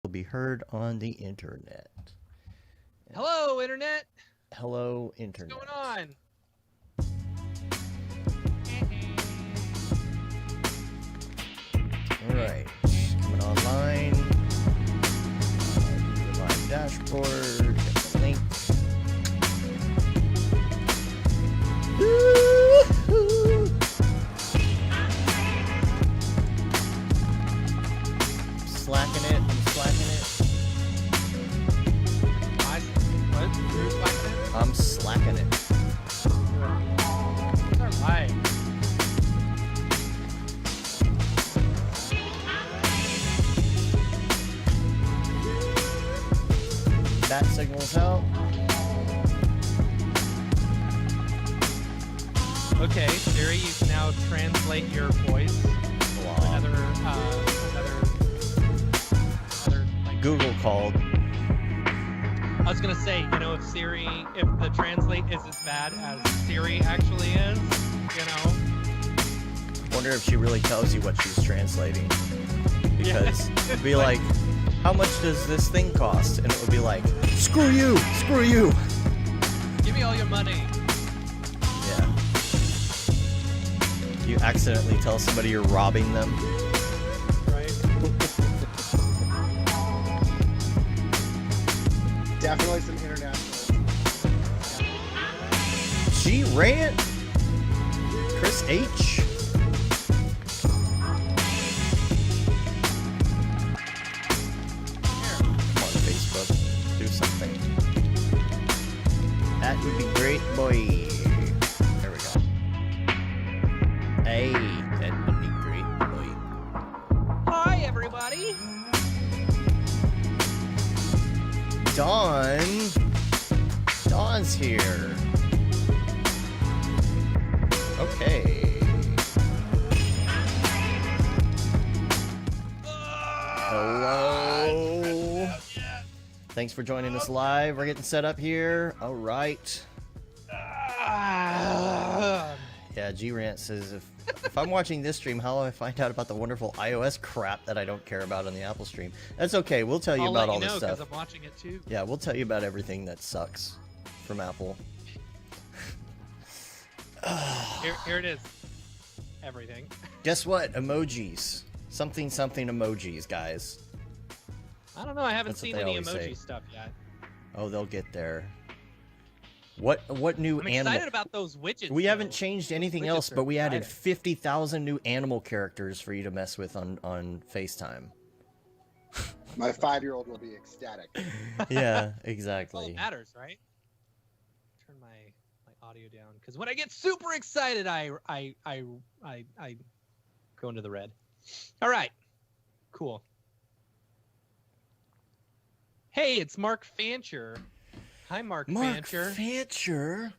will be heard on the internet. Hello, Internet. Hello, internet. What's going on? All right, coming online. The live dashboard. Get the link. Woo-hoo. Slacking it. I'm slacking it. What? You're slacking it? I'm slacking it. What's our live? Bat signals out. Okay, Siri, you can now translate your voice. Another like, Google called. I was gonna say, if if the translate is as bad as Siri actually is, Wonder if she really tells you what she's translating. Because it'd be like, how much does this thing cost? And it would be like, screw you, screw you. give me all your money. Yeah. You accidentally tell somebody you're robbing them. Right? Definitely some international. G-Rant. Chris H. Come on, Facebook. Do something. That would be great, boy. There we go. Hey, that would be great, boy. Hi, everybody. Dawn's here. Okay. Hello. Thanks for joining us live. We're getting set up here. All right. Yeah, G-Rant says if I'm watching this stream, how do I find out about the wonderful iOS crap that I don't care about on the Apple stream? That's okay. We'll tell you I'll about let all this stuff. because I'm watching it too. Yeah, we'll tell you about everything that sucks from Apple. Here it is. Everything. Guess what? Emojis. Something emojis, guys. I don't know. I haven't That's what seen they any always emoji say. stuff yet. Oh, they'll get there. What new I'm animal? excited about those widgets. We haven't though. changed anything Widgets else, are but we added exciting. 50,000 new animal characters for you to mess with on FaceTime. My 5-year-old will be ecstatic. Yeah, All exactly. that matters, right? Turn my audio down because when I get super excited, I go into the red. All right, cool. Hey, it's Mark Fancher. Hi, Mark Fancher. Fancher.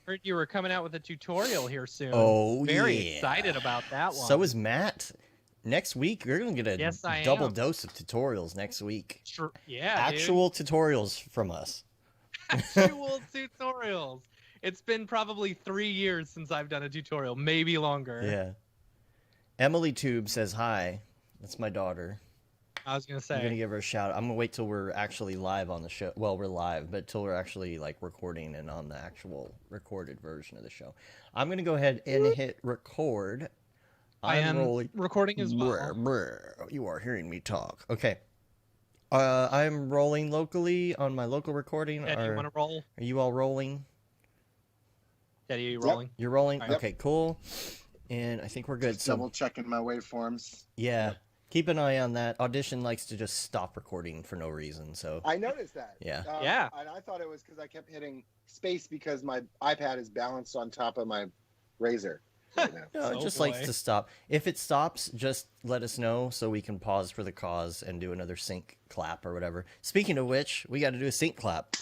Heard you were coming out with a tutorial here soon. Oh, Very yeah. excited about that one. So is Matt. Next week, you're going to get a Yes, I double am. dose of tutorials next week. Sure. Yeah, Actual tutorials from us. dude. Actual tutorials. It's been probably 3 years since I've done a tutorial, maybe longer. Yeah. Emily Tube says hi. That's my daughter. I was gonna I'm going to say. give her a shout. I'm going to wait till we're actually live on the show. Well, we're live, but till we're actually like recording and on the actual recorded version of the show. I'm going to go ahead and hit record. I am recording as well. Brr. You are hearing me talk. Okay. I'm rolling locally on my local recording. Daddy, you want to roll? Are you all rolling? Daddy, are you Yep. rolling? You're rolling? All right. Okay, cool. And I think we're good. Just So, double checking my waveforms. yeah. Keep an eye on that. Audition likes to just stop recording for no reason, so I noticed that. Yeah. Yeah. And I thought it was because I kept hitting space because my iPad is balanced on top of my Razer. Right now. no, it Oh, just boy. likes to stop. If it stops, just let us know so we can pause for the cause and do another sync clap or whatever. Speaking of which, we got to do a sync clap.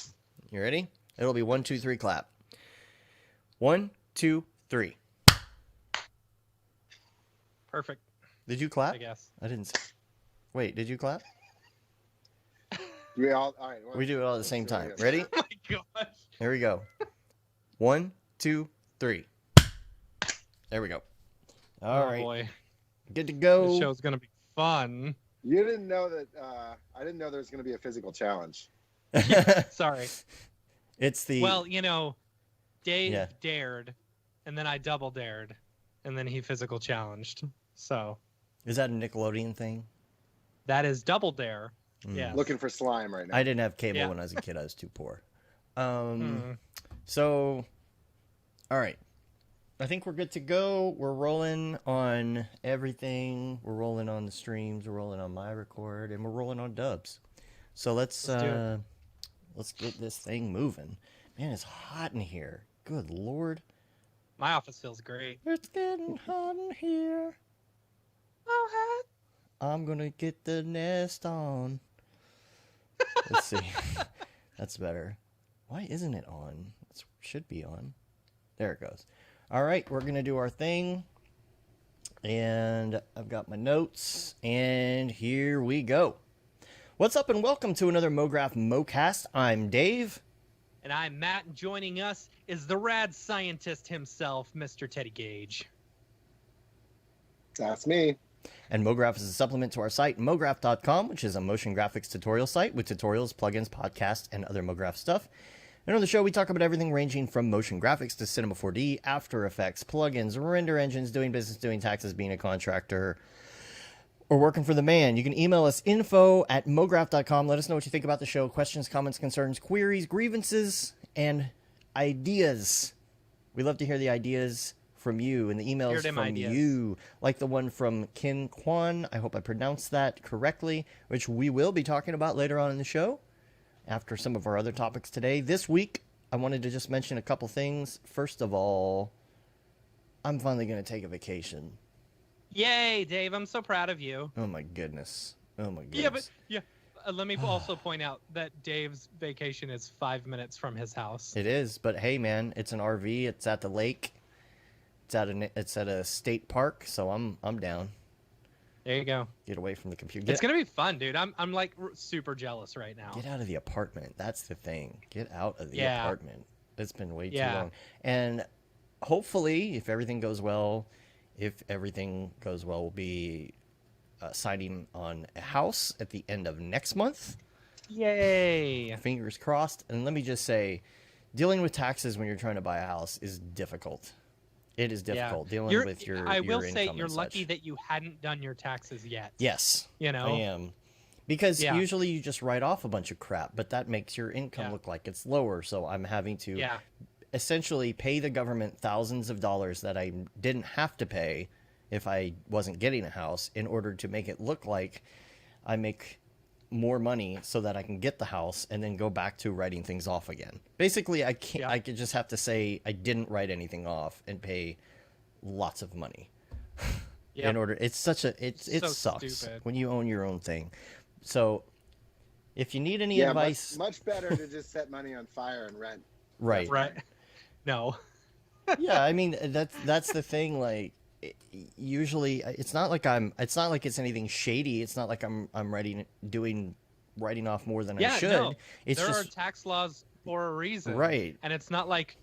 You ready? It'll be 1, 2, 3 clap. 1, 2, 3. Perfect, Did you clap? I guess. I didn't. Wait, did you clap? We all right. Well, We do it all at the same so time. yeah. Ready? Oh my gosh. Here we go. 1, 2, 3. There we go. All Oh, right. boy. Good to This go. show's gonna be fun. You didn't know that. I didn't know there was going to be a physical challenge. Sorry. It's the Well, Dave Yeah. dared, and then I double dared, and then he physical challenged. So Is that a Nickelodeon thing? that is double dare. Mm. Yeah. Looking for slime right now. I didn't have cable Yeah. when I was a kid. I was too poor. Mm. So, all right. I think we're good to go. We're rolling on everything. We're rolling on the streams. We're rolling on my record, and we're rolling on dubs. So let's do it. let's get this thing moving. Man, it's hot in here. Good Lord. My office feels great. It's getting hot in here. Oh, hot. I'm gonna get the nest on. Let's see. That's better. Why isn't it on? It should be on. There it goes. All right, we're gonna do our thing. And I've got my notes, and here we go. What's up, and welcome to another Mograph MoCast. I'm Dave. And I'm Matt, and joining us is the rad scientist himself, Mr. Teddy Gage. That's me. And Mograph is a supplement to our site, mograph.com, which is a motion graphics tutorial site with tutorials, plugins, podcasts, and other Mograph stuff. And on the show, we talk about everything ranging from motion graphics to Cinema 4D, After Effects, plugins, render engines, doing business, doing taxes, being a contractor, or working for the man. You can email us info@mograph.com. Let us know what you think about the show. Questions, comments, concerns, queries, grievances, and ideas. We love to hear the ideas from you and the emails Hear them from ideas. you. Like the one from Kin Kwan. I hope I pronounced that correctly, which we will be talking about later on in the show after some of our other topics today. This week, I wanted to just mention a couple things. First of all, I'm finally going to take a vacation. Yay, Dave! I'm so proud of you. Oh my goodness. Oh my goodness. Yeah, but let me also point out that Dave's vacation is 5 minutes from his house. It is, but hey man, it's an RV, it's at the lake. It's at a state park, so I'm down. There you go. Get away from the computer. It's gonna be fun, dude. I'm like super jealous right now. Get out of the apartment. That's the thing. Get out of the Yeah. apartment. It's been way too Yeah. long. And hopefully, if everything goes well, we'll be signing on a house at the end of next month. Yay! Fingers crossed. And let me just say, dealing with taxes when you're trying to buy a house is difficult. It is difficult dealing with your I will your say income you're and lucky such. that you hadn't done your taxes yet. Yes, You know? I am. Because Yeah. usually you just write off a bunch of crap, but that makes your income Yeah. look like it's lower. So I'm having to Yeah. essentially pay the government thousands of dollars that I didn't have to pay if I wasn't getting a house in order to make it look like I make more money so that I can get the house and then go back to writing things off again. Basically, I can't. Yeah. I could just have to say I didn't write anything off and pay lots of money Yep. in order. It's such a it So sucks stupid. when you own your own thing. So if you need any Yeah, advice, much better to just set money on fire and rent. right? Right. No. Yeah, I mean that's the thing. Like usually, it's not like it's anything shady. It's not like I'm writing off more than I Yeah, should. no. It's There just are tax laws for a reason. Right. And it's not like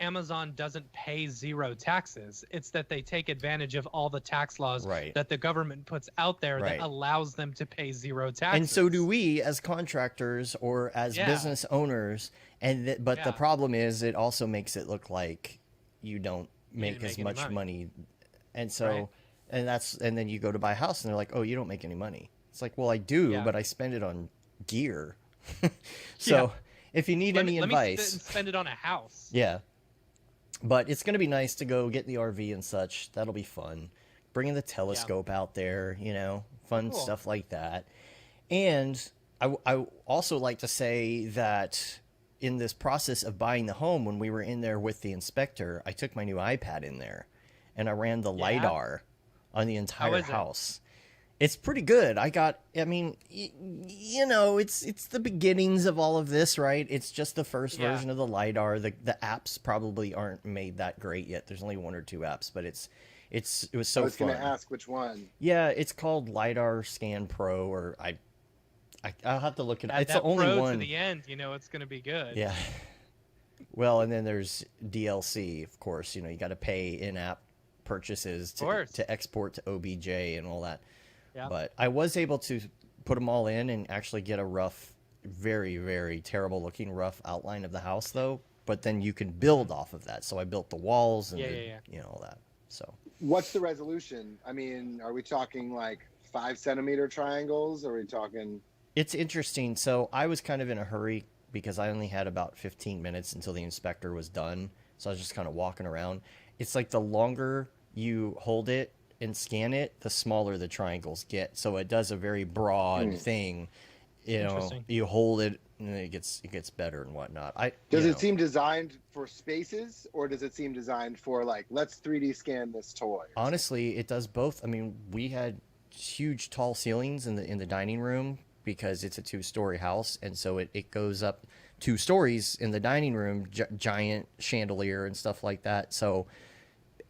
Amazon doesn't pay zero taxes. It's that they take advantage of all the tax laws Right. that the government puts out there Right. that allows them to pay zero taxes. and so do we as contractors or as Yeah. business owners. But the Yeah. problem is it also makes it look like you don't make didn't as make any much money. money. And so Right. and then you go to buy a house and they're like, "Oh, you don't make any money." It's like, "Well, I do, Yeah. but I spend it on gear." So, Yeah. if you need let any me advice, spend it on a house. yeah. But it's going to be nice to go get the RV and such. That'll be fun. Bringing the telescope out there, fun Cool. stuff like that. And I also like to say that in this process of buying the home, when we were in there with the inspector, I took my new iPad in there and I ran the Lidar on the entire is it? house. It's pretty good. It's the beginnings of all of this, right? It's just the first Yeah. version of the Lidar. The apps probably aren't made that great yet. There's only one or two apps, but it was so I was fun. going to ask which one. Yeah, it's called Lidar Scan Pro, or I'll have to look it up. Add It's that the only pro one. to the end, it's going to be good. Yeah. Well, and then there's DLC, of course. You got to pay in-app purchases course. to export to OBJ and all that Yeah. But I was able to put them all in and actually get a rough, very, very terrible looking rough outline of the house, though. But then you can build off of that. So I built the walls and you know, all that. So What's the resolution? I mean, are we talking like 5 centimeter triangles? Or are we talking? it's interesting. So I was kind of in a hurry because I only had about 15 minutes until the inspector was done. So I was just kind of walking around. It's like the longer you hold it and scan it, the smaller the triangles get. So it does a very broad thing. You know, Interesting. you hold it and it gets better and whatnot. Does you it know, seem designed for spaces, or does it seem designed for like, let's 3D scan this toy? honestly, it does both. I mean, we had huge tall ceilings in the dining room because it's a 2-story house, and so it goes up 2 stories in the dining room, giant chandelier and stuff like that. So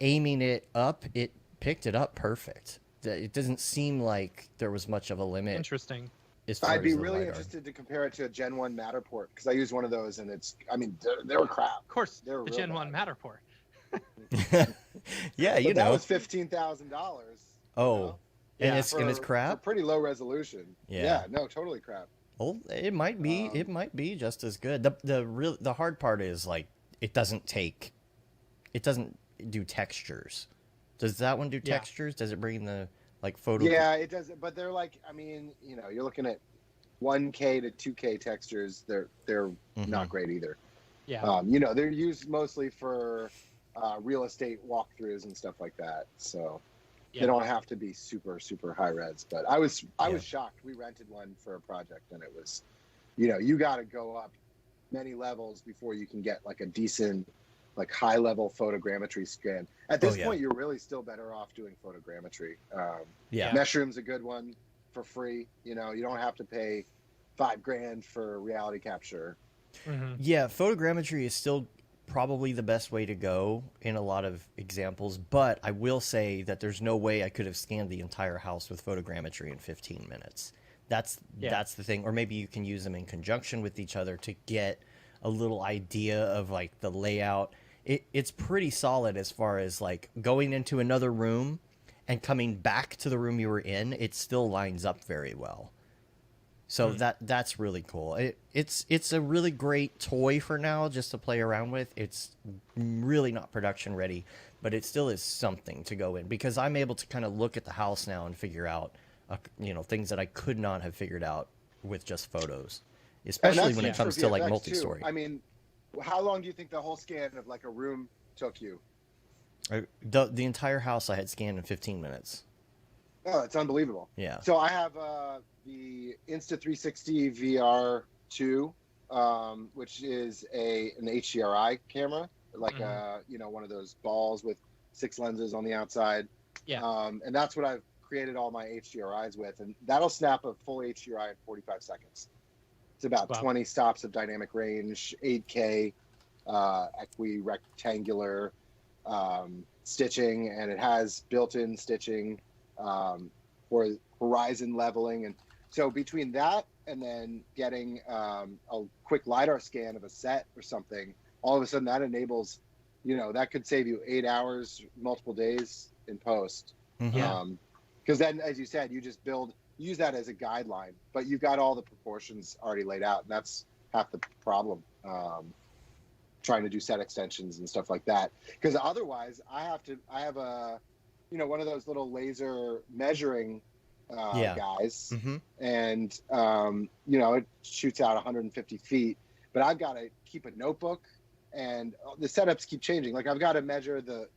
aiming it up, it picked it up perfect. It doesn't seem like there was much of a limit. Interesting. As far I'd be as the really LiDAR. interested to compare it to a Gen 1 Matterport, because I used one of those, and I mean, they were crap. Of course, They're the real Gen 1 bad. Matterport. Yeah, you But that know. was $15,000. Oh, and Yeah, it's For crap. pretty low resolution. Yeah. No, totally crap. Well, it might be. It might be just as good. The hard part is like it doesn't do textures. Does that one do Yeah. textures? Does it bring the like photo? Yeah, it does. But they're like, I mean, you're looking at 1K to 2K textures. They're not great either. Yeah. They're used mostly for real estate walkthroughs and stuff like that. So Yeah. they don't have to be super, super high res. But I was shocked. We rented one for a project, and it was, you got to go up many levels before you can get like a decent, like high level photogrammetry scan. At this point, you're really still better off doing photogrammetry. Yeah. Meshroom's a good one for free. You don't have to pay $5,000 for reality capture. Mm-hmm. Yeah, photogrammetry is still probably the best way to go in a lot of examples, but I will say that there's no way I could have scanned the entire house with photogrammetry in 15 minutes. That's the thing. Or maybe you can use them in conjunction with each other to get a little idea of like the layout. It's pretty solid as far as like going into another room and coming back to the room you were in. It still lines up very well. So that's really cool. It's a really great toy for now just to play around with. It's really not production ready, but it still is something to go in because I'm able to kind of look at the house now and figure out things that I could not have figured out with just photos, especially when it comes to like multi-story. I mean, how long do you think the whole scan of like a room took you? The entire house I had scanned in 15 minutes. Oh, it's unbelievable. Yeah. So I have the Insta360 VR2, which is an HDRI camera, like one of those balls with 6 lenses on the outside. Yeah. And that's what I've created all my HDRIs with, and that'll snap a full HDRI in 45 seconds. It's about 20 stops of dynamic range, 8K, equi-rectangular stitching, and it has built-in stitching for horizon leveling. And so between that and then getting a quick Lidar scan of a set or something, all of a sudden that enables, that could save you 8 hours, multiple days in post. Because then, as you said, you just use that as a guideline, but you've got all the proportions already laid out, and that's half the problem. Trying to do set extensions and stuff like that, because otherwise I have a one of those little laser measuring guys, and it shoots out 150 feet, but I've got to keep a notebook, and the setups keep changing. Like I've got to measure the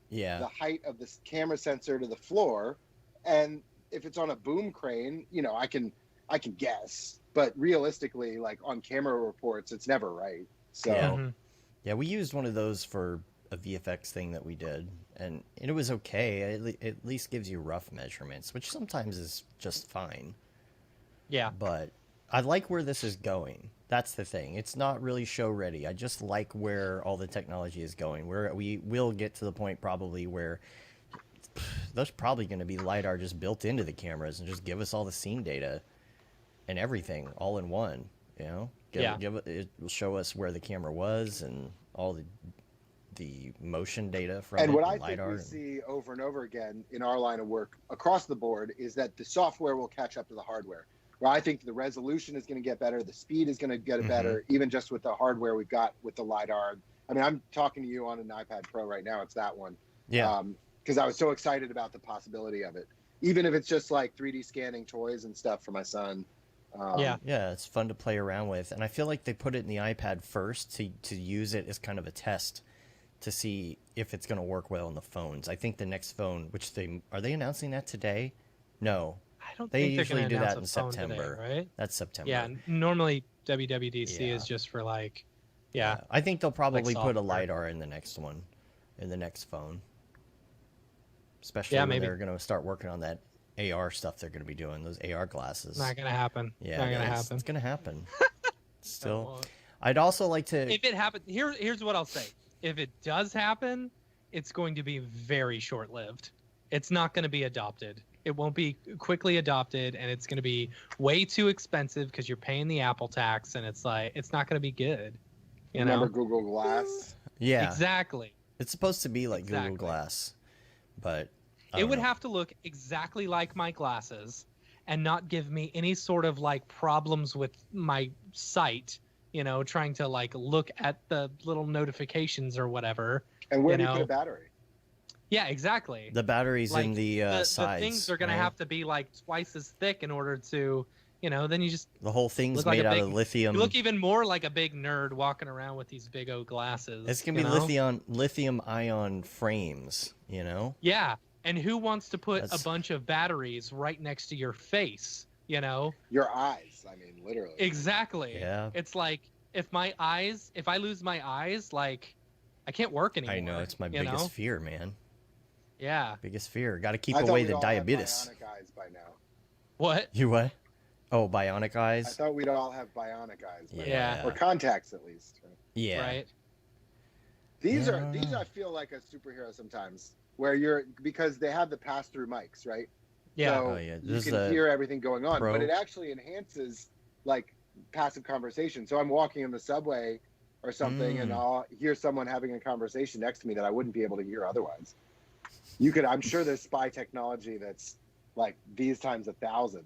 height of this camera sensor to the floor, and if it's on a boom crane, I can guess, but realistically, like on camera reports, it's never right. So yeah, we used one of those for a VFX thing that we did, and it was okay. It at least gives you rough measurements, which sometimes is just fine. Yeah. But I like where this is going. That's the thing. It's not really show ready. I just like where all the technology is going. Where we will get to the point probably where there's probably going to be LiDAR just built into the cameras and just give us all the scene data and everything all in one, It will show us where the camera was and all the motion data from And it, what the I think Lidar. we see over and over again in our line of work across the board is that the software will catch up to the hardware. Where I think the resolution is going to get better, the speed is going to get better, even just with the hardware we've got with the Lidar. I mean, I'm talking to you on an iPad Pro right now. It's that one. Yeah. Because I was so excited about the possibility of it. Even if it's just like 3D scanning toys and stuff for my son. Yeah. Yeah, it's fun to play around with. And I feel like they put it in the iPad first to use it as kind of a test to see if it's going to work well on the phones. I think the next phone, which are they announcing that today? No. I don't They think they're usually gonna do that in announce a phone September. today, right? That's September. Yeah, normally WWDC Yeah. is just for like, yeah. I think they'll probably put a software. Lidar in the next one, in the next phone. Especially Yeah, when maybe. they're going to start working on that AR stuff they're going to be doing, those AR glasses. Not gonna happen. Yeah, Not gonna it's- happen. It's going to happen. It Still, won't. I'd also like to... If it happens, here's what I'll say. If it does happen, it's going to be very short-lived. It's not going to be adopted. It won't be quickly adopted, and it's going to be way too expensive because you're paying the Apple tax, and it's like it's not going to be good. You Remember know? Google Glass? Yeah, Exactly. it's supposed to be like Exactly. Google Glass, but I It don't would know. have to look exactly like my glasses and not give me any sort of like problems with my sight, you know, trying to like look at the little notifications or whatever. And where You do you put know. a battery? Yeah, exactly. The batteries in Like, the the sides. things are going right? to have to be like twice as thick in order to, you know, then you just The whole thing's look like made a out big- of lithium. you look even more like a big nerd walking around with these big old glasses. It's gonna be you know? lithium ion frames. You know. Yeah. And who wants to put That's- a bunch of batteries right next to your face, you know? Your eyes. I mean, literally. Exactly. Yeah. It's like if I lose my eyes, like I can't work anymore. I know it's my you biggest know? fear, man. Yeah. Biggest fear. Got to keep I thought away we'd the all have diabetes. bionic eyes by now. What? You what? Oh, bionic I eyes. thought we'd all have bionic eyes by Yeah. now. Or contacts, at least. Yeah. Right. These Yeah. I feel like a superhero sometimes, where because they have the pass-through mics, right? Yeah. So Oh, yeah. you This is can a hear everything going on, Pro. but it actually enhances like passive conversation. So I'm walking in the subway or something, and I'll hear someone having a conversation next to me that I wouldn't be able to hear otherwise. I'm sure there's spy technology that's like these times 1,000.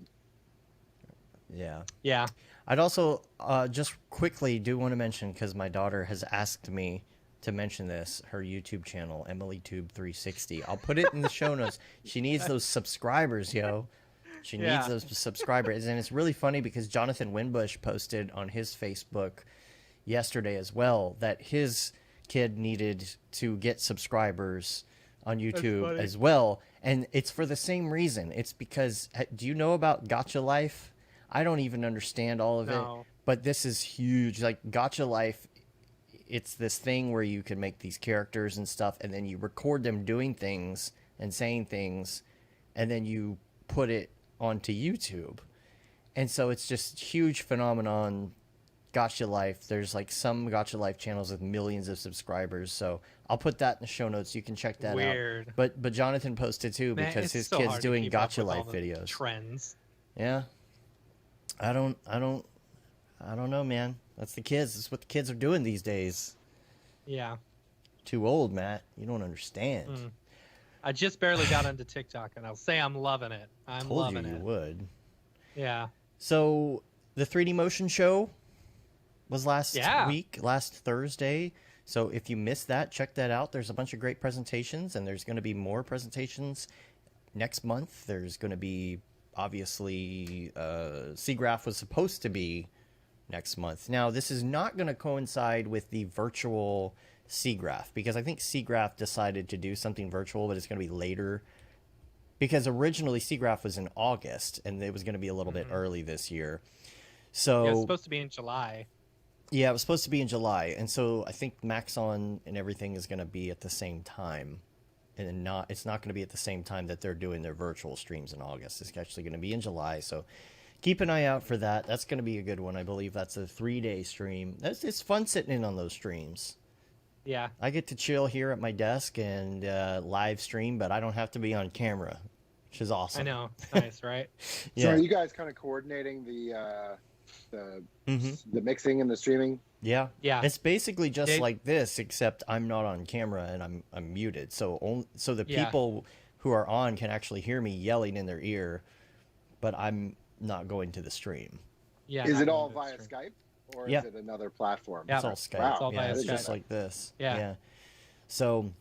Yeah. Yeah. I'd also just quickly do want to mention, because my daughter has asked me to mention this, her YouTube channel, EmilyTube360. I'll put it in the show notes. She needs those subscribers, yo. She needs Yeah. those subscribers. And it's really funny because Jonathan Winbush posted on his Facebook yesterday as well that his kid needed to get subscribers on YouTube funny. as well. And it's for the same reason. It's because, do you know about Gotcha Life? I don't even understand all of No. it, but this is huge. Like Gotcha Life, it's this thing where you can make these characters and stuff, and then you record them doing things and saying things, and then you put it onto YouTube. And so it's just huge phenomenon. Gotcha Life. There's like some Gotcha Life channels with millions of subscribers. So I'll put that in the show notes. You can check that Weird. out. But Jonathan posted too Man, because it's his so kid's hard to doing keep up Gotcha with all Life the videos. Trends. Yeah. I don't know, man. That's the kids. That's what the kids are doing these days. Yeah. Too old, Matt. You don't understand. I just barely got into TikTok, and I'll say I'm loving it. I'm Told loving you it. would. Yeah. So the 3D motion show was last Yeah. week, last Thursday. So if you missed that, check that out. There's a bunch of great presentations, and there's going to be more presentations next month. There's going to be, obviously, SIGGRAPH was supposed to be next month. Now, this is not going to coincide with the virtual SIGGRAPH, because I think SIGGRAPH decided to do something virtual, but it's going to be later. Because originally SIGGRAPH was in August, and it was going to be a little bit early this year. So Yeah, it's supposed to be in July. yeah, it was supposed to be in July, and so I think Maxon and everything is going to be at the same time, and it's not going to be at the same time that they're doing their virtual streams in August. It's actually going to be in July, so keep an eye out for that. That's going to be a good one. I believe that's a 3-day stream. It's fun sitting in on those streams. Yeah. I get to chill here at my desk and live stream, but I don't have to be on camera, which is awesome. I know. It's nice, right? So are you guys kind of coordinating the Mm-hmm. the mixing and the streaming? Yeah. Yeah. It's basically just They- like this, except I'm not on camera and I'm muted. So the Yeah. people who are on can actually hear me yelling in their ear, but I'm not going to the stream. Yeah. Is not it all going to the via stream. Skype or Yeah. is it another platform? Yeah. It's all Skype. Wow. It's all yeah, via it's Skype. just like this. Yeah. So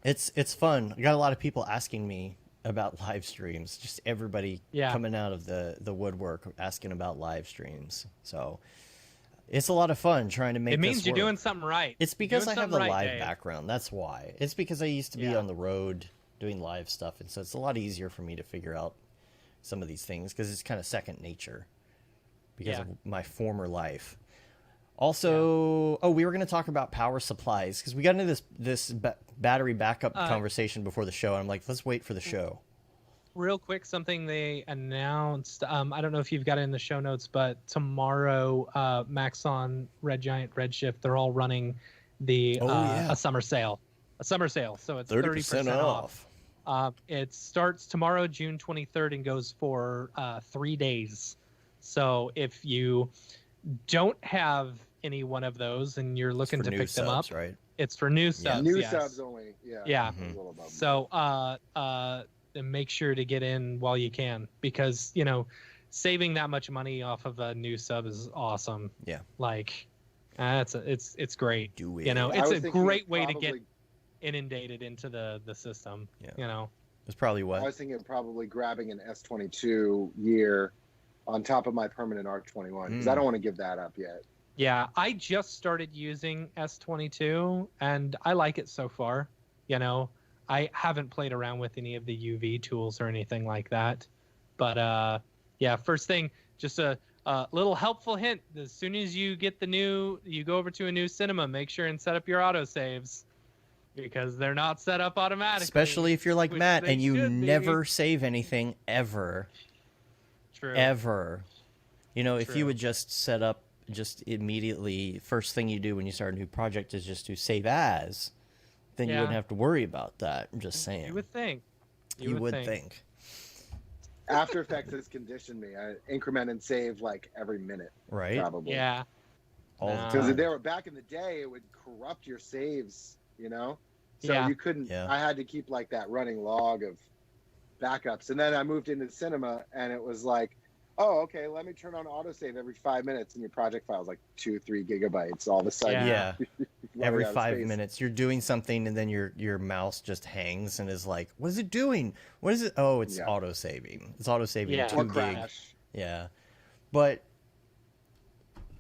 it's fun. I got a lot of people asking me about live streams. Just everybody Yeah. coming out of the woodwork asking about live streams. So it's a lot of fun trying to make It means this you're work. doing something right. It's You're because doing I have the something right, live Dave. background. That's why. It's because I used to be Yeah. on the road doing live stuff, and so it's a lot easier for me to figure out some of these things because it's kind of second nature because Yeah. of my former life. Also, we were going to talk about power supplies because we got into this battery backup conversation before the show. And I'm like, let's wait for the show. Real quick, something they announced. I don't know if you've got it in the show notes, but tomorrow, Maxon, Red Giant, Redshift, they're all running the a summer sale. So it's 30% off. It starts tomorrow, June 23rd, and goes for 3 days. So if you don't have any one of those and you're looking to new pick them subs, up, right? it's for new subs. New yes. subs only. Yeah. Yeah. A little above. So make sure to get in while you can, because saving that much money off of a new sub is awesome. Yeah. Like it's great. Do it. I It's was a thinking great of way to get probably- inundated into the system. Yeah. It's probably I what? was thinking of probably grabbing an S22 year on top of my permanent R21 because I don't want to give that up yet. Yeah, I just started using S22 and I like it so far. I haven't played around with any of the UV tools or anything like that. But yeah, first thing, just a little helpful hint. As soon as you get you go over to a new cinema, make sure and set up your autosaves because they're not set up automatically. Especially if you're like which Matt they and you should be. never save anything ever. True. Ever. If True. you would just set up just immediately, first thing you do when you start a new project is just to save as, then you Yeah. wouldn't have to worry about that. I'm just saying. You would think. You would think. After Effects has conditioned me. I increment and save like every minute, Right? probably. Yeah. All the No. Because time. they were back in the day, it would corrupt your saves, So Yeah. you couldn't. Yeah. I had to keep like that running log of backups, and then I moved into cinema, and it was like, oh, okay, let me turn on autosave every 5 minutes, and your project file is like 2-3 gigabytes. All of a sudden, Yeah. you're Every running out of 5 space. minutes, you're doing something, and then your mouse just hangs and is like, "What is it doing? What is it? Oh, it's Yeah. auto saving. It's auto saving Yeah. 2 Or gig. crash Yeah, but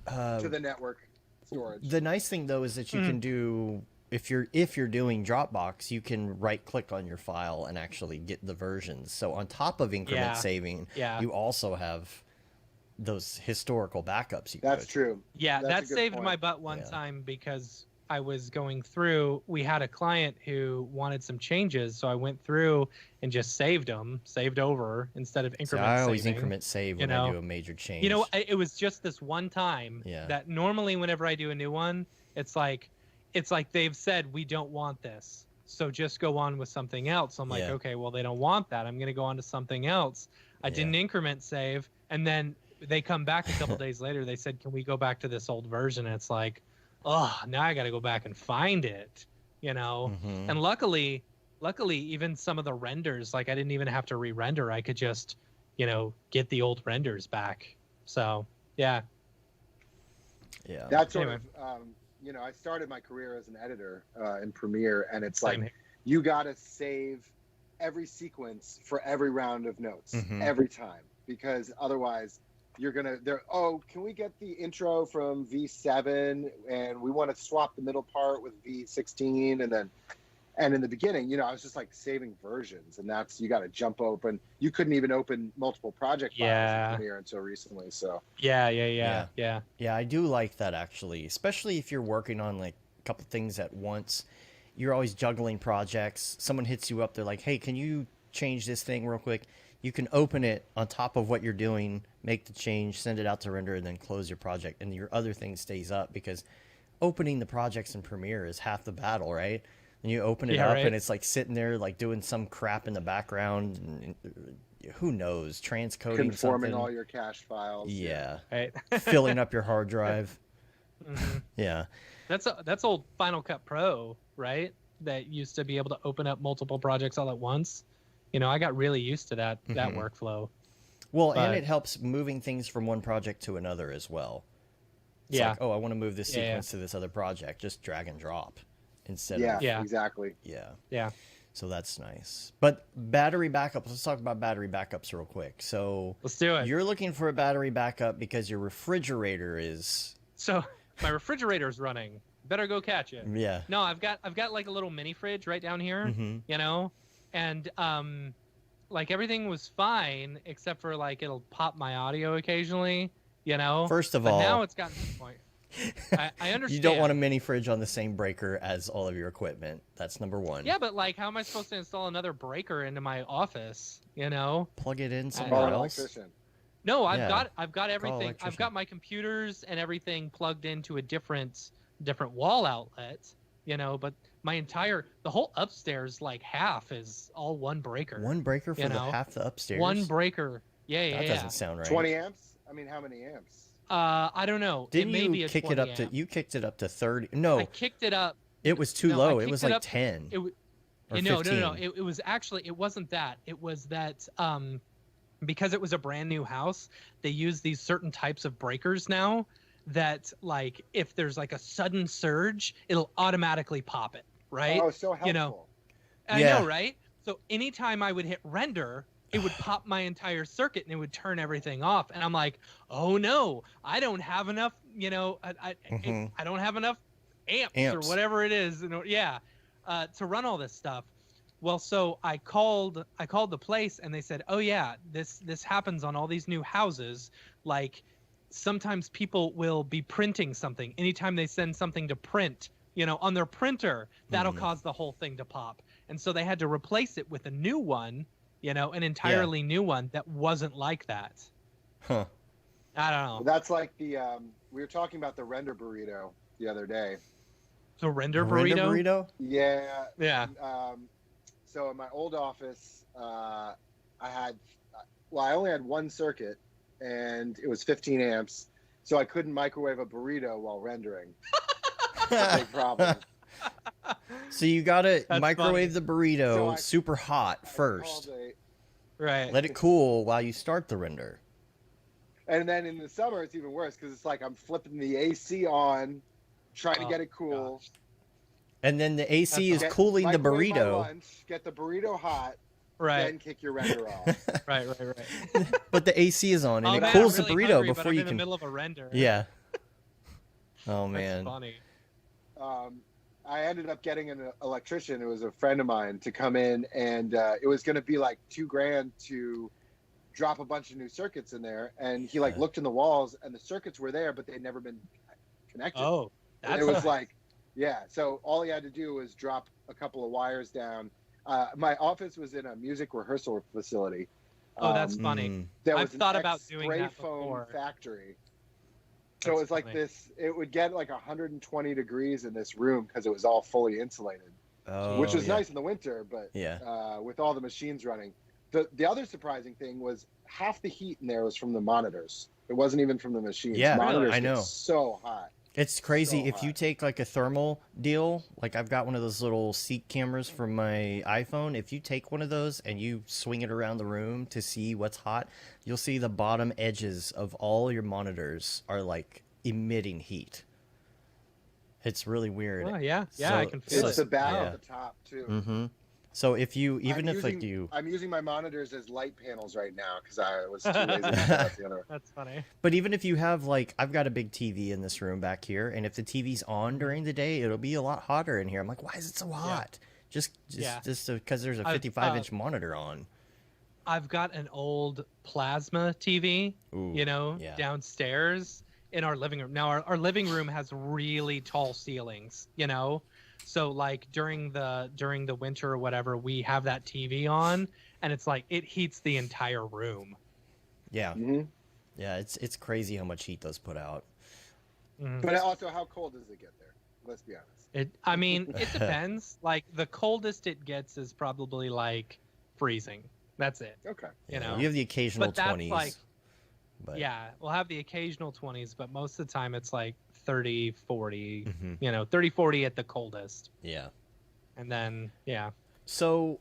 to the network storage. the nice thing though is that you can do if you're doing Dropbox, you can right click on your file and actually get the versions. So on top of increment Yeah. saving, Yeah. you also have those historical backups. You That's could. true. Yeah, That's a that good saved point. my butt one Yeah. time because I was going through. We had a client who wanted some changes, so I went through and just saved over instead of So increment I always saving. increment save when I do a major change. It was just this one time Yeah. that normally whenever I do a new one, it's like they've said we don't want this, so just go on with something else. I'm like, Yeah. okay, well they don't want that. I'm gonna go on to something else. I didn't increment save, and then they come back a couple days later. They said, can we go back to this old version? And it's like, oh, now I got to go back and find it, Mhm. And luckily, even some of the renders, like I didn't even have to re-render. I could just, get the old renders back. So yeah, Yeah. That's sort Anyway. of, I started my career as an editor in Premiere, and it's Same like here. you got to save every sequence for every round of notes Mhm. every time, because otherwise you're gonna. Can we get the intro from V7, and we want to swap the middle part with V16, and in the beginning, I was just like saving versions, and that's you got to jump open. You couldn't even open multiple project files Yeah. in Premiere until recently, so. Yeah. Yeah, I do like that actually, especially if you're working on like a couple things at once. You're always juggling projects. Someone hits you up, they're like, "Hey, can you change this thing real quick?" You can open it on top of what you're doing, make the change, send it out to render, and then close your project, and your other thing stays up because opening the projects in Premiere is half the battle, right? And you open it Yeah, up, right. and it's like sitting there, like doing some crap in the background, and who knows, transcoding Conforming something. all your cache files. Yeah, Right. filling up your hard drive. Yeah. That's old Final Cut Pro, right? That used to be able to open up multiple projects all at once. I got really used to that workflow. Well, But- and it helps moving things from one project to another as well. It's Yeah. like, oh, I want to move this Yeah, sequence to this other project. Just drag and drop instead Yeah, of... Yeah. exactly. Yeah. Yeah. So that's nice. But battery backup, let's talk about battery backups real quick. So Let's do it. you're looking for a battery backup because your refrigerator is... So my refrigerator's running. Better go catch it. Yeah. No, I've got like a little mini fridge right down here, Mhm. and like everything was fine except for like it'll pop my audio occasionally, First of But all... now it's gotten to the point. I understand. You don't want a mini fridge on the same breaker as all of your equipment. That's number one. Yeah, but like, how am I supposed to install another breaker into my office? Plug it in Call somewhere an else. electrician. No, Yeah. I've got everything. I've electrician. got my computers and everything plugged into a different wall outlet. But the whole upstairs, like half is all one breaker. One breaker for know, half the upstairs? One breaker. Yeah, That yeah. doesn't sound right. 20 amps? I mean, how many amps? I don't know. Didn't it may you be a kick 20 it up to... amp. You kicked it up to 30... No, I kicked it up. it was too No, I low. It kicked was it like up- 10 It was or no, 15. no. It was actually, it wasn't that. It was that because it was a brand new house, they use these certain types of breakers now that, like, if there's like a sudden surge, it'll automatically pop it, right? Oh, so helpful. I Yeah. know, right? So anytime I would hit render, it would pop my entire circuit and it would turn everything off. And I'm like, oh no, I don't have enough, I don't have enough amps or whatever it is. To run all this stuff. Well, so I called the place and they said, oh yeah, this happens on all these new houses. Like sometimes people will be printing something. Anytime they send something to print, on their printer, that'll cause the whole thing to pop. And so they had to replace it with a new one, an entirely new one that wasn't like that. Huh. I don't know. That's like we were talking about the render burrito the other day. So render Render burrito? burrito? Yeah. Yeah. So in my old office, I only had one circuit, and it was 15 amps, so I couldn't microwave a burrito while rendering. That's a big problem. So you gotta That's microwave funny. the burrito So super hot I first. called Right. Let it cool while you start the render. and then in the summer, it's even worse because it's like I'm flipping the AC on, trying to Oh, get it cool. gosh. And then the AC is Get- cooling the microwave my burrito. lunch, get the burrito hot, Right. then kick your render off. Right. But the AC is on and Oh, it man, cools I'm the really burrito hungry, but before I'm you in can... the middle of a render. Yeah. Oh, That's man. funny. I ended up getting an electrician. It was a friend of mine to come in, and it was going to be like $2,000 to drop a bunch of new circuits in there. And he looked in the walls, and the circuits were there, but they'd never been connected. Oh, And that's it was like, yeah. So all he had to do was drop a couple of wires down. My office was in a music rehearsal facility. Oh, that's funny. Mm. There I've was an thought about doing spray that foam before. factory. So That's it was like funny. this. It would get like 120 degrees in this room because it was all fully insulated, Oh, which was yeah. nice in the winter. But Yeah. with all the machines running, the other surprising thing was half the heat in there was from the monitors. It wasn't even from the machines. Yeah, monitors I get know. so hot. It's crazy. So If you hot. take like a thermal deal, like I've got one of those little Seek cameras from my iPhone. If you take one of those and you swing it around the room to see what's hot, you'll see the bottom edges of all your monitors are like emitting heat. It's really weird. Oh, yeah. Yeah, So- I can feel It's it. the back Yeah. at the top too. Mm-hmm. So if you, even I'm if like using- you, I'm using my monitors as light panels right now because I was too lazy to set up the other. That's funny. but even if you have like, I've got a big TV in this room back here, and if the TV's on during the day, it'll be a lot hotter in here. I'm like, why is it so hot? Just Yeah. because there's a I've, 55-inch monitor on. I've got an old plasma TV, Ooh, yeah. downstairs in our living room. Now our living room has really tall ceilings, So like during the winter or whatever, we have that TV on and it's like it heats the entire room. Yeah, Mhm. yeah, it's crazy how much heat those put out. Mhm. But also, how cold does it get there? Let's be honest. I mean, it depends. Like the coldest it gets is probably like freezing. That's it. Okay. You know. You have the occasional But that's 20s. like But Yeah, we'll have the occasional 20s, but most of the time it's like 30, 40, Mhm. 30, 40 at the coldest. yeah. And then, yeah. So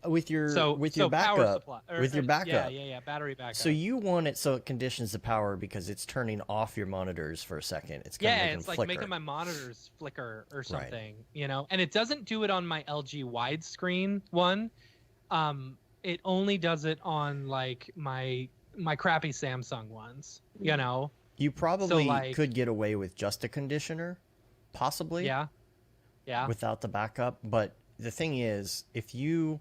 with your So power backup, supply. Yeah, battery backup. so you want it so it conditions the power because it's turning off your monitors for a second. It's kind of yeah, making it's them like flicker. making my monitors flicker or something, And it doesn't do it on my LG widescreen one. It only does it on like my crappy Samsung ones, You probably like- could get away with just a conditioner, possibly. Yeah. Yeah. Without the backup. But the thing is, if you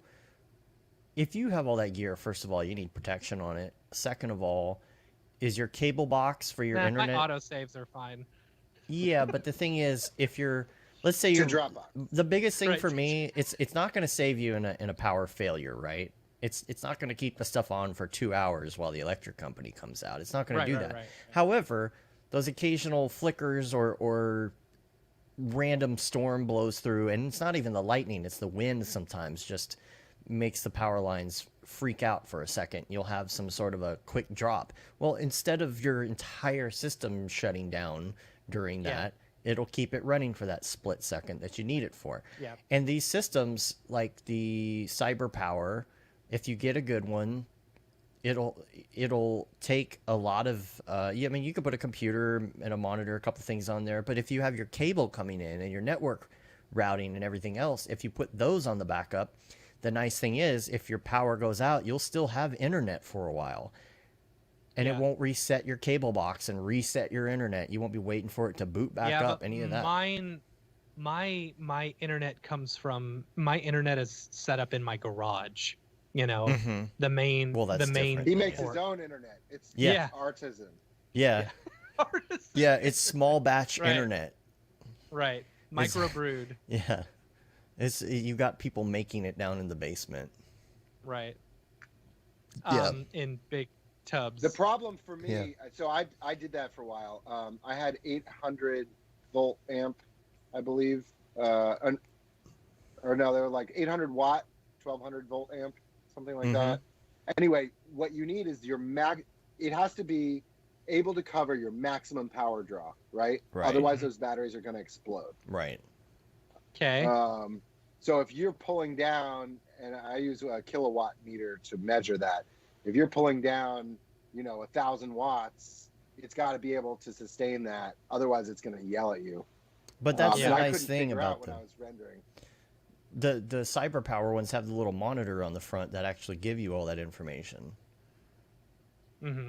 have all that gear, first of all, you need protection on it. Second of all, is your cable box for your internet. My autosaves are fine. Yeah, but the thing is, if you're, let's say It's a you're, Dropbox. the biggest thing Right. for me, it's not going to save you in a power failure, right? It's not going to keep the stuff on for 2 hours while the electric company comes out. It's not going to do that. Right. However, those occasional flickers or random storm blows through, and it's not even the lightning, it's the wind sometimes just makes the power lines freak out for a second. You'll have some sort of a quick drop. Well, instead of your entire system shutting down during that, it'll keep it running for that split second that you need it for. Yeah. And these systems, like the Cyber Power, if you get a good one, it'll take a lot of I mean, you could put a computer and a monitor, a couple things on there, but if you have your cable coming in and your network routing and everything else, if you put those on the backup, the nice thing is if your power goes out, you'll still have internet for a while. And it won't reset your cable box and reset your internet. You won't be waiting for it to boot back up, but any of that. My internet comes from, my internet is set up in my garage. Mhm. The main. Well, that's the main. different. He makes port. his own internet. It's Yeah. artisan. Yeah. Yeah, it's small batch Right. internet. Right. Microbrewed. Yeah. You got people making it down in the basement. Right. Yeah. In big tubs. The problem for me, Yeah. so I did that for a while. I had 800 volt amp, I believe, or no, they were like 800 watt, 1200 volt amp, something like that. Anyway, what you need is your it has to be able to cover your maximum power draw, right? Right. Otherwise, those batteries are going to explode. Right. Okay. So if you're pulling down, and I use a kilowatt meter to measure that, if you're pulling down, 1,000 watts, it's got to be able to sustain that. Otherwise, it's going to yell at you. But that's the and I nice couldn't thing figure about out when I was rendering. the Cyber Power ones have the little monitor on the front that actually give you all that information.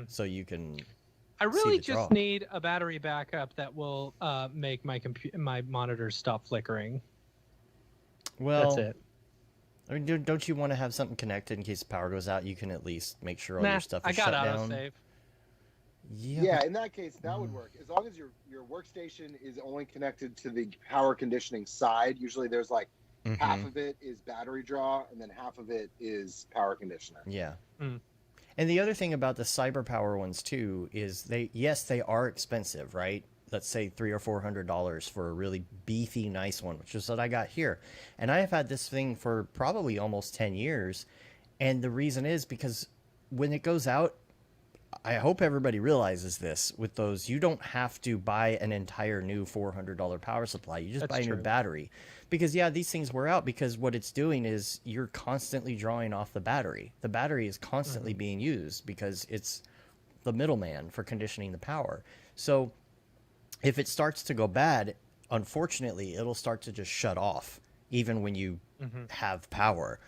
So you can. I really the draw. just need a battery backup that will make my my monitors stop flickering. Well, That's it. I mean, don't you want to have something connected in case the power goes out? You can at least make sure all your stuff is I got shut down. autosave. Yeah, in that case, that would work. As long as your workstation is only connected to the power conditioning side, usually there's like half of it is battery draw and then half of it is power conditioner. Yeah. Mm. And the other thing about the Cyber Power ones too is they are expensive, right? Let's say $300 or $400 for a really beefy, nice one, which is what I got here. And I have had this thing for probably almost 10 years. And the reason is because when it goes out, I hope everybody realizes this. With those, you don't have to buy an entire new $400 power supply. You just That's buy a new true. battery. Because, these things wear out because what it's doing is you're constantly drawing off the battery. The battery is constantly being used because it's the middleman for conditioning the power. So if it starts to go bad, unfortunately, it'll start to just shut off even when you have power.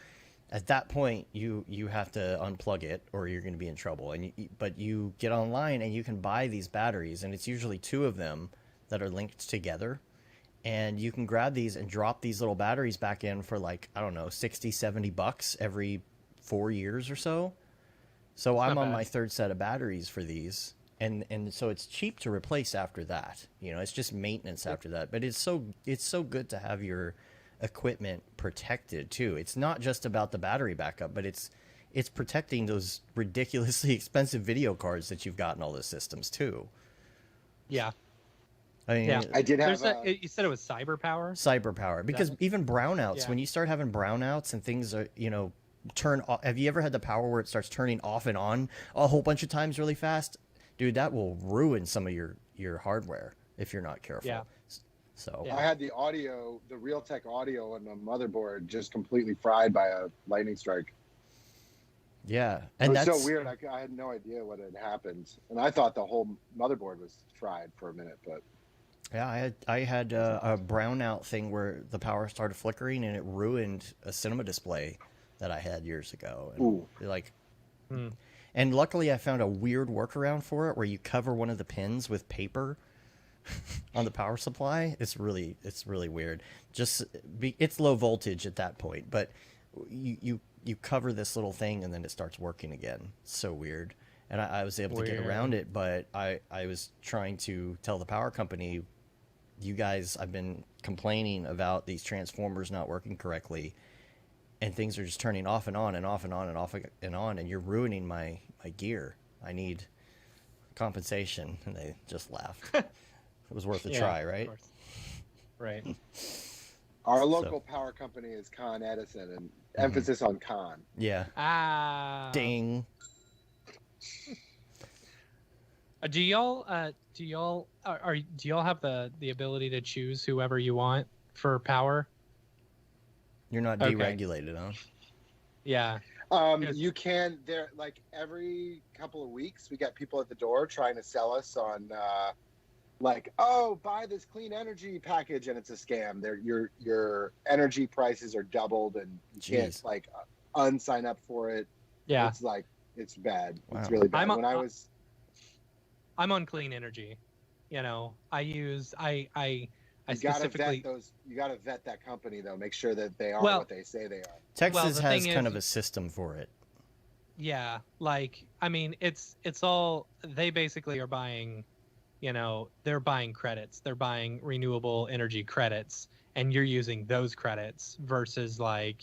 At that point, you have to unplug it or you're going to be in trouble. But you get online and you can buy these batteries, and it's usually 2 of them that are linked together. And you can grab these and drop these little batteries back in for like, I don't know, $60-$70 every 4 years or so. So I'm on my 3rd set of batteries for these. And so it's cheap to replace after that. It's just maintenance after that. But it's so good to have your equipment protected too. It's not just about the battery backup, but it's protecting those ridiculously expensive video cards that you've got in all those systems too. Yeah. I mean, Yeah. I did have you said it was Cyber Power? Cyber Power, because even brownouts, Yeah. when you start having brownouts and things are, turn off. Have you ever had the power where it starts turning off and on a whole bunch of times really fast? Dude, that will ruin some of your hardware if you're not careful. Yeah. So Yeah. I had the audio, the Realtek audio on the motherboard just completely fried by a lightning strike. yeah, It and was that's so weird. I had no idea what had happened, and I thought the whole motherboard was fried for a minute. But yeah, I had a brownout thing where the power started flickering and it ruined a cinema display that I had years ago. And Ooh. like, Hmm. and luckily I found a weird workaround for it where you cover one of the pins with paper on the power supply. It's really weird. It's low voltage at that point, but you cover this little thing and then it starts working again. It's so weird. And I was able to get around it, but I was trying to tell the power company, you guys, I've been complaining about these transformers not working correctly, and things are just turning off and on and off and on and off and on, and you're ruining my gear. I need compensation. And they just laughed. It was worth a try, of right? course. Right. our local power company is Con Edison, and emphasis on Con. Yeah. Ah. Ding. Do y'all have the ability to choose whoever you want for power? You're not Okay. deregulated, huh? Yeah. Yes. You can, there, like every couple of weeks, we get people at the door trying to sell us on, like, oh, buy this clean energy package, and it's a scam. Your energy prices are doubled, and you can't Jeez. like unsign up for it. Yeah. It's like it's bad. Wow. It's really bad. I'm on clean energy. You know, I you gotta specifically. vet those. You gotta vet that company though. Make sure that they are Well- what they say they are. Texas the has thing kind is- of a system for it. Yeah, like I mean, it's all they basically are buying. You know, they're buying credits. They're buying renewable energy credits, and you're using those credits versus like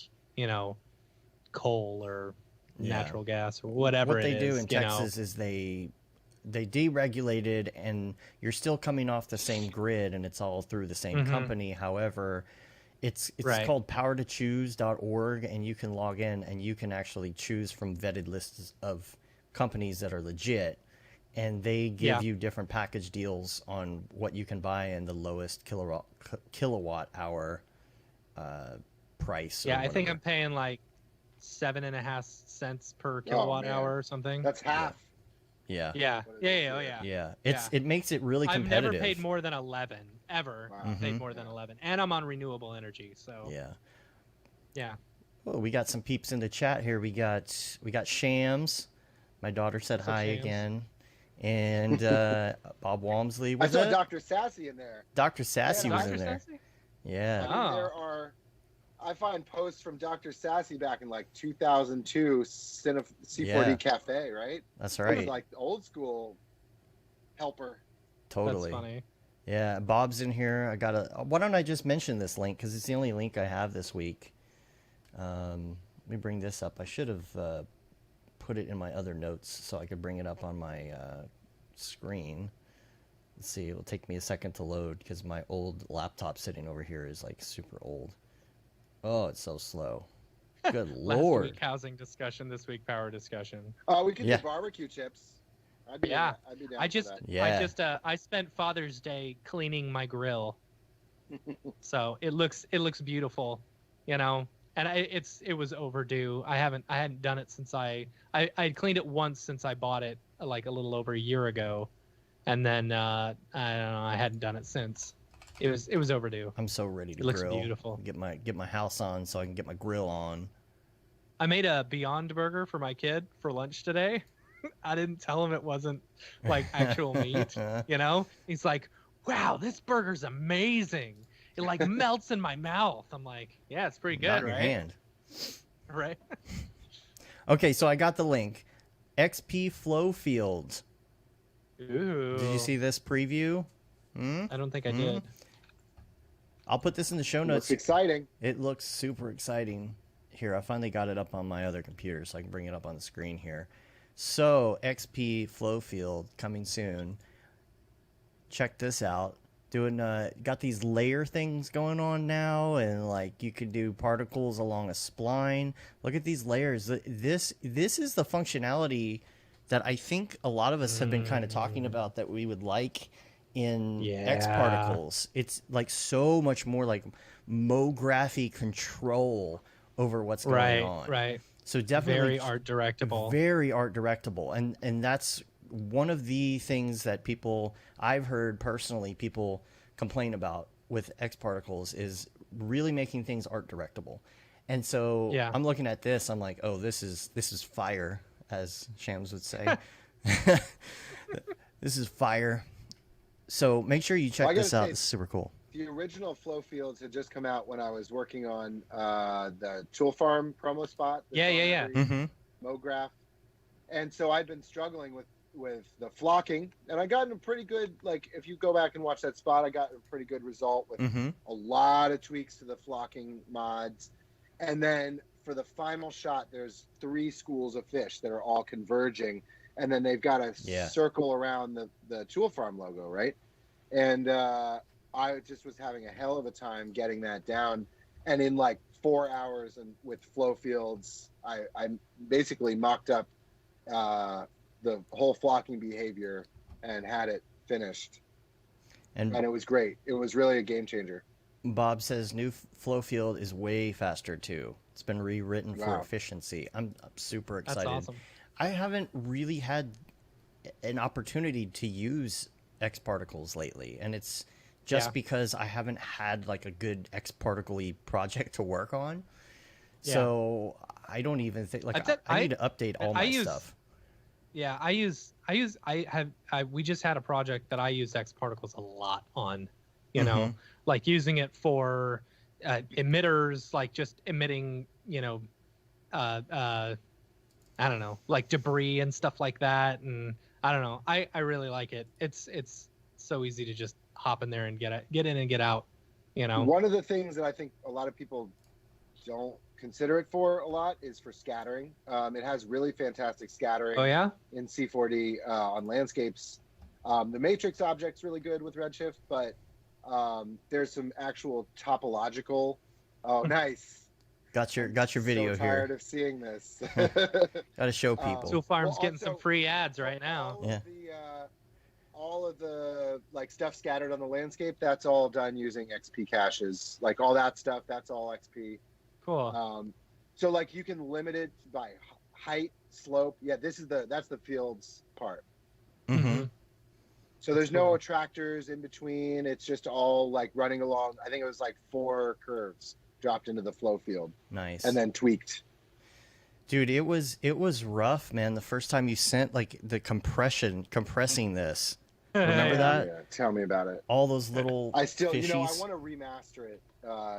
coal or Yeah. natural gas or whatever What they it do is, in Texas is they deregulated, and you're still coming off the same grid, and it's all through the same Mhm. company. However, it's Right. called powertochoose.org, and you can log in and you can actually choose from vetted lists of companies that are legit, and they give Yeah. you different package deals on what you can buy and the lowest kilowatt hour price. or Yeah, I think whatever. I'm paying like 7.5 cents per kilowatt man. hour or something. That's half. Yeah. Yeah. What it is, Oh yeah. yeah. Yeah. It makes it really I've competitive. never paid more than 11 ever. Wow. Paid Mhm. more than 11, and I'm on renewable energy, so Yeah. yeah. Oh, we got some peeps in the chat here. We got Shams. My daughter said What's up, hi Shams? again. And Bob Walmsley. I Was saw it? Dr. Sassy in there. Dr. Sassy Yeah, was Dr. in there. Sassy? Yeah. I mean, Oh. I find posts from Dr. Sassy back in like 2002, C4D Yeah. Cafe, right? That's It right. was like the old school helper. Totally. That's funny. Yeah, Bob's in here. Why don't I just mention this link because it's the only link I have this week. Let me bring this up. I should have put it in my other notes so I could bring it up on my screen. Let's see. It'll take me a second to load because my old laptop sitting over here is like super old. Oh, it's so slow. Good Last lord. week housing discussion, this week power discussion. We could Yeah. do barbecue chips. I'd be Yeah. I'd be down I for just, that. Yeah. I spent Father's Day cleaning my grill, so it looks beautiful, and it was overdue. I hadn't done it since I cleaned it once since I bought it like a little over a year ago, and then I don't know, I hadn't done it since. It was overdue. I'm so ready to It looks grill. beautiful. Get my house on so I can get my grill on. I made a Beyond Burger for my kid for lunch today. I didn't tell him it wasn't like actual meat. He's like, wow, this burger's amazing. It like melts in my mouth. I'm like, yeah, it's pretty Not good, in your right? hand. Right. Okay, so I got the link. XP Flow Field. Ooh. Did you see this preview? Hmm? I don't think I Hmm? did. I'll put this in the show Looks notes. exciting. It looks super exciting. Here, I finally got it up on my other computer, so I can bring it up on the screen here. So, XP Flow Field coming soon. Check this out. doing got these layer things going on now, and like you could do particles along a spline. Look at these layers. This is the functionality that I think a lot of us have been kind of talking about that we would like in X particles. It's like so much more like Mography control over what's going on. Right. So definitely very art directable. Very art directable. And that's one of the things that I've heard personally people complain about with X particles is really making things art directable. And so I'm looking at this, I'm like, oh, this is fire, as Shams would say. This is fire. So make sure you check this out. It's super cool. The original flow fields had just come out when I was working on the Tool Farm promo spot. Yeah. Mograph. And so I'd been struggling with the flocking, and I got a pretty good, like, if you go back and watch that spot, I got a pretty good result with a lot of tweaks to the flocking mods. And then for the final shot, there's 3 schools of fish that are all converging, and then they've got a circle around the Tool Farm logo, right? And I just was having a hell of a time getting that down, and in like 4 hours and with flow fields, I basically mocked up the whole flocking behavior and had it finished, and it was great. It was really a game changer. Bob says new flow field is way faster too. It's been rewritten for efficiency. I'm super excited. That's awesome. I haven't really had an opportunity to use X particles lately, and it's just because I haven't had like a good X particle-y project to work on. So I don't even think like I need to update all my stuff. Yeah, we just had a project that I use X particles a lot on, you know, like using it for emitters, like just emitting, I don't know, like debris and stuff like that. And I don't know, I really like it. It's so easy to just hop in there and get in and get out, you know. One of the things that I think a lot of people don't consider it for a lot is for scattering. It has really fantastic scattering. Oh yeah, in C4D on landscapes. The matrix object's really good with Redshift, but there's some actual topological. Oh, nice. Got your video here. Tired of seeing this. Got to show people. Tool Farm's getting some free ads right now. All of the like stuff scattered on the landscape, that's all done using XP caches. Like all that stuff, that's all XP. Cool. So like you can limit it by height, slope. Yeah, that's the fields part. So there's no attractors in between. It's just all like running along. I think it was like 4 curves dropped into the flow field. Nice. And then tweaked. Dude, it was rough, man. The first time you sent like the compressing this. Remember that? Yeah, tell me about it. All those little I still, fishies. I want to remaster it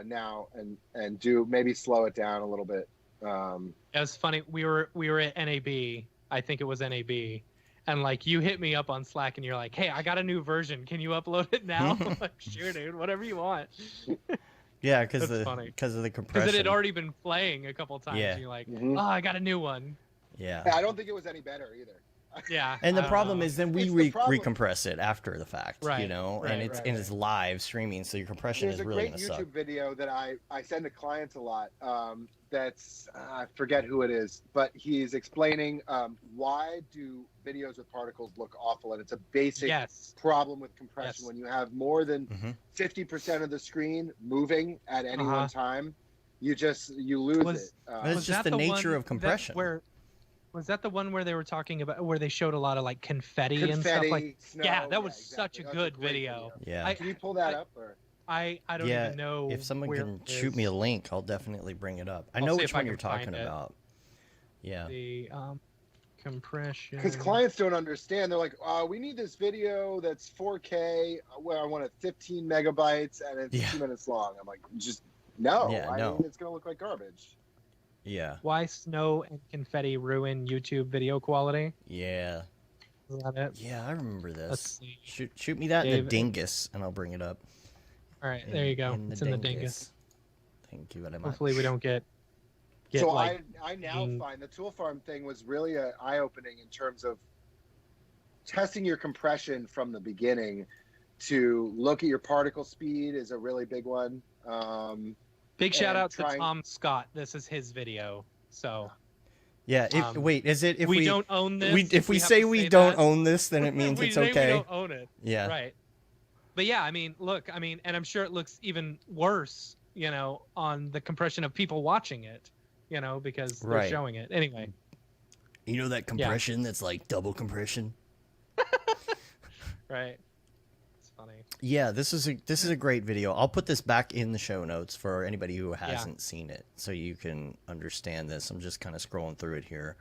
now and do maybe slow it down a little bit. It was funny. We were at NAB. I think it was NAB, and like you hit me up on Slack and you're like, "Hey, I got a new version. Can you upload it now?" I'm like, "Sure, dude. Whatever you want." Yeah, because of the compression. Because it had already been playing a couple times. Yeah. And you're like, "Oh, I got a new one." Yeah. I don't think it was any better either. Yeah. And the problem is then we recompress it after the fact, right, you know, right, and it's live streaming, so your compression is really going to suck. There's a great YouTube video that I send to clients a lot. That's I forget who it is, but he's explaining why do videos with particles look awful, and it's a basic problem with compression when you have more than 50% of the screen moving at any one time. You lose it. It's just the nature of compression. Was that the one where they were talking about where they showed a lot of like confetti and stuff like? Snow, yeah, that was such a good video. Yeah. Can you pull that up? Or? I don't even know. If someone can shoot me a link, I'll definitely bring it up. I know which one you're talking about. Yeah. The compression. Because clients don't understand. They're like, we need this video that's 4K. Where I want it 15 megabytes and it's 2 minutes long. I'm like, just no. I mean, it's gonna look like garbage. Yeah. Why snow and confetti ruin YouTube video quality? Yeah. Is that it? Yeah, I remember this. Shoot me that in the dingus, and I'll bring it up. All right, there you go. It's in the dingus. Thank you very much. Hopefully we don't get so like, I now find the Tool Farm thing was really eye-opening in terms of testing your compression from the beginning to look at your particle speed is a really big one. Big shout and out to trying- Tom Scott. This is his video. So Yeah. Wait, is it if we don't own this? if we have say to we say don't that? own this, then it means we it's say okay. We don't own it. Yeah. Right. But yeah, I mean, look, I mean, and I'm sure it looks even worse, you know, on the compression of people watching it, you know, because they're Right. showing it anyway. You know that compression that's like double compression? Right. It's funny. Yeah, this is a great video. I'll put this back in the show notes for anybody who hasn't seen it, so you can understand this. I'm just kind of scrolling through it here.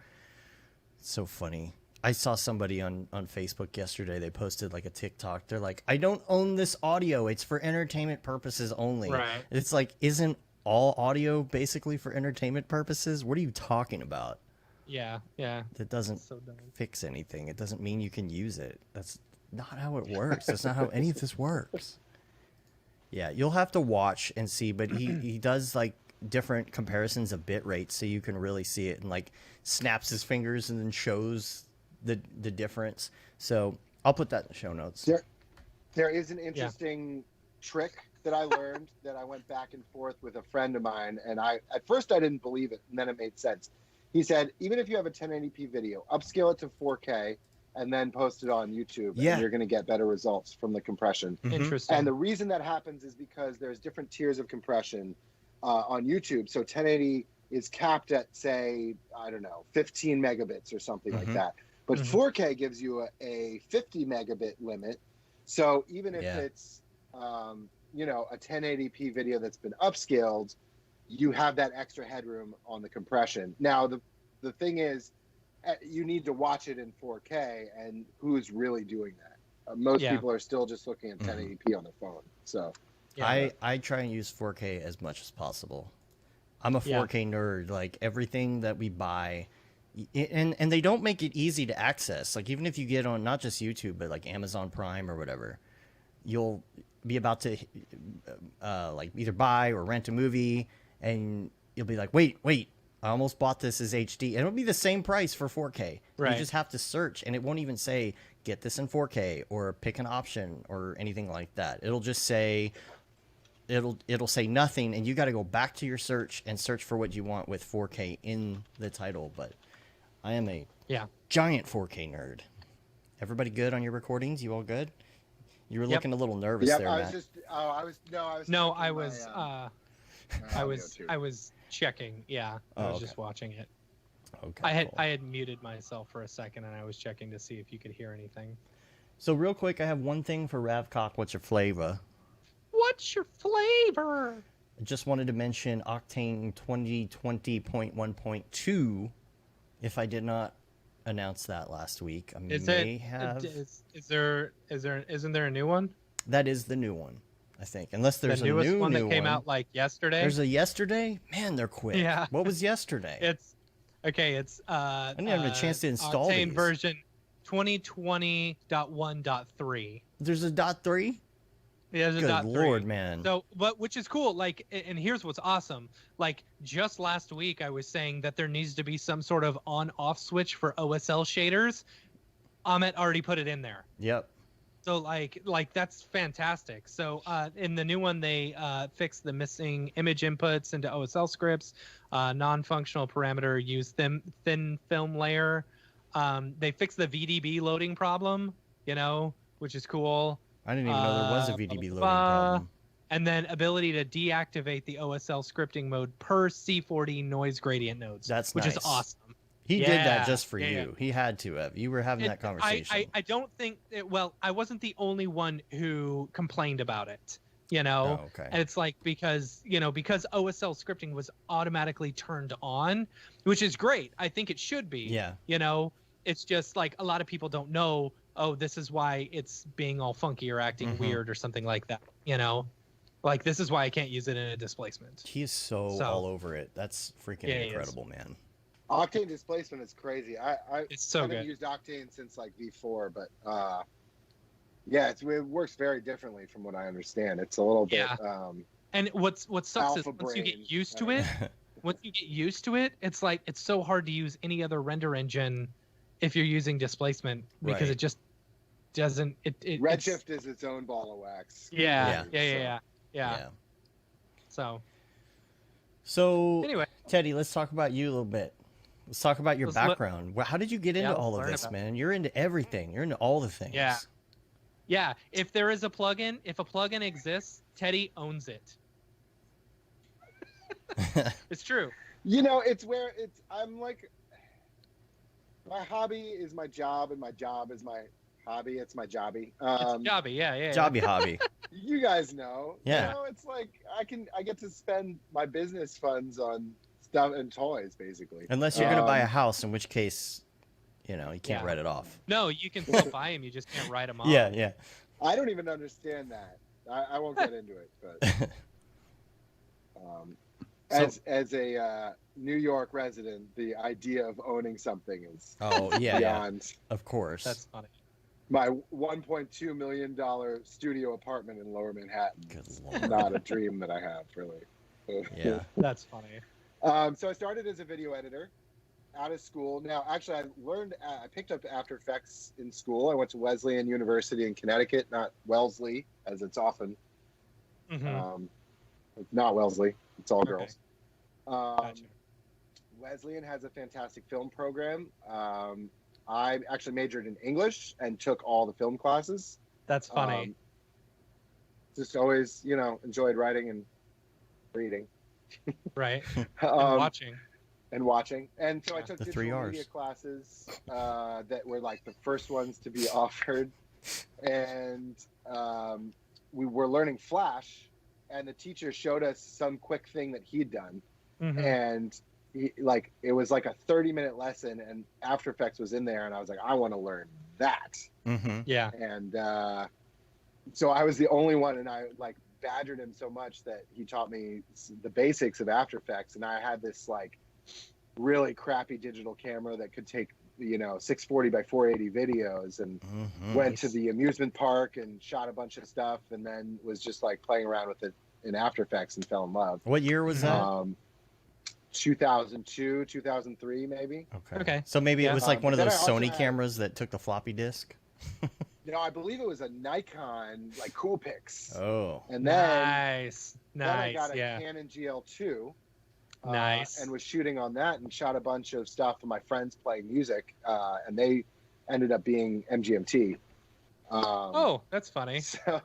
It's so funny. I saw somebody on Facebook yesterday. They posted like a TikTok. They're like, "I don't own this audio. It's for entertainment purposes only." Right. It's like, isn't all audio basically for entertainment purposes? What are you talking about? Yeah. Yeah. That doesn't So dumb. fix anything. It doesn't mean you can use it. That's not how it works. That's not how any of this works. Yeah, you'll have to watch and see, but he does like different comparisons of bit rates so you can really see it, and like snaps his fingers and then shows the difference. So I'll put that in the show notes. There is an interesting trick that I learned that I went back and forth with a friend of mine, and at first I didn't believe it, and then it made sense. He said, even if you have a 1080p video, upscale it to 4K and then post it on YouTube, and you're going to get better results from the compression. Interesting. And the reason that happens is because there's different tiers of compression on YouTube. So 1080 is capped at, say, I don't know, 15 megabits or something like that. But 4K gives you a 50 megabit limit. So even if it's, you know, a 1080p video that's been upscaled, you have that extra headroom on the compression. Now, the thing is, you need to watch it in 4K, and who's really doing that? Most people are still just looking at 1080p on their phone. So I try and use 4K as much as possible. I'm a 4K nerd. Like everything that we buy, and they don't make it easy to access. Like even if you get on not just YouTube, but like Amazon Prime or whatever, you'll be about to like either buy or rent a movie, and you'll be like, wait, I almost bought this as HD. And it'll be the same price for 4K. Right. You just have to search, and it won't even say, get this in 4K or pick an option or anything like that. It'll just say, it'll say nothing, and you got to go back to your search and search for what you want with 4K in the title. But I am a giant 4K nerd. Everybody good on your recordings? You all good? You were looking a little nervous there, Matt. I was checking. Yeah, I was just watching it. Okay. I had muted myself for a second, and I was checking to see if you could hear anything. So real quick, I have one thing for Ravcock. What's your flavor? What's your flavor? I just wanted to mention Octane 2020.1.2. If I did not announce that last week, I Isn't there a new one? That is the new one, I think. Unless there's the newest new one that new came one. out like yesterday. There's a yesterday? Man, they're quick. Yeah. What was yesterday? It's okay. It's I didn't have a chance to install Octane these. version 2020.1.3. There's a .3? Yeah, there's a Good .3. Lord, man. So, but which is cool. Like, and here's what's awesome. Like, just last week, I was saying that there needs to be some sort of on-off switch for OSL shaders. Ahmet already put it in there. Yep. So, like that's fantastic. So, in the new one, they fixed the missing image inputs into OSL scripts. Non-functional parameter use thin film layer. They fixed the VDB loading problem. You know, which is cool. I didn't even know there was a VDB loading problem. And then ability to deactivate the OSL scripting mode per C40 noise gradient nodes. Which is awesome. He did that just for you. He had to have. You were having that conversation. I don't think I wasn't the only one who complained about it. You know, and it's like because OSL scripting was automatically turned on, which is great. I think it should be. Yeah. You know, it's just like a lot of people don't know. Oh, this is why it's being all funky or acting weird or something like that. You know, like this is why I can't use it in a displacement. He is so all over it. That's freaking incredible, man. Octane displacement is crazy. It's so haven't good. used Octane since like V4, but yeah, it works very differently from what I understand. It's a little bit. And what sucks is alpha once you get brain. used to it, it's like it's so hard to use any other render engine if you're using displacement because Right. it just doesn't. Redshift is its own ball of wax. Yeah. So So anyway, Teddy, let's talk about you a little bit. Let's talk about your background. How did you get into let's all of learn this, about man? You're into everything. You're into all the things. Yeah. If there is a plugin, if a plugin exists, Teddy owns it. It's true. You know, it's where I'm like, my hobby is my job, and my job is my hobby. It's my jobby. It's a jobby, yeah. Jobby hobby. You guys know. Yeah. You know, it's like I get to spend my business funds on stuff and toys, basically. Unless you're gonna buy a house, in which case, you can't write it off. No, you can still buy them. You just can't write them off. Yeah. I don't even understand that. I won't get into it, but as a New York resident, the idea of owning something is beyond. Of course. That's funny. My $1.2 million studio apartment in Lower Manhattan. Good It's Lord. not a dream that I have, really. Yeah. That's funny. So I started as a video editor out of school. Now, actually, I picked up After Effects in school. I went to Wesleyan University in Connecticut, not Wellesley, as it's often. Mm-hmm. Not Wellesley. It's all Okay. girls. Gotcha. Wesleyan has a fantastic film program. I actually majored in English and took all the film classes. That's funny. Just always, enjoyed writing and reading. Right. And watching. And so I took The digital 3 Rs. media classes that were like the first ones to be offered. And we were learning Flash, and the teacher showed us some quick thing that he'd done. Mm-hmm. And it was like a 30-minute lesson, and After Effects was in there, and I was like, I want to learn that. Mm-hmm. Yeah. And so I was the only one, and I badgered him so much that he taught me the basics of After Effects. And I had this really crappy digital camera that could take 640 by 480 videos, and went to the amusement park and shot a bunch of stuff, and then was just playing around with it in After Effects and fell in love. What year was that? 2002, 2003, maybe. Okay. So maybe it was one of Then those I also Sony had- cameras that took the floppy disk. No, I believe it was a Nikon Coolpix. Oh. And then, Nice. then I got a Yeah. Canon GL2. Nice. And was shooting on that and shot a bunch of stuff for my friends playing music. And they ended up being MGMT. Oh, that's funny. So,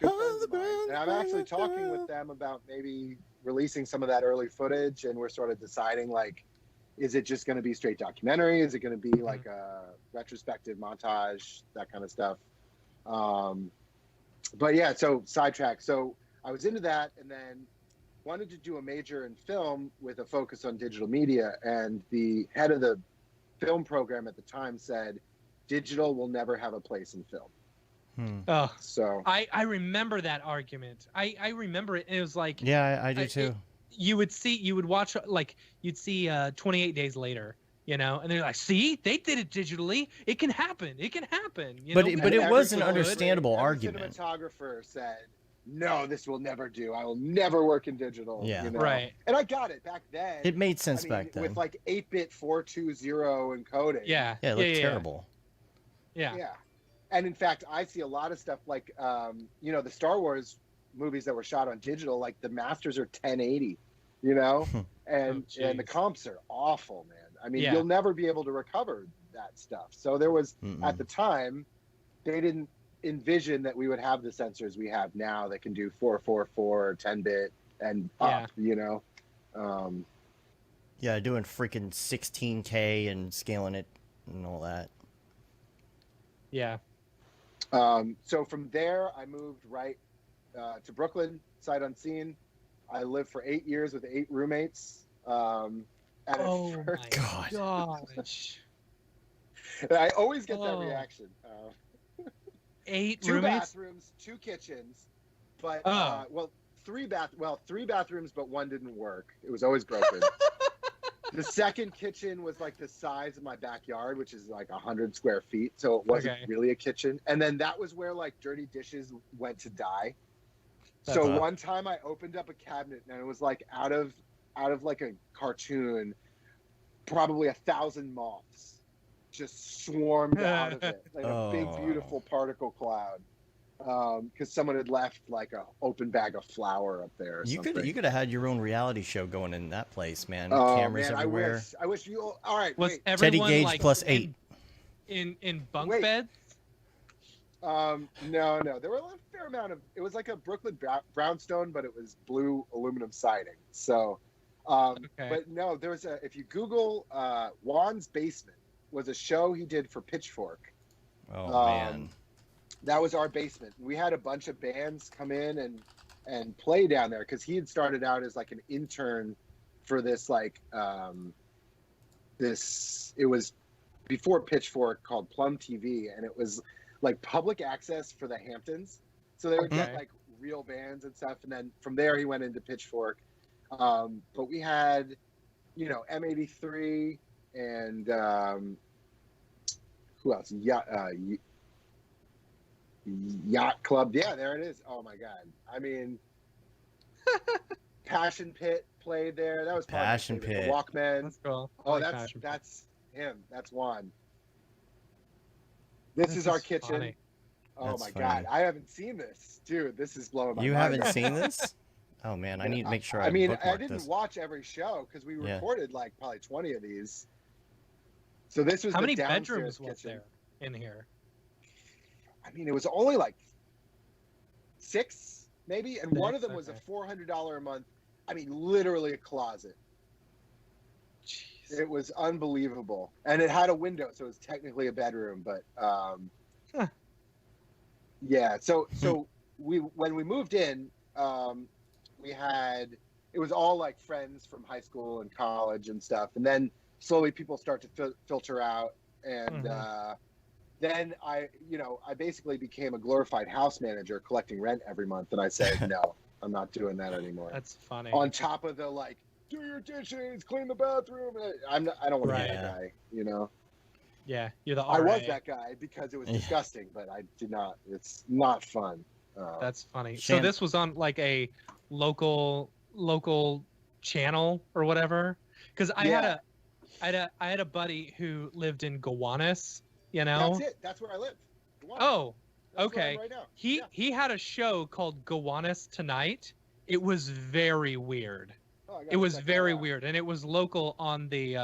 good friends of mine. And I'm actually talking with them about maybe releasing some of that early footage. And we're sort of deciding, is it just going to be straight documentary? Is it going to be a retrospective montage, that kind of stuff? But yeah, so sidetrack. So I was into that, and then wanted to do a major in film with a focus on digital media. And the head of the film program at the time said, digital will never have a place in film. Oh, So I remember that argument. I remember it. And it was like, Yeah, I do too. you would watch, you'd see 28 Days Later, and they're like, see, they did it digitally. It can happen. It can happen. But know? it every was an photo- understandable every argument. cinematographer said, no, this will never do. I will never work in digital. Yeah. Right. And I got it back then. It made sense back then. With 8-bit 420 encoding. Yeah. Yeah, it looked terrible. Yeah. Yeah. And in fact, I see a lot of stuff the Star Wars movies that were shot on digital, the masters are 1080, and and the comps are awful, man. I mean, you'll never be able to recover that stuff. So there was, at the time, they didn't envision that we would have the sensors we have now that can do 444, 10-bit and up, Yeah, doing freaking 16K and scaling it and all that. Yeah. So from there, I moved right to Brooklyn, sight unseen. I lived for 8 years with 8 roommates. And Oh my God. gosh. I always get that reaction. 8 2 roommates? bathrooms, 2 kitchens, but 3 bathrooms, but 1 didn't work. It was always broken. The second kitchen was the size of my backyard, which is 100 square feet, so it wasn't really a kitchen. And then that was where dirty dishes went to die. So one time I opened up a cabinet, and it was out of a cartoon, probably 1,000 moths just swarmed out of it, like a big, Oh. beautiful particle cloud. Because someone had left like a open bag of flour up there or You something. could have had your own reality show going in that place, man. Oh Cameras man, everywhere. I wish you all right. Was Wait. Teddy everyone Gage like plus 8. in bunk Wait. beds? No. There were a fair amount of. It was like a Brooklyn brownstone, but it was blue aluminum siding. So, Okay. but no, there was a. If you Google Juan's Basement, was a show he did for Pitchfork. Oh man. That was our basement. We had a bunch of bands come in and play down there because he had started out as like an intern for this like it was before Pitchfork, called Plum TV, and it was like public access for the Hamptons. So they would get Okay. like real bands and stuff, and then from there he went into Pitchfork. But we had, M83 and who else? Yacht Club. Yeah, there it is. Oh my God. I mean, Passion Pit played there. That was probably my Passion favorite. Pit. The Walkman. That's cool. I Oh, like that's Passion Pit. that's him. That's Juan. This is our kitchen. funny. Oh That's my funny. God, I haven't seen this, dude. This is blowing my You mind. haven't seen this? Oh man, I need to make sure I mean, I bookmark didn't this. watch every show because we Yeah. recorded like probably 20 of these. So this was How the many downstairs bedrooms was kitchen. there in here? I mean, it was only like 6, maybe, and one of them was Okay. a $400 a month. I mean, literally a closet. Jeez. It was unbelievable, and it had a window, so it was technically a bedroom. But yeah, so when we moved in, we had it was all like friends from high school and college and stuff, and then slowly people start to filter out, and then I basically became a glorified house manager collecting rent every month, and I said no, I'm not doing that anymore. That's funny. On top of the like, do your dishes, clean the bathroom. I don't want to be Right. that guy, you know. Yeah, you're the RA. I was that guy because it was disgusting, but I did not. It's not fun. That's funny. Shan- So this was on like a local channel or whatever. Because I had a buddy who lived in Gowanus. You know. That's it. That's where I live. Wow. Oh, That's where I am okay. right now. He had a show called Gowanus Tonight. It was very weird. Oh, I gotta It was check that very out. weird, and it was local on the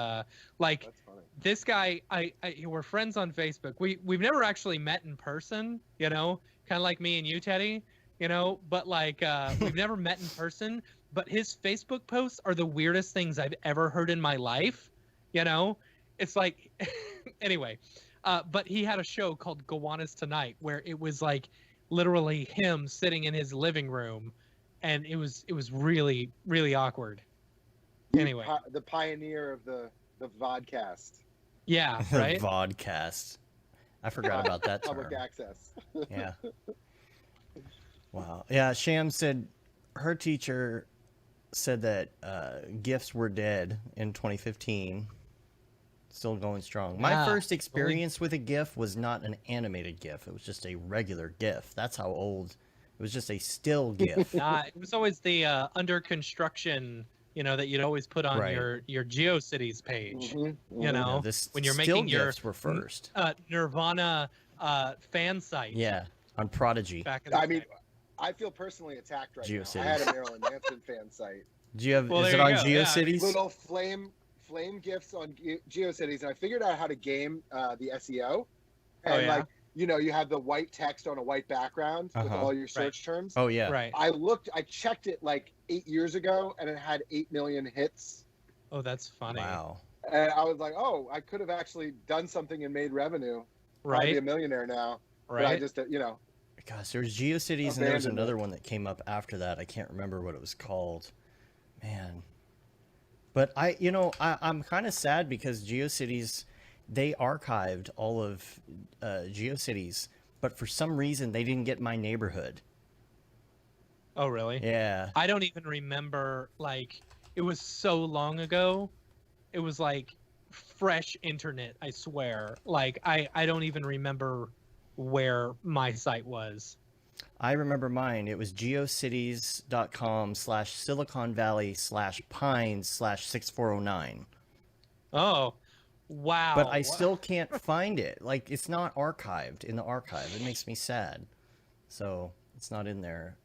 like. That's funny. This guy, we're friends on Facebook. We've never actually met in person, you know, kind of like me and you, Teddy, you know, but like we've never met in person. But his Facebook posts are the weirdest things I've ever heard in my life, you know. It's like, anyway, but he had a show called Gowanus Tonight where it was like literally him sitting in his living room, and it was really really awkward. Anyway. The pioneer of the vodcast, Yeah, right. Vodcast. I forgot about that term. public access. Yeah. Wow. Yeah, Sham said her teacher said that GIFs were dead in 2015. Still going strong. My Yeah. first experience with a GIF was not an animated GIF. It was just a regular GIF. That's how old. It was just a still GIF. It was always the under construction, you know, that you'd always put on Right. your GeoCities page. Mhm, You mhm. know, this when you're still making your GIFs were first. Nirvana fan site. Yeah, on Prodigy. Back in the I mean, day. I feel personally attacked right now. GeoCities. I had a Marilyn Manson fan site. Do you have? Well, is there it you on go, yeah. GeoCities? Little flame gifts on GeoCities, and I figured out how to game the SEO. And Oh, yeah? like, you have the white text on a white background with Uh-huh. all your search terms. Oh yeah. Right. I checked it like 8 years ago, and it had 8 million hits. Oh, that's funny. Wow. And I was like, oh, I could have actually done something and made revenue. I'd be Right. a millionaire now. But I Right. just, Gosh, there was GeoCities and there was Abandoned another it. one that came up after that. I can't remember what it was called. Man. But I'm kind of sad because GeoCities, they archived all of GeoCities, but for some reason they didn't get my neighborhood. Oh, really? Yeah. I don't even remember. Like, it was so long ago. It was like fresh internet. I swear. Like, I don't even remember where my site was. I remember mine. It was geocities.com/Silicon Valley/Pines/6409. Oh, Wow. but I still can't find it. Like, it's not archived in the archive. It makes me sad. So it's not in there.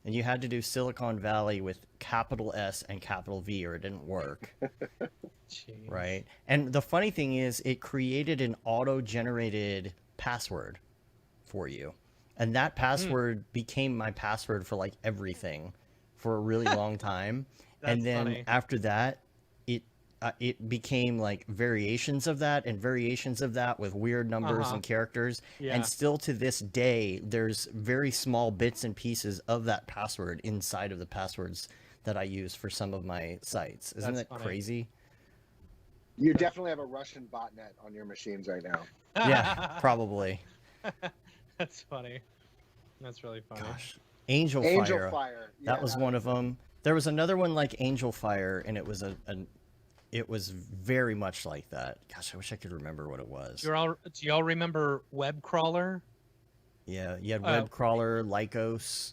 And you had to do Silicon Valley with capital S and capital V or it didn't work. Jeez. Right. And the funny thing is it created an auto-generated password for you. And that password became my password for like everything for a really long time. And then funny. after that, it became like variations of that and variations of that with weird numbers and characters. Yeah. And still to this day, there's very small bits and pieces of that password inside of the passwords that I use for some of my sites. Isn't That's that funny. crazy? You definitely have a Russian botnet on your machines right now. Yeah, probably. That's funny. That's really funny. Gosh. Angel Fire. Yeah, That was one of them. There was another one like Angel Fire, and it was it was very much like that. Gosh, I wish I could remember what it was. Do y'all remember Web Crawler? Yeah, you had Web Crawler, Lycos.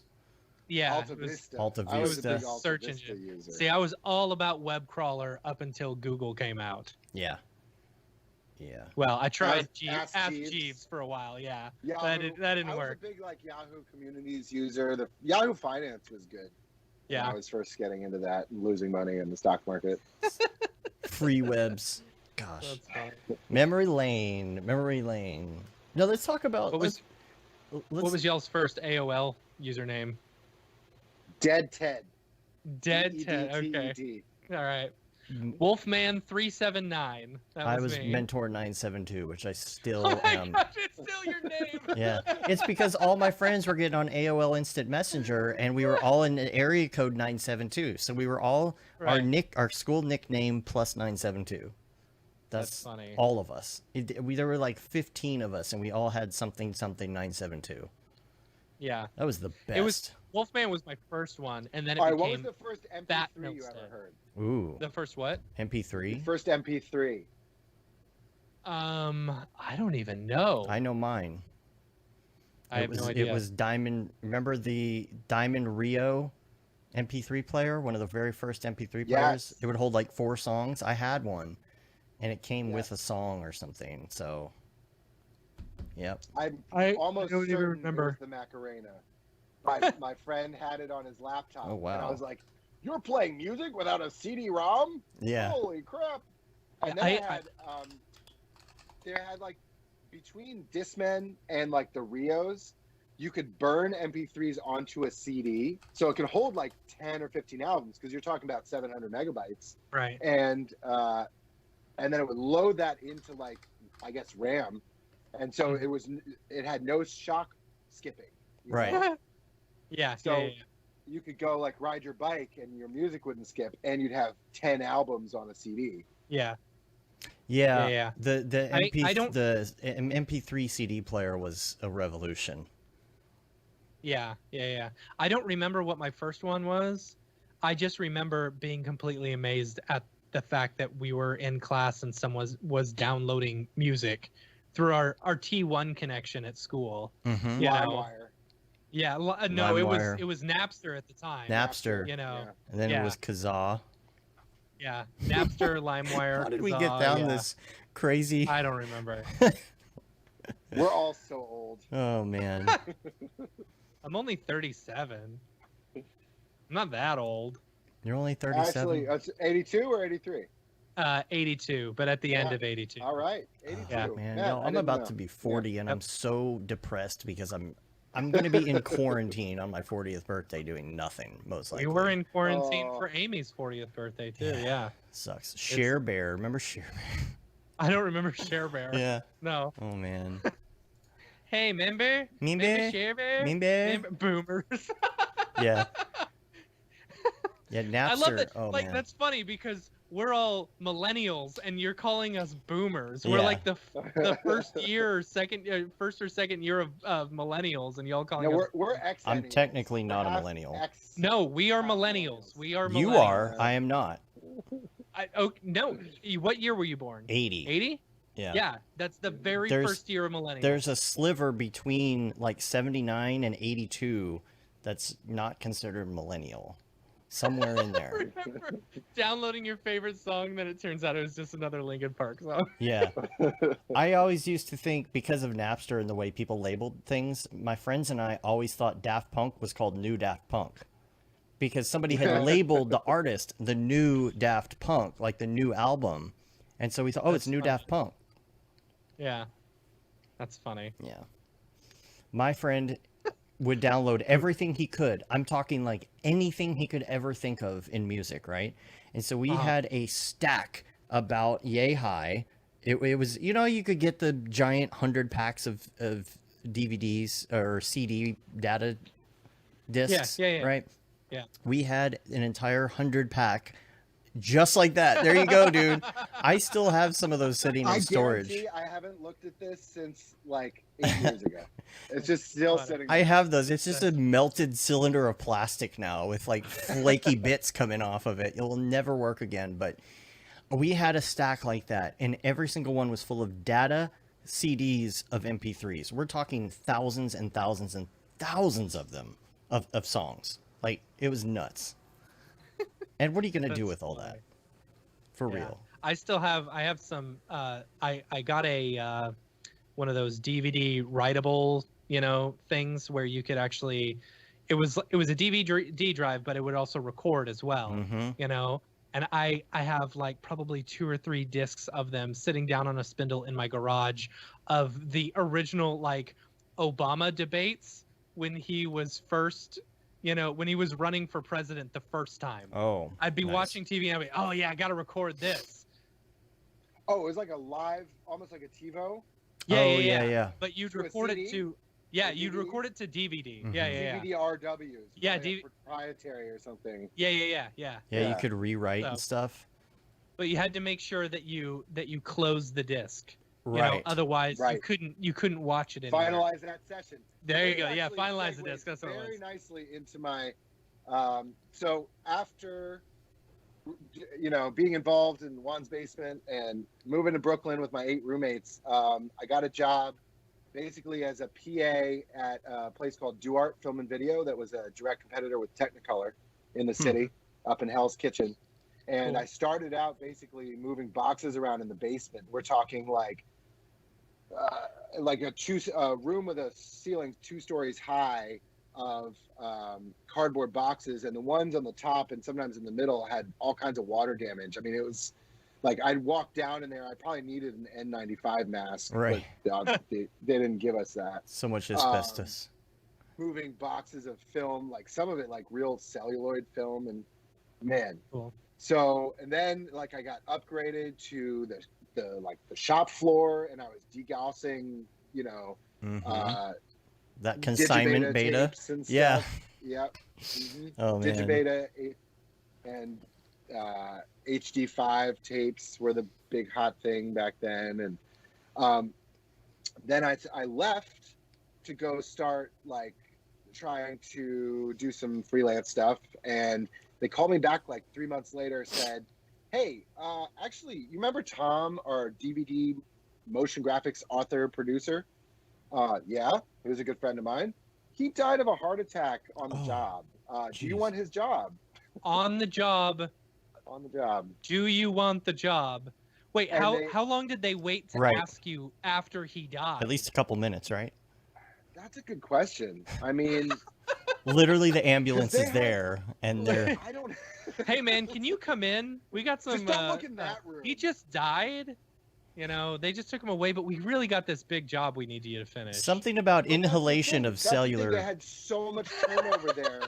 Yeah. Alta it was- Vista. Alta I was a Vista. big Alta Search Vista engine. user. See, I was all about Web Crawler up until Google came out. Yeah. Yeah. Well, I tried Ask Ask Jeeves. Jeeves for a while. Yeah. Yahoo, That didn't I was work. a big like Yahoo Communities user. The Yahoo Finance was good. When Yeah. I was first getting into that and losing money in the stock market. Free webs. Gosh. That's funny. Memory Lane. Memory Lane. No, let's talk about. What was let's- what was y'all's first AOL username? Dead Ted. Dead Ted. Okay. DEDTED. All right. Wolfman379. That I was was me. Mentor 972, which I still Oh my am. gosh, it's still your name. Yeah, it's because all my friends were getting on AOL Instant Messenger, and we were all in area code 972. So we were all Right. our school nickname plus 972. That's funny. All of us. There were like 15 of us, and we all had something 972. Yeah. That was the best. It was Wolfman was my first one, and then it All right, what became was the first Fat MP3 you Milstead. ever heard? Ooh, the first what? MP3. First MP3. I don't even know. I know mine. I have no idea. It was Diamond. Remember the Diamond Rio MP3 player? One of the very first MP3 players. Yes. It would hold like 4 songs. I had one, and it came Yeah. with a song or something. So, yep. I almost don't even certain remember. it was the Macarena. My friend had it on his laptop. Oh, wow. And I was like, "You're playing music without a CD-ROM? Yeah. Holy crap!" And then they had like between Discman and like the Rios, you could burn MP3s onto a CD, so it could hold like 10 or 15 albums because you're talking about 700 megabytes, right. and then it would load that into like I guess RAM, and so it had no shock skipping. you Right. know? Yeah. So yeah. you could go like ride your bike and your music wouldn't skip, and you'd have 10 albums on a CD. Yeah. Yeah. Yeah. The I MP don't- the MP3 CD player was a revolution. Yeah. I don't remember what my first one was. I just remember being completely amazed at the fact that we were in class and someone was downloading music through our T1 connection at school. Mm-hmm. Yeah. LimeWire. Yeah, no, LimeWire. it was Napster at the time. Napster. You know, Yeah. And then Yeah. it was Kazaa. yeah, Napster, LimeWire. How did we get Kazaa, down yeah. this crazy? I don't remember. We're all so old. Oh man. I'm only 37. I'm not that old. You're only 37. Actually, it's 82 or 83? 82, but at the end Yeah. of 82. All right, 82. Yeah. Man, Yeah, no, I I'm didn't about know. to be 40 and Yep. I'm so depressed because I'm going to be in quarantine on my 40th birthday doing nothing, most likely. We were in quarantine Oh. for Amy's 40th birthday too. Yeah. Sucks. Share Bear. Remember Share I don't remember Share Bear. Bear? Yeah. No. Oh, man. Hey, remember? Remember? Remember Share Bear? Remember? Boomers. Yeah. Yeah, Napster. I love that. Oh, like man. that's funny because we're all millennials and you're calling us boomers. We're Yeah. like the first or second year of millennials, and y'all calling No, us. we're X. I'm technically not a millennial. No, we are millennials. We are. You millennials. are. I am not. No. What year were you born? 80. 80? Yeah. Yeah, that's the very There's- first year of millennials. There's a sliver between like 79 and 82 that's not considered millennial. somewhere in there. Remember downloading your favorite song, then it turns out it was just another Linkin Park song. Yeah. I always used to think, because of Napster and the way people labeled things, my friends and I always thought Daft Punk was called New Daft Punk. Because somebody had labeled the artist the New Daft Punk, like the new album. And so we thought, oh, it's New Daft Punk. Yeah. That's funny. Yeah. My friend would download everything he could. I'm talking like anything he could ever think of in music, right? And so we had a stack about yay high. It was, you know, you could get the giant 100 packs of DVDs or CD data discs, right? Yeah. We had an entire 100 pack just like that. There you go, dude. I still have some of those sitting in storage. I haven't looked at this since like 8 years ago. It's just still sitting there. I have those. It's just a melted cylinder of plastic now with like flaky bits coming off of it. It will never work again. But we had a stack like that, and every single one was full of data CDs of MP3s. We're talking thousands and thousands and thousands of them of songs. Like, it was nuts. And what are you going to do with all that? For real. I have some, I got a, one of those DVD writable, you know, things where you could actually, it was a DVD drive, but it would also record as well, you know? And I have like probably 2 or 3 discs of them sitting down on a spindle in my garage of the original, like, Obama debates when he was first, you know, when he was running for president the first time. Oh, I'd be watching TV and I'd be, oh yeah, I got to record this. Oh, it was like a live, almost like a TiVo. Yeah. But you'd record it to, you'd record it to DVD. DVD RWs. Yeah, like proprietary or something. Yeah. Yeah, you could rewrite and stuff. But you had to make sure that you closed the disc. Right. You know, otherwise you couldn't watch it anymore. Finalize that session. There you go. Yeah, finalize the disc. That's what it was. Very nicely into my so after, you know, being involved in Juan's basement and moving to Brooklyn with my 8 roommates, I got a job basically as a PA at a place called Duart Film and Video that was a direct competitor with Technicolor in the city, up in Hell's Kitchen. And I started out basically moving boxes around in the basement. We're talking like a room with a ceiling 2 stories high of cardboard boxes, and the ones on the top and sometimes in the middle had all kinds of water damage. I mean, it was like I'd walk down in there. I probably needed an N95 mask. Right. They didn't give us that. So much asbestos. Moving boxes of film, like some of it like real celluloid film, and man. Cool. So, and then like I got upgraded to the shop floor, and I was degaussing, you know, that consignment beta. Yeah. Yep. Oh man. Digibeta and HD5 tapes were the big hot thing back then, and then I left to go start like trying to do some freelance stuff, and they called me back like 3 months later, said, hey, actually, you remember Tom, our DVD motion graphics author, producer? Yeah, he was a good friend of mine. He died of a heart attack on the job. Do you want his job? On the job. On the job. Do you want the job? Wait, how long did they wait to ask you after he died? At least a couple minutes, right? That's a good question. I mean... Literally, the ambulance is there, and they're... I don't... Hey, man, can you come in? We got some... Just don't look in that room. He just died. You know, they just took him away, but we really got this big job we need you to finish. Something about inhalation of cellular... They had so much turnover there.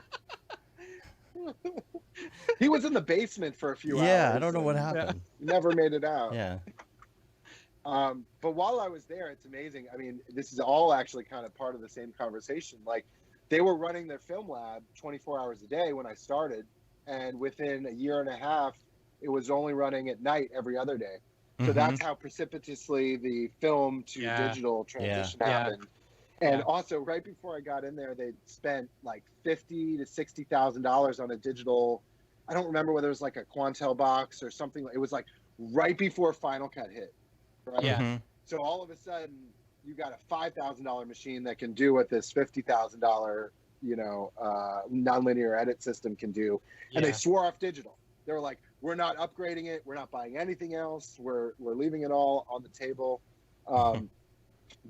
He was in the basement for a few hours. Yeah, I don't know what happened. Never made it out. Yeah. But while I was there, it's amazing. I mean, this is all actually kind of part of the same conversation. Like, they were running their film lab 24 hours a day when I started, and within a year and a half, it was only running at night every other day. So that's how precipitously the film to digital transition happened. And also, right before I got in there, they spent like $50,000 to $60,000 on a digital. I don't remember whether it was like a Quantel box or something. It was like right before Final Cut hit. Right? Yeah. So all of a sudden, you got a $5,000 machine that can do what this $50,000 nonlinear edit system can do, and they Yeah. swore off digital. They were like, we're not upgrading it, we're not buying anything else, we're leaving it all on the table.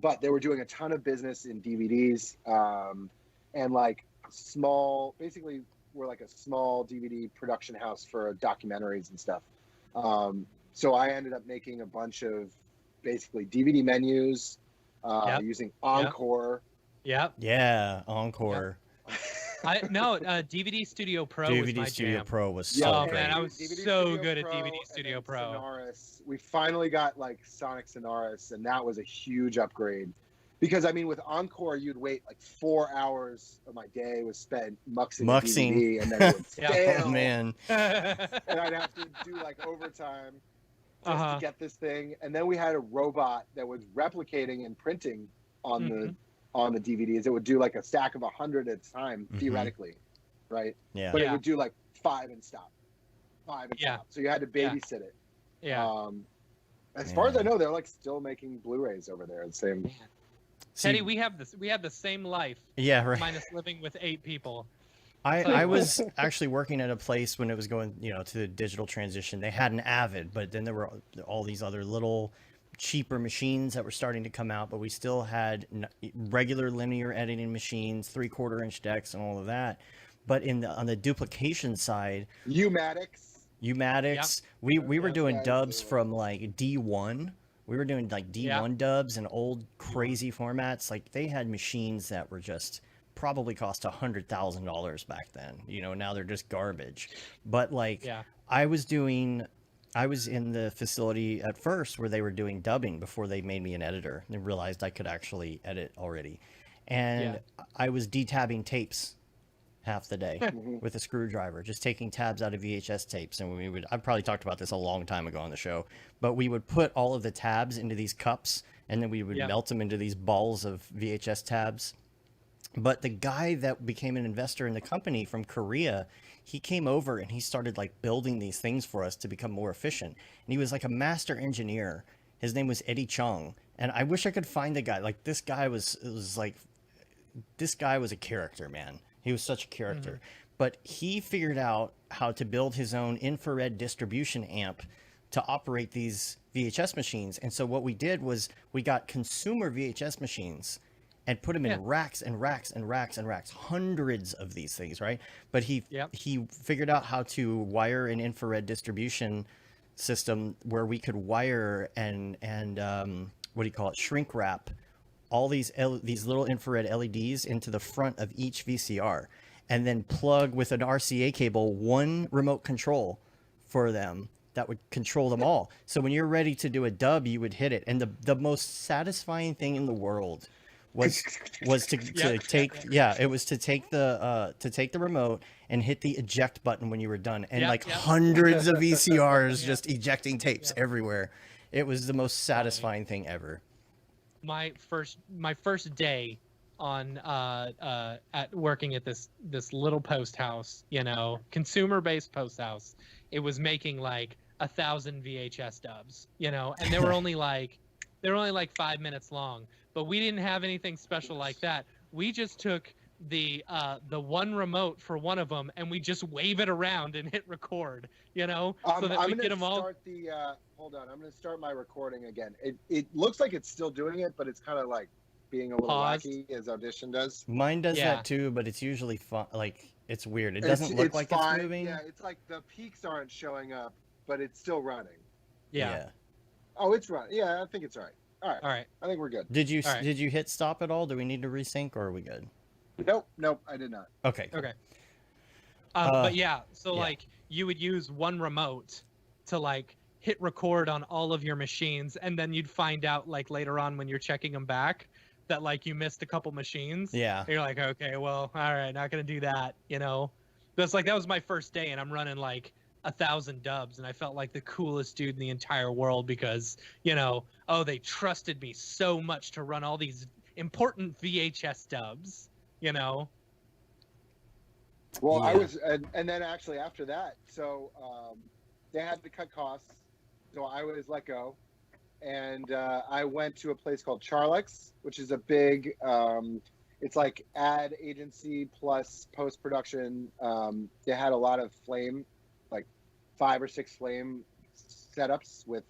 But they were doing a ton of business in DVDs, and like basically we're like a small DVD production house for documentaries and stuff. So I ended up making a bunch of basically DVD menus, Yep. using Encore. Yep. Yeah, Encore. DVD Studio Pro was my DVD Studio jam. Pro was Yeah, so Oh great. man, I was DVD so Studio good at Pro, DVD and Studio then Pro. Sonorous. We finally got like Sonic Sonorous, and that was a huge upgrade. Because I mean, with Encore, you'd wait like 4 hours of my day was spent muxing a DVD, and then it would Yeah. fail, Oh man. and I'd have to do like overtime just to get this thing. And then we had a robot that was replicating and printing on the DVDs. It would do like a stack of 100 at a time, theoretically, right? Yeah. But it would do like 5 and stop. So you had to babysit it. Yeah. As far as I know, they're like still making Blu-rays over there. The same. Teddy, we have the same life. Yeah, right. Minus living with 8 people. I was actually working at a place when it was going, to the digital transition. They had an Avid, but then there were all these other little cheaper machines that were starting to come out, but we still had regular linear editing machines, 3/4-inch decks and all of that. But on the duplication side, Umatics, we were doing dubs from like D1. We were doing like D1 dubs and old crazy formats. Like they had machines that were just probably cost $100,000 back then. Now they're just garbage. But like I was in the facility at first where they were doing dubbing before they made me an editor. They realized I could actually edit already. And I was detabbing tapes half the day with a screwdriver, just taking tabs out of VHS tapes. And I've probably talked about this a long time ago on the show, but we would put all of the tabs into these cups and then we would melt them into these balls of VHS tabs. But the guy that became an investor in the company from Korea, he came over and he started like building these things for us to become more efficient. And he was like a master engineer. His name was Eddie Chung. And I wish I could find the guy. Like this guy was a character, man. He was such a character. But he figured out how to build his own infrared distribution amp to operate these VHS machines. And so what we did was we got consumer VHS machines and put them in racks and racks and racks and racks, hundreds of these things, right? But he figured out how to wire an infrared distribution system where we could wire and shrink wrap all these little infrared LEDs into the front of each VCR, and then plug with an RCA cable one remote control for them that would control them all. So when you're ready to do a dub, you would hit it. And the most satisfying thing in the world was to take the remote and hit the eject button when you were done, and hundreds of VCRs just ejecting tapes everywhere. It was the most satisfying thing ever. My first day on at working at this little post house, consumer based post house, it was making like 1,000 VHS dubs, and they were only like 5 minutes long. But we didn't have anything special like that. We just took the one remote for one of them and we just wave it around and hit record, so that we get them all. Hold on, I'm going to start my recording again. It looks like it's still doing it, but it's kind of like being a little wacky as Audition does. Mine does that too, but it's usually fun. Like it's weird. It doesn't look like it's moving. Yeah, it's like the peaks aren't showing up, but it's still running. Yeah. Oh, it's running. Yeah, I think it's all right. All right. I think we're good. Did you hit stop at all? Do we need to resync, or are we good? Nope, I did not. Okay. Cool. Okay. But like you would use one remote to like hit record on all of your machines, and then you'd find out like later on when you're checking them back that like you missed a couple machines. Yeah. And you're like, okay, well, all right, not gonna do that. That's like that was my first day, and I'm running like 1,000 dubs, and I felt like the coolest dude in the entire world because they trusted me so much to run all these important VHS dubs. Well, I was, and then actually after that, so they had to cut costs, so I was let go, and I went to a place called Charlex, which is a big it's like ad agency plus post production. They had a lot of flame, like 5 or 6 flame setups with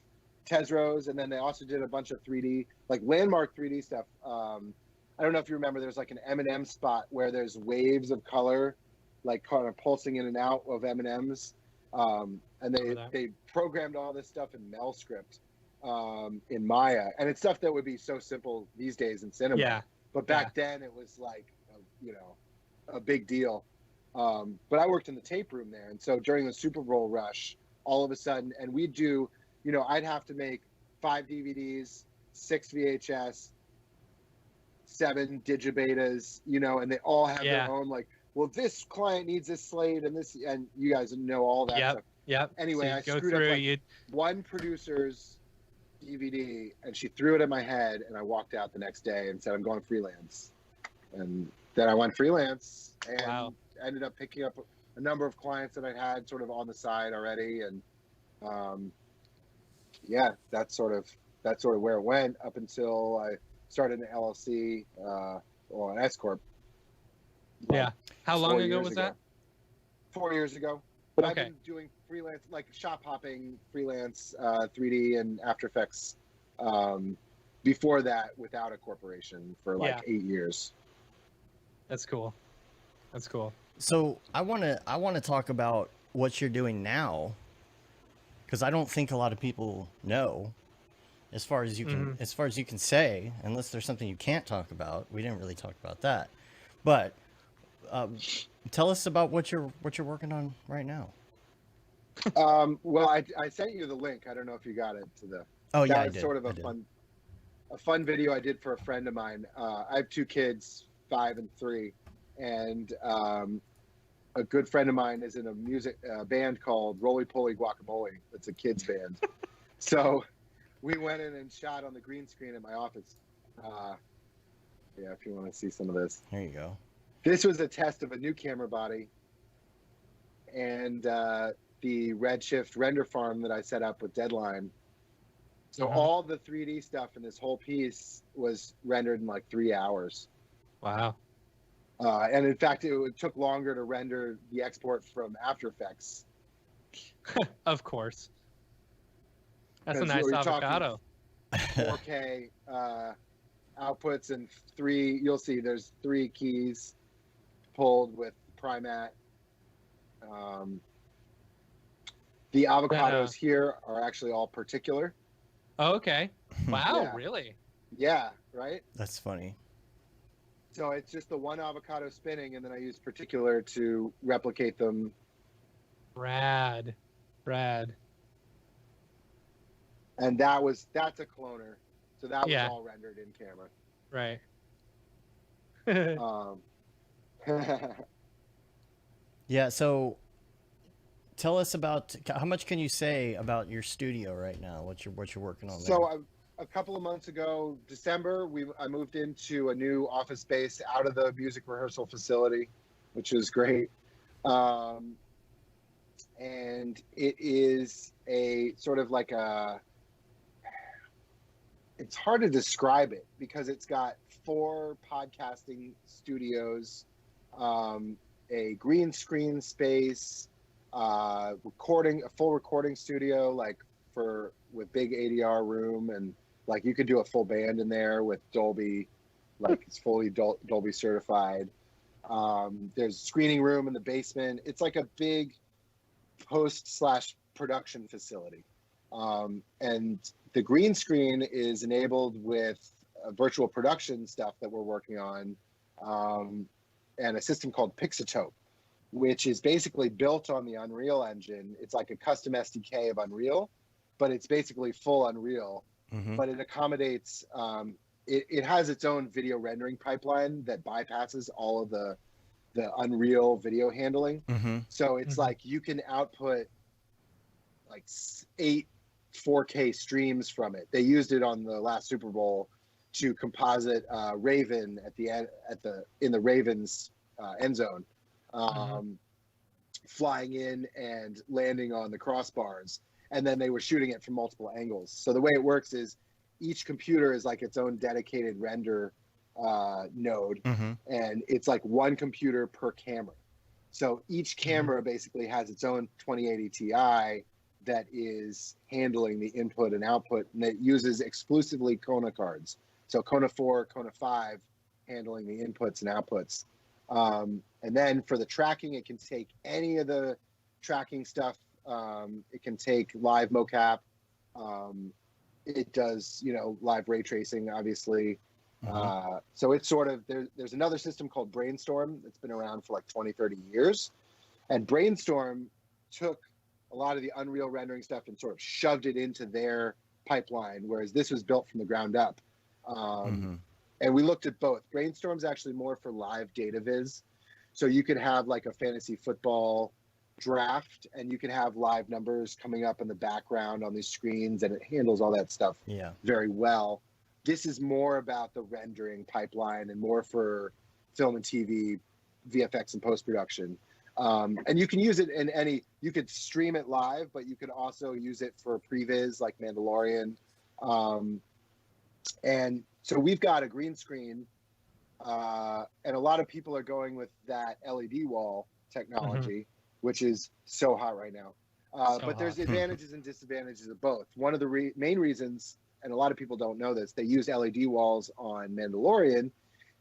Tesros, and then they also did a bunch of 3D, like landmark 3D stuff. I don't know if you remember, there's like an M&M spot where there's waves of color, like kind of pulsing in and out of M&Ms. And they programmed all this stuff in MelScript in Maya, and it's stuff that would be so simple these days in cinema. Yeah. But back then it was like, a big deal. But I worked in the tape room there, and so during the Super Bowl rush, all of a sudden, and we'd do, I'd have to make 5 DVDs, 6 VHS, 7 digibetas, and they all have their own, like, well, this client needs this slate and this, and you guys know all that stuff. Yep. Anyway, so I screwed up like one producer's DVD, and she threw it at my head, and I walked out the next day and said, I'm going freelance. And then I went freelance and ended up picking up a number of clients that I had sort of on the side already. And that's sort of where it went up until I started an LLC or an S Corp. Yeah. How long ago was that? 4 years ago. But Okay. I've been doing freelance, like shop hopping, freelance 3D and After Effects before that without a corporation for like 8 years. That's cool. That's cool. So I want to talk about what you're doing now, because I don't think a lot of people know. As far as you can say, unless there's something you can't talk about. We didn't really talk about that, but tell us about what you're working on right now. Well, I sent you the link. I don't know if you got it to the. Oh yeah, that I was did. sort of a fun video I did for a friend of mine. I have 2 kids, 5 and 3, and a good friend of mine is in a music band called Roly Poly Guacamole. It's a kids band. So we went in and shot on the green screen at my office. If you want to see some of this. There you go. This was a test of a new camera body, and the Redshift render farm that I set up with Deadline. So all the 3D stuff in this whole piece was rendered in like 3 hours. Wow. And in fact, it took longer to render the export from After Effects. Of course. That's a 'Cause nice you're avocado. 4K outputs and 3, you'll see there's 3 keys pulled with Primat. The avocados here are actually all particular. Oh, okay. Wow, Yeah. really? Yeah, right? That's funny. So it's just the one avocado spinning, and then I use particular to replicate them. Rad. And that's a cloner. So that was Yeah. all rendered in camera. Right. Yeah. So tell us about how much can you say about your studio right now? What you're working on there? So a couple of months ago, December, I moved into a new office space out of the music rehearsal facility, which is great. And it is a sort of like it's hard to describe it because it's got 4 podcasting studios, a green screen space, a full recording studio, like with big ADR room, and like you could do a full band in there with Dolby, like it's fully Dolby certified. There's a screening room in the basement. It's like a big post/production facility. And the green screen is enabled with virtual production stuff that we're working on, and a system called Pixatope, which is basically built on the Unreal Engine. It's like a custom SDK of Unreal, but it's basically full Unreal. But it accommodates, it has its own video rendering pipeline that bypasses all of the Unreal video handling. So it's like you can output like 8 4K streams from it. They used it on the last Super Bowl to composite Raven in the Ravens end zone, flying in and landing on the crossbars, and then they were shooting it from multiple angles. So the way it works is each computer is like its own dedicated render node, Mm-hmm. and it's like one computer per camera. So each camera basically has its own 2080 Ti that is handling the input and output, and it uses exclusively Kona cards. So Kona 4, Kona 5 handling the inputs and outputs. And then for the tracking, it can take any of the tracking stuff. It can take live mocap. It does, live ray tracing, obviously. So it's sort of, there's another system called Brainstorm that's been around for like 20, 30 years. And Brainstorm took a lot of the Unreal rendering stuff and sort of shoved it into their pipeline, whereas this was built from the ground up. And we looked at both. Brainstorm's actually more for live data viz. So you could have like a fantasy football draft, and you can have live numbers coming up in the background on these screens, and it handles all that stuff very well. This is more about the rendering pipeline and more for film and TV, VFX and post-production. And you can use it in you could stream it live, but you could also use it for previs like Mandalorian. And so we've got a green screen, and a lot of people are going with that LED wall technology, which is so hot right now. But there's advantages and disadvantages of both. One of the main reasons, and a lot of people don't know this, they use LED walls on Mandalorian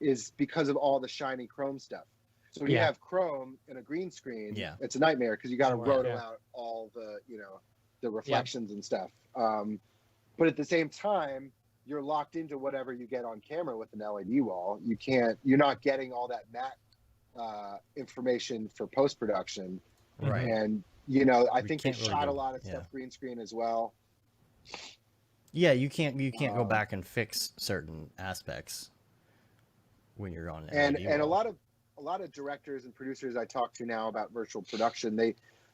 is because of all the shiny chrome stuff. So when you have chrome in a green screen, it's a nightmare because you got to roto out all the, the reflections and stuff. But at the same time, you're locked into whatever you get on camera with an LED wall. You're not getting all that matte information for post-production. Right. And, I think they shot a lot of stuff green screen as well. Yeah, you can't go back and fix certain aspects when you're on an LED and wall. a lot of directors and producers I talk to now about virtual production,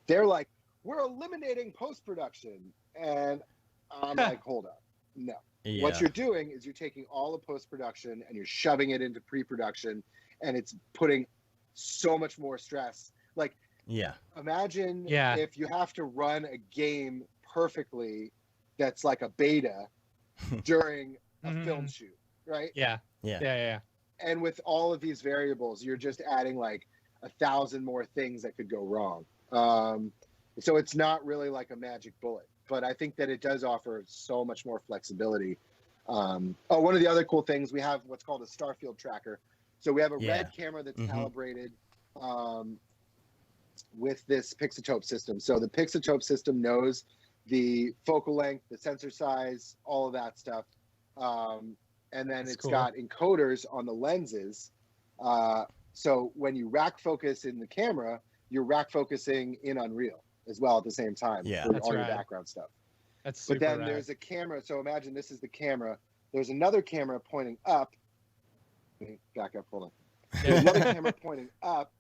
they're like, we're eliminating post-production. And I'm like, hold up. No. Yeah. What you're doing is you're taking all the post-production and you're shoving it into pre-production, and it's putting so much more stress. Like, imagine if you have to run a game perfectly that's like a beta during a film shoot, right? Yeah. And with all of these variables, you're just adding like 1,000 more things that could go wrong. So it's not really like a magic bullet, but I think that it does offer so much more flexibility. One of the other cool things, we have what's called a Starfield tracker. So we have a red camera that's calibrated with this Pixotope system. So the Pixotope system knows the focal length, the sensor size, all of that stuff. And then it's got encoders on the lenses. So when you rack focus in the camera, you're rack focusing in Unreal as well at the same time for all your background stuff. That's super But then rad. there's a camera. So imagine this is the camera. There's another camera pointing up. Let me back up, hold on. There's another camera pointing up,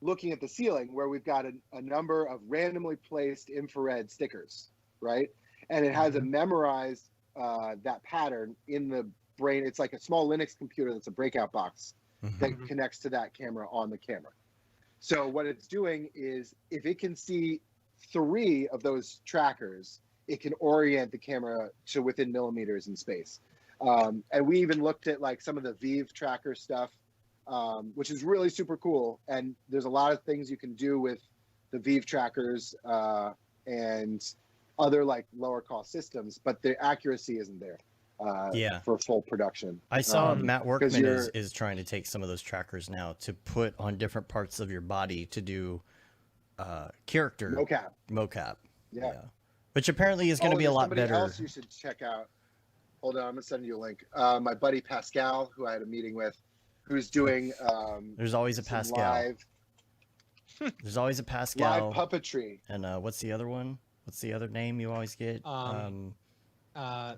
looking at the ceiling, where we've got a number of randomly placed infrared stickers, right? And it has a memorized that pattern in the brain. It's like a small Linux computer that's a breakout box that connects to that camera on the camera. So what it's doing is, if it can see 3 of those trackers, it can orient the camera to within millimeters in space. And we even looked at like some of the Vive tracker stuff, which is really super cool. And there's a lot of things you can do with the Vive trackers and other like lower cost systems, but the accuracy isn't there for full production. I saw Matt Workman is trying to take some of those trackers now to put on different parts of your body to do character mocap. Yeah. Which apparently is going to be a lot better. Else you should check out. Hold on, I'm gonna send you a link. My buddy Pascal, who I had a meeting with, who's doing there's always a Pascal. There's always a Pascal. Live puppetry. And what's the other one? What's the other name you always get?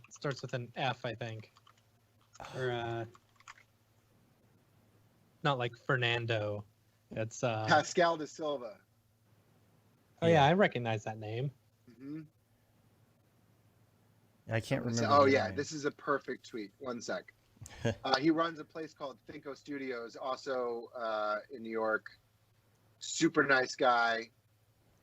Starts with an F, I think. Or not like Fernando. It's Pascal de Silva. Oh yeah, I recognize that name. I can't remember. Oh yeah, this is a perfect tweet. One sec. He runs a place called Thinko Studios, also in New York. Super nice guy.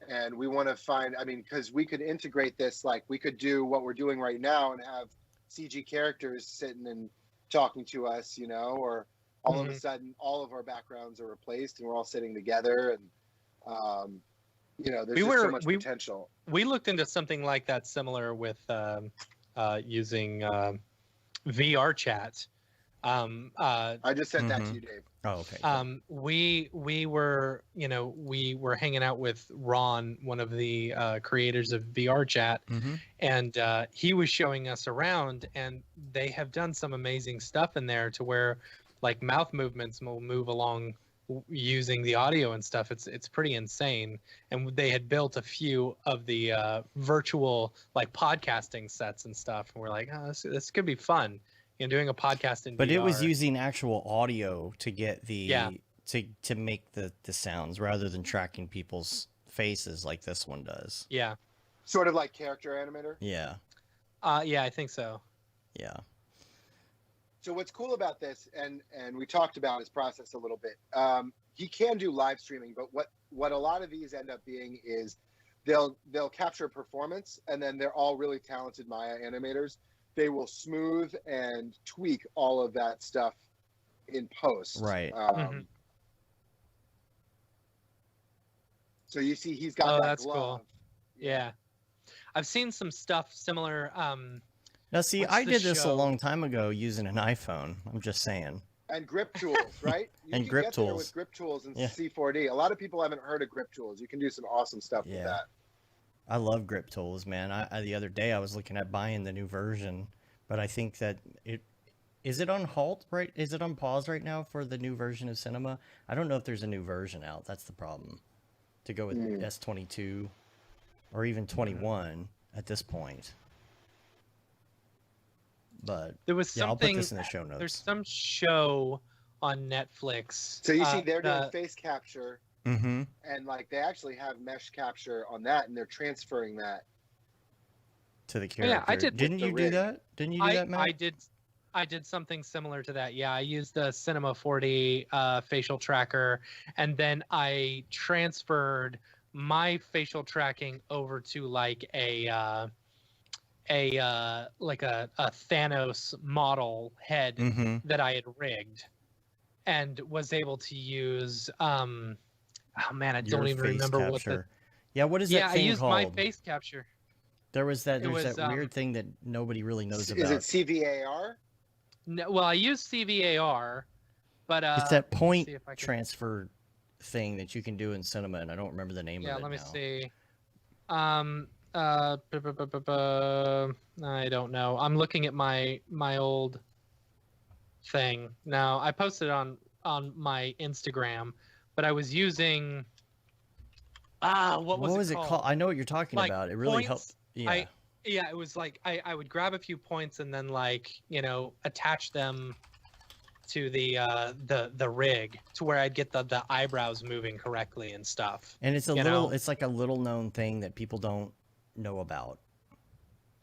And we want to find, because we could integrate this, like we could do what we're doing right now and have CG characters sitting and talking to us, you know, or all of a sudden all of our backgrounds are replaced and we're all sitting together, and you know, there's so much potential. We looked into something like that similar with using VR chat. I just sent that to you, Dave. Oh, okay. We were, you know, we were hanging out with Ron, one of the creators of VR chat, and he was showing us around, and they have done some amazing stuff in there to where like mouth movements will move along using the audio and stuff. It's pretty insane. And they had built a few of the virtual like podcasting sets and stuff, and we're like, oh, this could be fun. You know, doing a podcast in but VR. It was using actual audio to get the to make the sounds rather than tracking people's faces like this one does. Yeah. Sort of like character animator. Yeah. Yeah, I think so. Yeah. So what's cool about this, and we talked about his process a little bit. He can do live streaming, but what a lot of these end up being is they'll capture performance, and then they're all really talented Maya animators. They will smooth and tweak all of that stuff in post. Right. So you see he's got that that's glove. Cool. Yeah. I've seen some stuff similar. Now, see, I did this a long time ago using an iPhone. I'm just saying. And grip tools, right? You and can grip get tools. There with grip tools and C4D. A lot of people haven't heard of grip tools. You can do some awesome stuff with that. I love grip tools, man. I the other day I was looking at buying the new version, but I think that is it on halt, right? Is it on pause right now for the new version of Cinema? I don't know if there's a new version out. That's the problem. To go with S22 or even 21 at this point. But there was something. I'll put this in the show notes. There's some show on Netflix. So you see, they're doing face capture, and like they actually have mesh capture on that, and they're transferring that to the character. Yeah, I did. Didn't you do that? Didn't you do that, Matt? I did something similar to that. Yeah, I used the Cinema 4D facial tracker, and then I transferred my facial tracking over to like a Thanos model head that I had rigged, and was able to use oh man, I don't even remember capture. what the what is that thing called? I used my face capture. There's that weird thing that nobody really knows about. Is it CVAR? No, well, I use CVAR, but it's that point transfer thing that you can do in Cinema, and I don't remember the name of it. Yeah, let me now. see. I don't know. I'm looking at my old thing now. I posted on my Instagram, but I was using what was it called? I know what you're talking about. It really helped. Yeah. It was like I would grab a few points and then attach them to the rig to where I'd get the eyebrows moving correctly and stuff. And it's it's like a little known thing that people don't know about.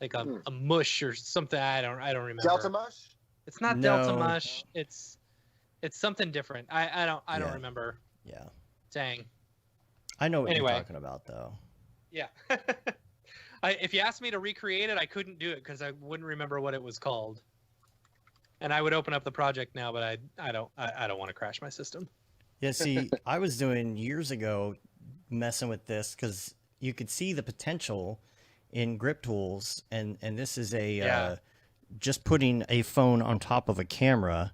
Like a mush or something. I don't remember. Delta mush? It's not Delta mush. It's something different. I don't remember. Yeah. Dang. I know what you're talking about though. Yeah. If you asked me to recreate it, I couldn't do it because I wouldn't remember what it was called. And I would open up the project now, but I don't want to crash my system. Yeah, see, I was doing years ago messing with this because you could see the potential in grip tools, and this is just putting a phone on top of a camera.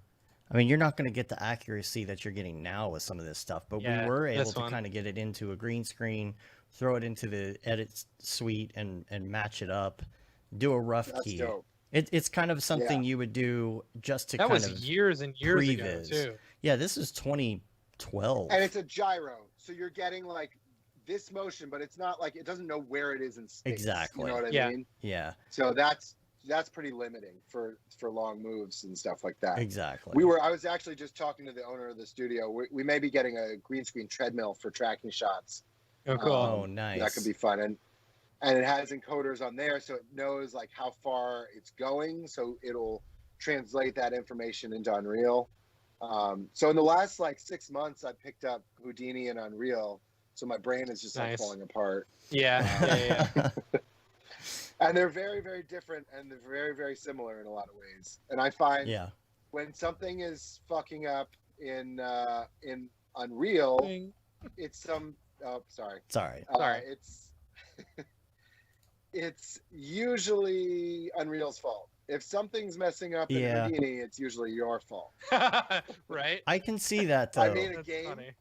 I mean, you're not going to get the accuracy that you're getting now with some of this stuff, but we were able to kind of get it into a green screen, throw it into the edit suite, and match it up, do a rough key. Dope. It's kind of something you would do just to that kind of was years and years previs. ago too. Yeah, this is 2012. And it's a gyro, so you're getting like this motion, but it's not like it doesn't know where it is in space. Exactly. You know what I mean? Yeah. So that's pretty limiting for long moves and stuff like that. Exactly. I was actually just talking to the owner of the studio. We may be getting a green screen treadmill for tracking shots. Oh, cool. Oh, nice. That could be fun. And it has encoders on there, so it knows like how far it's going, so it'll translate that information into Unreal. So in the last like 6 months, I picked up Houdini and Unreal, so my brain is just like falling apart. Yeah. And they're very, very different, and they're very, very similar in a lot of ways. And I find when something is fucking up in Unreal, it's some. Oh, sorry. Sorry. Sorry. It's usually Unreal's fault. If something's messing up in Yeah. Houdini, it's usually your fault. Right? I can see that though. I made a That's game. funny.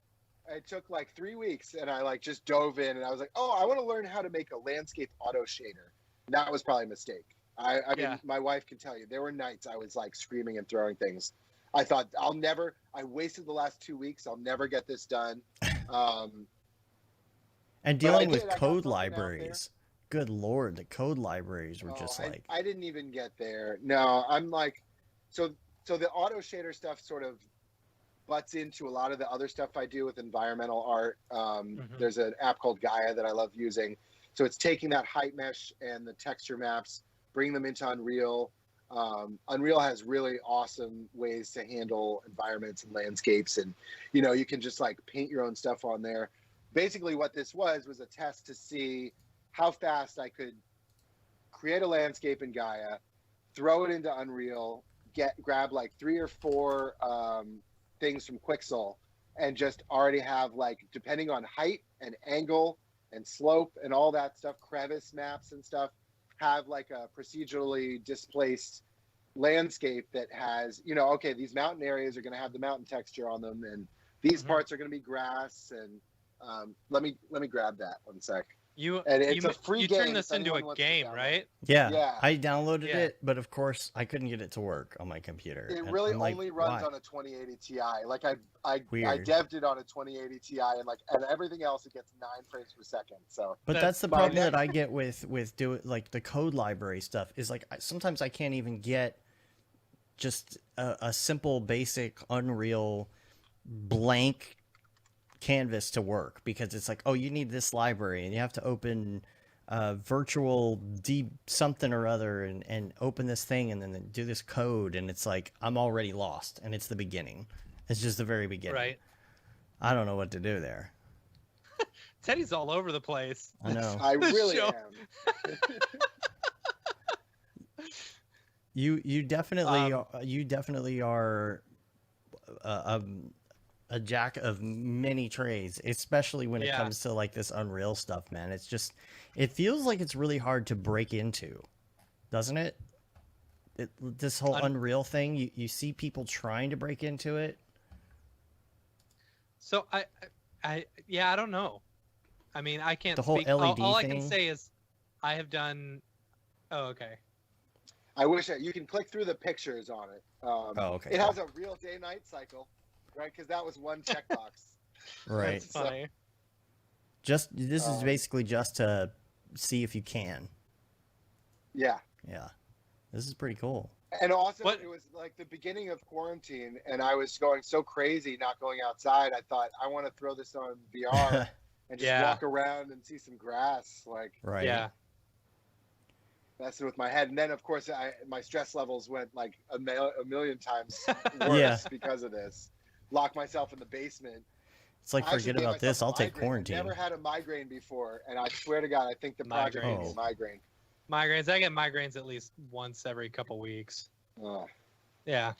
It took like 3 weeks, and I like just dove in, and I was like, "Oh, I want to learn how to make a landscape auto shader." And that was probably a mistake. I mean, Yeah. my wife can tell you there were nights I was like screaming and throwing things. I thought I wasted the last 2 weeks. I'll never get this done. And But I dealing with did, I got code something out there. libraries. Good lord, the code libraries were just like I didn't even get there. No, I'm like, so the auto shader stuff sort of butts into a lot of the other stuff I do with environmental art. There's an app called Gaia that I love using. So it's taking that height mesh and the texture maps, bringing them into Unreal. Unreal has really awesome ways to handle environments and landscapes, and you can just like paint your own stuff on there. Basically, what this was a test to see how fast I could create a landscape in Gaia, throw it into Unreal, grab like 3 or 4 things from Quixel, and just already have, like, depending on height and angle and slope and all that stuff, crevice maps and stuff, have like a procedurally displaced landscape that has, okay, these mountain areas are going to have the mountain texture on them, and these parts are going to be grass. And let me grab that 1 sec. It's a free you game turned this if into anyone a wants to game, download right? yeah. I downloaded Yeah. it, but of course I couldn't get it to work on my computer. It And really I'm like, only runs why? on a 2080 Ti. Like I Weird. devved it on a 2080 Ti, and everything else it gets 9 frames per second. So But that's the my problem that next- I get with doing like the code library stuff is like sometimes I can't even get just a simple basic Unreal blank canvas to work, because it's like, oh, you need this library and you have to open virtual D something or other and open this thing and then do this code, and it's like I'm already lost, and it's the beginning. It's just the very beginning. Right. I don't know what to do there. Teddy's all over the place. I know. I This really show. am. You definitely are a jack of many trades, especially when it Yeah. comes to like this Unreal stuff, man. It's just, it feels like it's really hard to break into, doesn't it? This whole Unreal thing, you see people trying to break into it. So I don't know. I mean, I can't The whole speak. LED all I can thing. say is I have done. Oh, okay. I wish you can click through the pictures on it. Okay. It has a real day-night cycle, right? Because that was one checkbox. Right. That's funny. Just this is basically just to see if you can. Yeah. Yeah. This is pretty cool. And also, What- it was like the beginning of quarantine, and I was going so crazy not going outside. I thought, I want to throw this on VR and just Yeah. walk around and see some grass, like Right. Yeah. messing with my head. And then, of course, my stress levels went like a million times worse Yeah. because of this. Lock myself in the basement. It's like, I actually forget gave about this. myself a I'll take migraine. quarantine. I've never had a migraine before, and I swear to God, I think the project Migraines. gave me a migraine. Migraines. I get migraines at least once every couple weeks. Ugh. Yeah.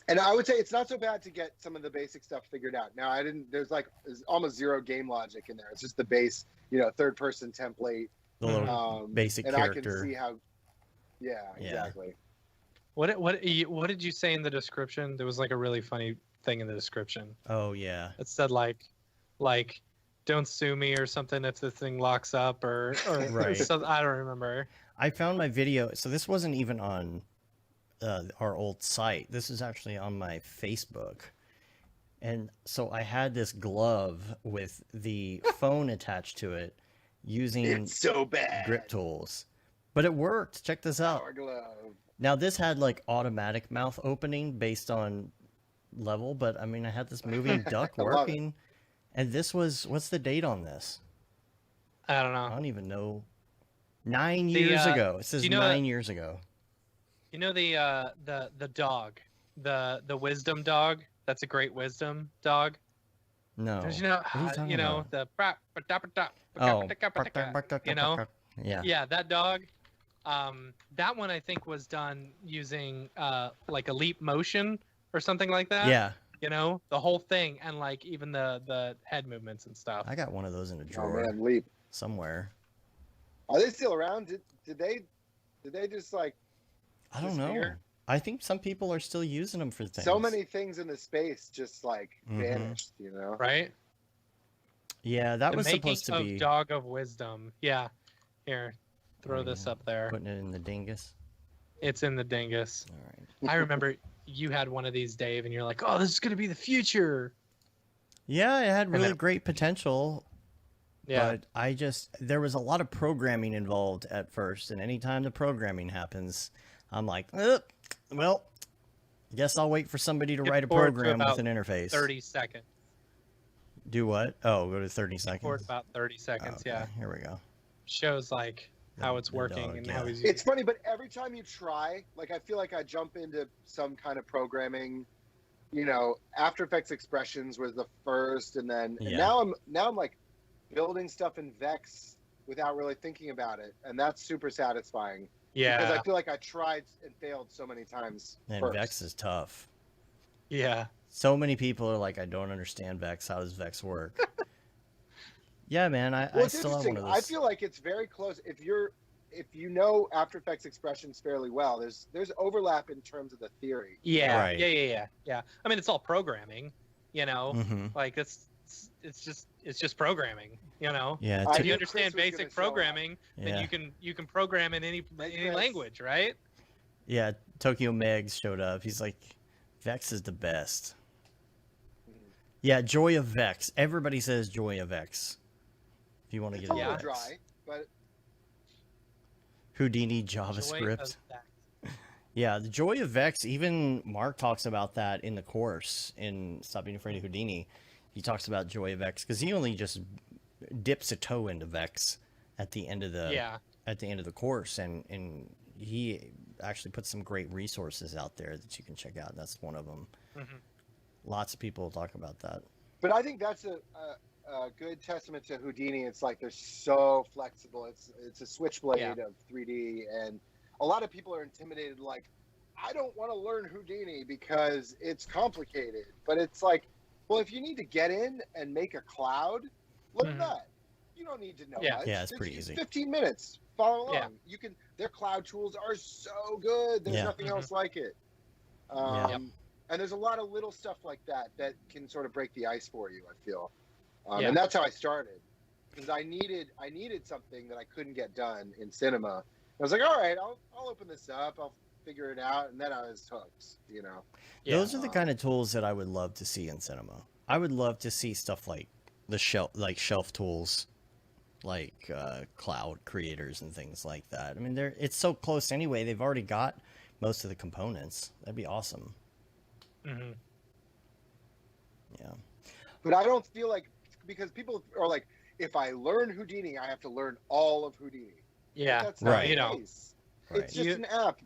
And I would say it's not so bad to get some of the basic stuff figured out. Now, there's almost zero game logic in there. It's just the base, third person template. The little basic and character. I can see how. Yeah, exactly. What did you say in the description? There was like a really funny thing in the description. Oh yeah. It said like don't sue me or something if the thing locks up or Right. something. I don't remember. I found my video. So this wasn't even on our old site. This is actually on my Facebook. And so I had this glove with the phone attached to it using It's so bad. grip tools. But it worked. Check this out. Power glove. Now this had like automatic mouth opening based on level, but I mean I had this moving duck I love it. working. And this was, what's the date on this? I don't I know. don't even know. 9 years ago. It says you know 9 years ago. You know the dog, the wisdom dog. That's a great wisdom dog. No. Don't you know? What are you talking about? The Oh. you know. Yeah. Yeah, that dog. That one I think was done using like a leap motion or something like that. Yeah, You know, the whole thing, and like even the head movements and stuff. I got one of those in a Oh drawer man, Leap. somewhere. Are they still around? Did they just like I don't know. disappear? I think some people are still using them for things. So many things in the space just like Mhm. vanished, you know? Right? Yeah, that The was making supposed to of be Dog of Wisdom. Yeah. Here, throw Oh, this yeah. up there. putting it in the dingus. It's in the dingus. All right. I remember you had one of these, Dave, and you're like, "Oh, this is gonna be the future." Yeah, it had And really then- great potential, Yeah. but there was a lot of programming involved at first, and anytime the programming happens, I'm like, well, guess I'll wait for somebody to Skip write a forward to program with about an interface. 30 seconds. Do what? Oh, go to 30 For seconds. about 30 seconds. Okay, Yeah. here we go. Shows like how it's The working dog, and yeah. how he's. It's funny, but every time you try, like I feel like I jump into some kind of programming, you know, After Effects expressions was the first, and then and Yeah. now I'm like building stuff in Vex without really thinking about it, and that's super satisfying because Yeah. I feel like I tried and failed so many times. And first. Vex is tough. Yeah. So many people are like, I don't understand Vex. How does Vex work? Yeah, man, I Well, it's still have interesting. one of those. I feel like it's very close. If you know After Effects expressions fairly well, there's overlap in terms of the theory. Yeah. Right. Yeah. I mean, it's all programming. You know, Mhm. like it's just programming. You know. Yeah, I If knew you Chris understand was gonna basic show up. programming, then yeah. you can program in any Chris. language, right? Yeah, Tokyo Megs showed up. He's like, Vex is the best. Yeah, Joy of Vex. Everybody says Joy of Vex. If you want to It's get a into little Vex. dry, but Houdini Joy JavaScript. of that. Yeah, the Joy of Vex, even Mark talks about that in the course in Stop Being Afraid of Houdini. He talks about Joy of Vex because he only just dips a toe into Vex at the end of the Yeah. course, and he actually puts some great resources out there that you can check out. That's one of them. Mhm. Lots of people talk about that. But I think that's a good testament to Houdini. It's like they're so flexible. It's a switchblade Yeah. of 3D, and a lot of people are intimidated. Like, I don't want to learn Houdini because it's complicated. But it's like, well, if you need to get in and make a cloud, learn Mhm. that. You don't need to know Yeah. much. Yeah, it's pretty easy. 15 minutes. Follow along. Yeah. You can. Their cloud tools are so good. There's Yeah. nothing Mhm. else like it. Yeah. Yep. And there's a lot of little stuff like that that can sort of break the ice for you, I feel. Yeah. And that's how I started, because I needed something that I couldn't get done in cinema. I was like, all right, I'll open this up, I'll figure it out, and then I was hooked. You know. Yeah. Those are the kind of tools that I would love to see in cinema. I would love to see stuff like the shelf tools, like cloud creators and things like that. I mean, it's so close anyway. They've already got most of the components. That'd be awesome. Mhm. Yeah. But I don't feel like, because people are like, if I learn Houdini, I have to learn all of Houdini. Yeah. That's not Right. the You know. case. Right. It's just You- an app.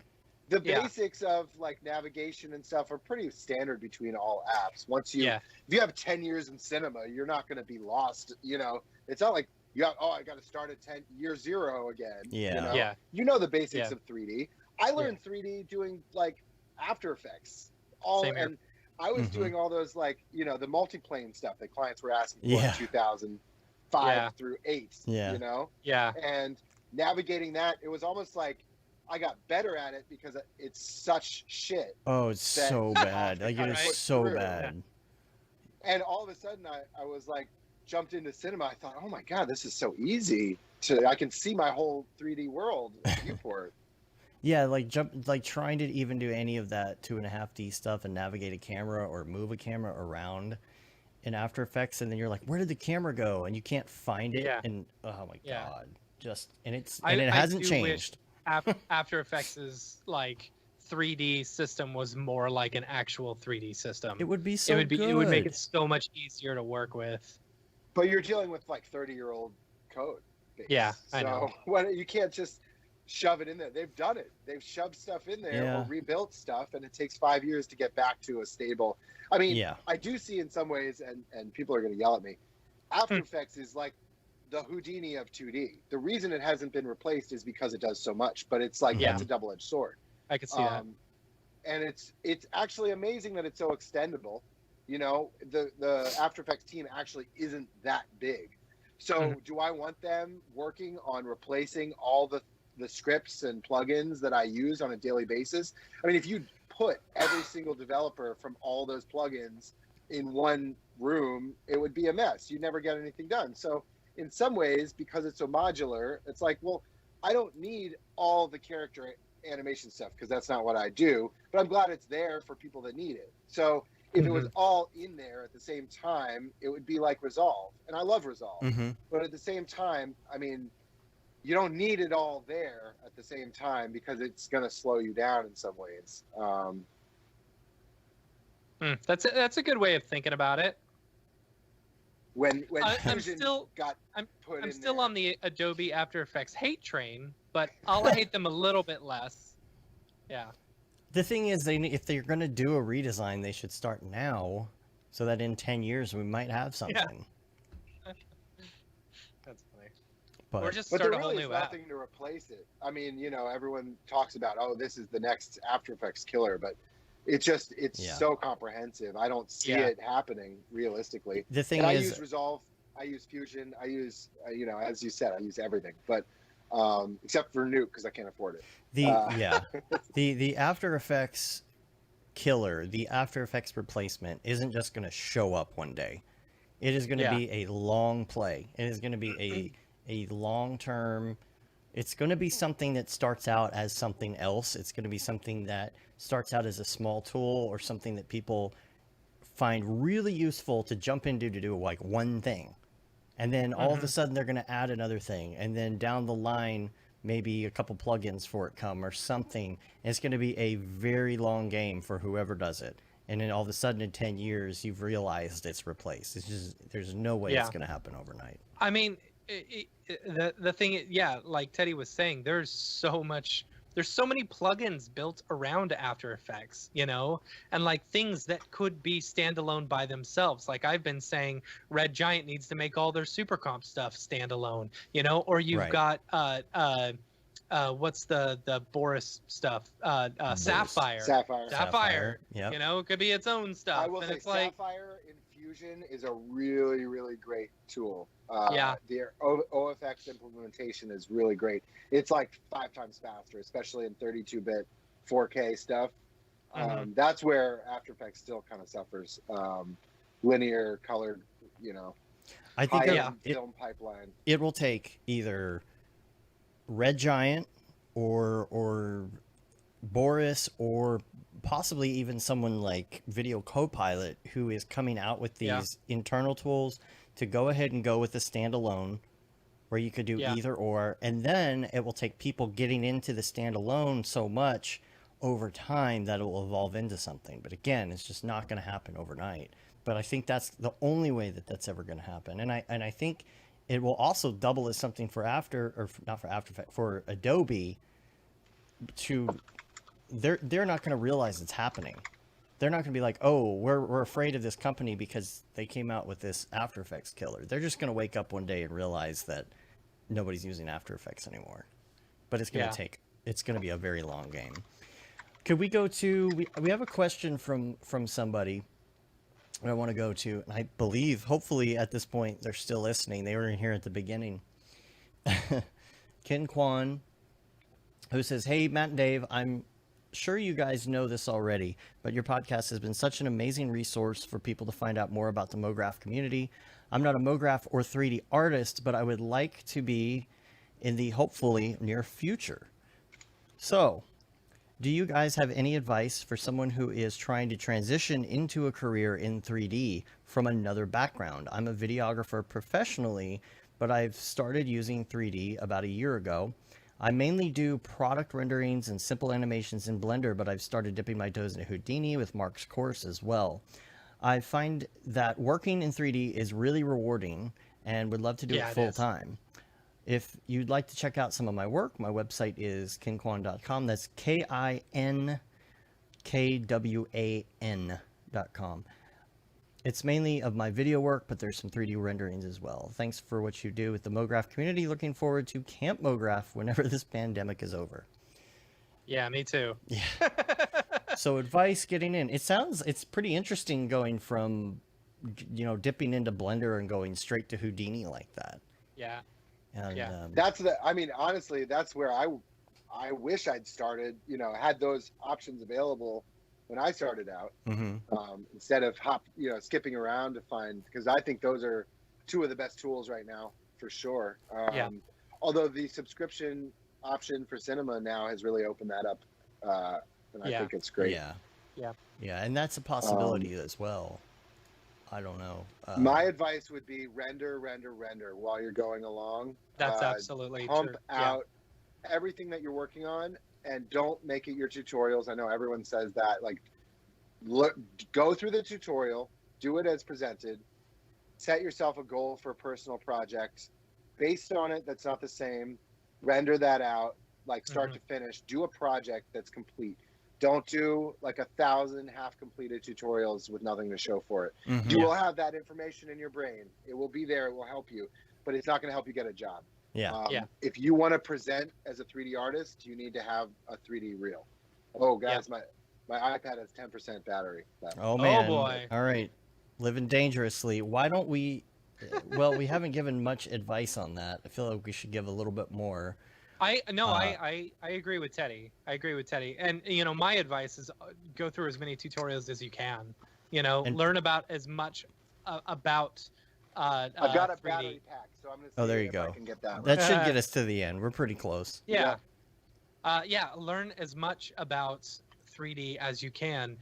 The Yeah. basics of like navigation and stuff are pretty standard between all apps. Yeah. If you have 10 years in cinema, you're not going to be lost. You know, it's not like I got to start at year 0 again. Yeah. You know? Yeah. You know the basics Yeah. of 3D. I learned 3D doing like After Effects. Same here. And I was Mhm. doing all those like, you know, the multiplane stuff that clients were asking for Yeah. in 2005 Yeah. through 8. Yeah. You know? Yeah. And navigating that, it was almost like I got better at it because it's such shit. Oh, it's That- so bad. Like, it Right. is so Through. bad. And all of a sudden I was like, jumped into cinema. I thought, oh my God, this is so easy. I can see my whole 3D world viewport. Yeah, like trying to even do any of that 2.5D stuff and navigate a camera or move a camera around in After Effects, and then you're like, where did the camera go? And you can't find it. Yeah. And oh my Yeah. God, and it I hasn't do changed. After Effects' like 3D system was more like an actual 3D system. It would be so it would make good. it so much easier to work with. But you're dealing with like 30-year-old code base. Yeah, I know. You can't just shove it in there. They've done it. They've shoved stuff in there Yeah. or rebuilt stuff, and it takes 5 years to get back to a stable. I mean, Yeah. I do see in some ways, and people are going to yell at me, After Effects is like the Houdini of 2D. The reason it hasn't been replaced is because it does so much, but it's like, that's a double-edged sword. I could see that. And it's actually amazing that it's so extendable. You know, the After Effects team actually isn't that big. So do I want them working on replacing all the scripts and plugins that I use on a daily basis? I mean, if you put every single developer from all those plugins in one room, it would be a mess. You'd never get anything done. So in some ways, because it's so modular, it's like, well, I don't need all the character animation stuff because that's not what I do, but I'm glad it's there for people that need it. So if it was all in there at the same time, it would be like Resolve. And I love Resolve. But at the same time, I mean, you don't need it all there at the same time because it's going to slow you down in some ways. That's a good way of thinking about it. When I'm Fusion still got put I'm in still there. on the Adobe After Effects hate train, but I'll hate them a little bit less. Yeah. The thing is, if they're going to do a redesign, they should start now, so that in 10 years we might have something. That's funny. But, Or just But start there a whole really is new app. nothing to replace it. I mean, you know, everyone talks about, oh, this is the next After Effects killer, but it's so comprehensive. I don't see it happening realistically. the thing And I is, use Resolve, I use Fusion, I use, you know, as you said, I use everything, but except for Nuke because I can't afford it. the After Effects killer, the After Effects replacement isn't just going to show up one day. It is going to be a long play. It is going to be a long-term. It's going to be something that starts out as something else. It's going to be something that starts out as a small tool or something that people find really useful to jump into to do like one thing. And then all of a sudden they're going to add another thing. And then down the line, maybe a couple plugins for it come or something. And it's going to be a very long game for whoever does it. And then all of a sudden in 10 years, you've realized it's replaced. It's just, there's no way it's going to happen overnight. I mean, the thing, like Teddy was saying, there's so many plugins built around After Effects, you know, and like things that could be standalone by themselves. Like I've been saying, Red Giant needs to make all their super comp stuff standalone, you know, or you've got what's the Boris stuff? Sapphire. Yep. You know, it could be its own stuff. I will say Sapphire in Fusion is a really, really great tool. The OFX implementation is really great. It's like 5 times faster, especially in 32-bit 4K stuff. That's where After Effects still kind of suffers. Linear, colored, you know, I think film pipeline. It will take either Red Giant or Boris or possibly even someone like Video Copilot who is coming out with these internal tools to go ahead and go with the standalone where you could do either or, and then it will take people getting into the standalone so much over time that it will evolve into something. But again, it's just not going to happen overnight. But I think that's the only way that that's ever going to happen. And I think it will also double as something for for Adobe to, they're not going to realize it's happening. They're not going to be like, oh, we're afraid of this company because they came out with this After Effects killer. They're just going to wake up one day and realize that nobody's using After Effects anymore. But it's going to it's going to be a very long game. Could we go to, we have a question from somebody that I want to go to, and I believe, hopefully at this point, they're still listening. They were in here at the beginning. Ken Kwan, who says, hey, Matt and Dave, I'm sure you guys know this already, but your podcast has been such an amazing resource for people to find out more about the Mograph community. I'm not a Mograph or 3D artist, but I would like to be in the hopefully near future. So, do you guys have any advice for someone who is trying to transition into a career in 3D from another background? I'm a videographer professionally, but I've started using 3D about a year ago. I mainly do product renderings and simple animations in Blender, but I've started dipping my toes into Houdini with Mark's course as well. I find that working in 3D is really rewarding and would love to do it full time. If you'd like to check out some of my work, my website is kinkwan.com. That's KINKWAN.com. It's mainly of my video work, but there's some 3D renderings as well. Thanks for what you do with the Mograph community. Looking forward to Camp Mograph whenever this pandemic is over. Yeah, me too. Yeah. So advice getting in. It's pretty interesting going from, dipping into Blender and going straight to Houdini like that. Yeah. And, Yeah. Honestly, that's where I wish I'd started, had those options available when I started out, instead of skipping around to find, because I think those are two of the best tools right now for sure. Although the subscription option for cinema now has really opened that up, and I think it's great. Yeah, and that's a possibility as well. I don't know. My advice would be render while you're going along. That's absolutely pump true. out everything that you're working on, and don't make it your tutorials. I know everyone says that. Like, go through the tutorial, do it as presented, set yourself a goal for a personal project. Based on it, that's not the same. Render that out, like start to finish. Do a project that's complete. Don't do like 1,000 half-completed tutorials with nothing to show for it. You will have that information in your brain. It will be there. It will help you, but it's not going to help you get a job. If you want to present as a 3D artist, you need to have a 3D reel. Oh, guys, my iPad has 10% battery left. Oh, man. Oh, boy. All right. Living dangerously. Why don't we... Well, we haven't given much advice on that. I feel like we should give a little bit more. I agree with Teddy. And, my advice is go through as many tutorials as you can. Learn about as much about I've got a 3D. battery pack, so I'm going to see there you if go. I can get that. That should get us to the end. We're pretty close. Yeah. Learn as much about 3D as you can.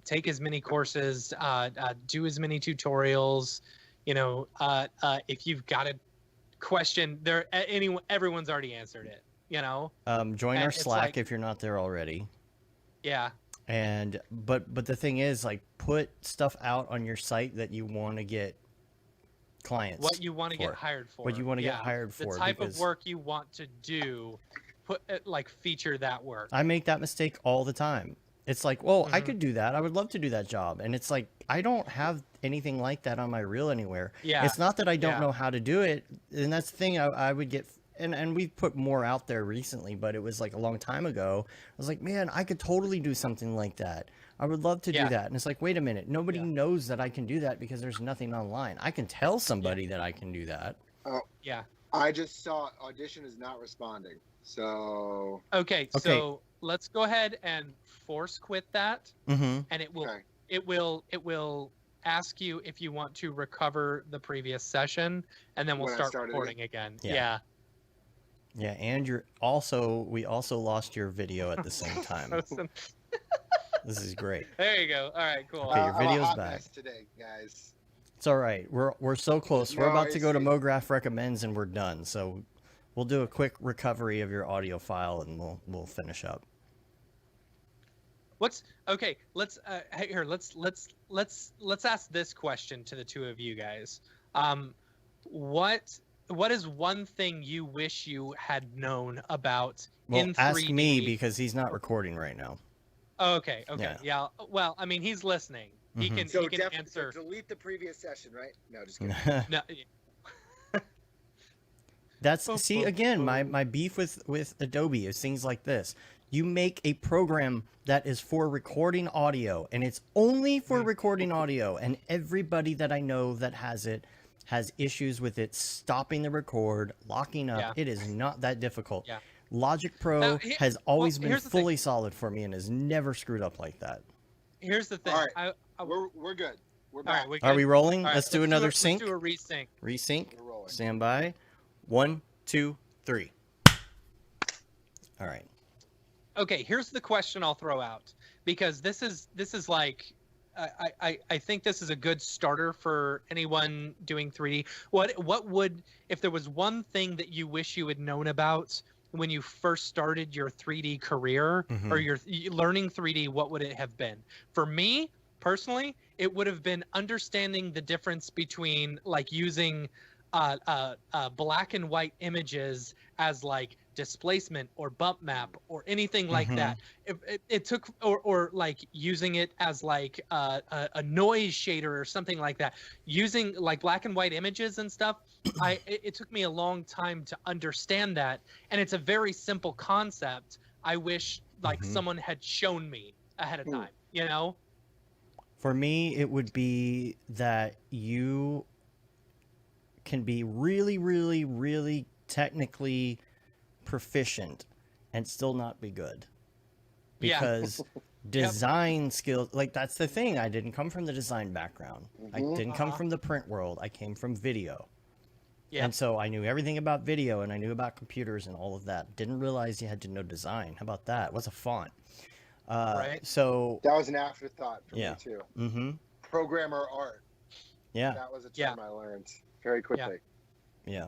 Take as many courses, do as many tutorials. If you've got a question, everyone's already answered it. Join our Slack if you're not there already. Yeah. And but the thing is, like, put stuff out on your site that you want to get clients. What you want to get hired for. What you want to get hired for. The type of work you want to do. Feature that work. I make that mistake all the time. It's like, well, I could do that. I would love to do that job. And it's like, I don't have anything like that on my reel anywhere. Yeah. It's not that I don't know how to do it. And that's the thing I would get. And we've put more out there recently, but it was like a long time ago. I was like, man, I could totally do something like that. I would love to do that. And it's like, wait a minute. Nobody knows that I can do that because there's nothing online. I can tell somebody that I can do that. Oh, yeah. I just saw Audition is not responding. So so let's go ahead and force quit that, and it will ask you if you want to recover the previous session, and then we'll start recording again. Yeah, and we also lost your video at the same time. This is great. There you go. All right, cool. Okay, your video's back today, guys. It's all right. We're so close. We're about to go to Mograph recommends, and we're done. So we'll do a quick recovery of your audio file, and we'll finish up. Let's ask this question to the two of you guys. What is one thing you wish you had known about in 3D? Ask me, because he's not recording right now. Okay. Yeah. Well, I mean, he's listening. He can answer. So delete the previous session, right? No, just kidding. No. Again, my beef with Adobe is things like this. You make a program that is for recording audio, and it's only for recording audio, and everybody that I know that has it has issues with it stopping the record, locking up. It is not that difficult. Yeah. Logic Pro has always been fully solid for me and has never screwed up like that. Here's the thing. All right. We're good. We're back. Are we rolling? Right, let's do another sync. Let's do a resync. Resync. We're rolling. Stand by. 1, 2, 3. All right. Okay, here's the question I'll throw out, because this is like I think this is a good starter for anyone doing 3D. What would, if there was one thing that you wish you had known about when you first started your 3D career or your learning 3D, what would it have been? For me personally, it would have been understanding the difference between like using black and white images as like displacement or bump map or anything like Mhm. that. It took, or like using it as like a noise shader or something like that. Using like black and white images and stuff. It took me a long time to understand that, and it's a very simple concept. I wish like Mhm. someone had shown me ahead of time, you know? For me, it would be that you can be really, really, really technically proficient and still not be good. Yeah. Because design skills, like that's the thing. I didn't come from the design background. I didn't come from the print world. I came from video. Yeah. And so I knew everything about video and I knew about computers and all of that. Didn't realize you had to know design. How about that? What's a font? Right. So That was an afterthought for yeah. me too. Mm-hmm. Programmer art. Yeah. That was a term I learned very quickly. Yeah.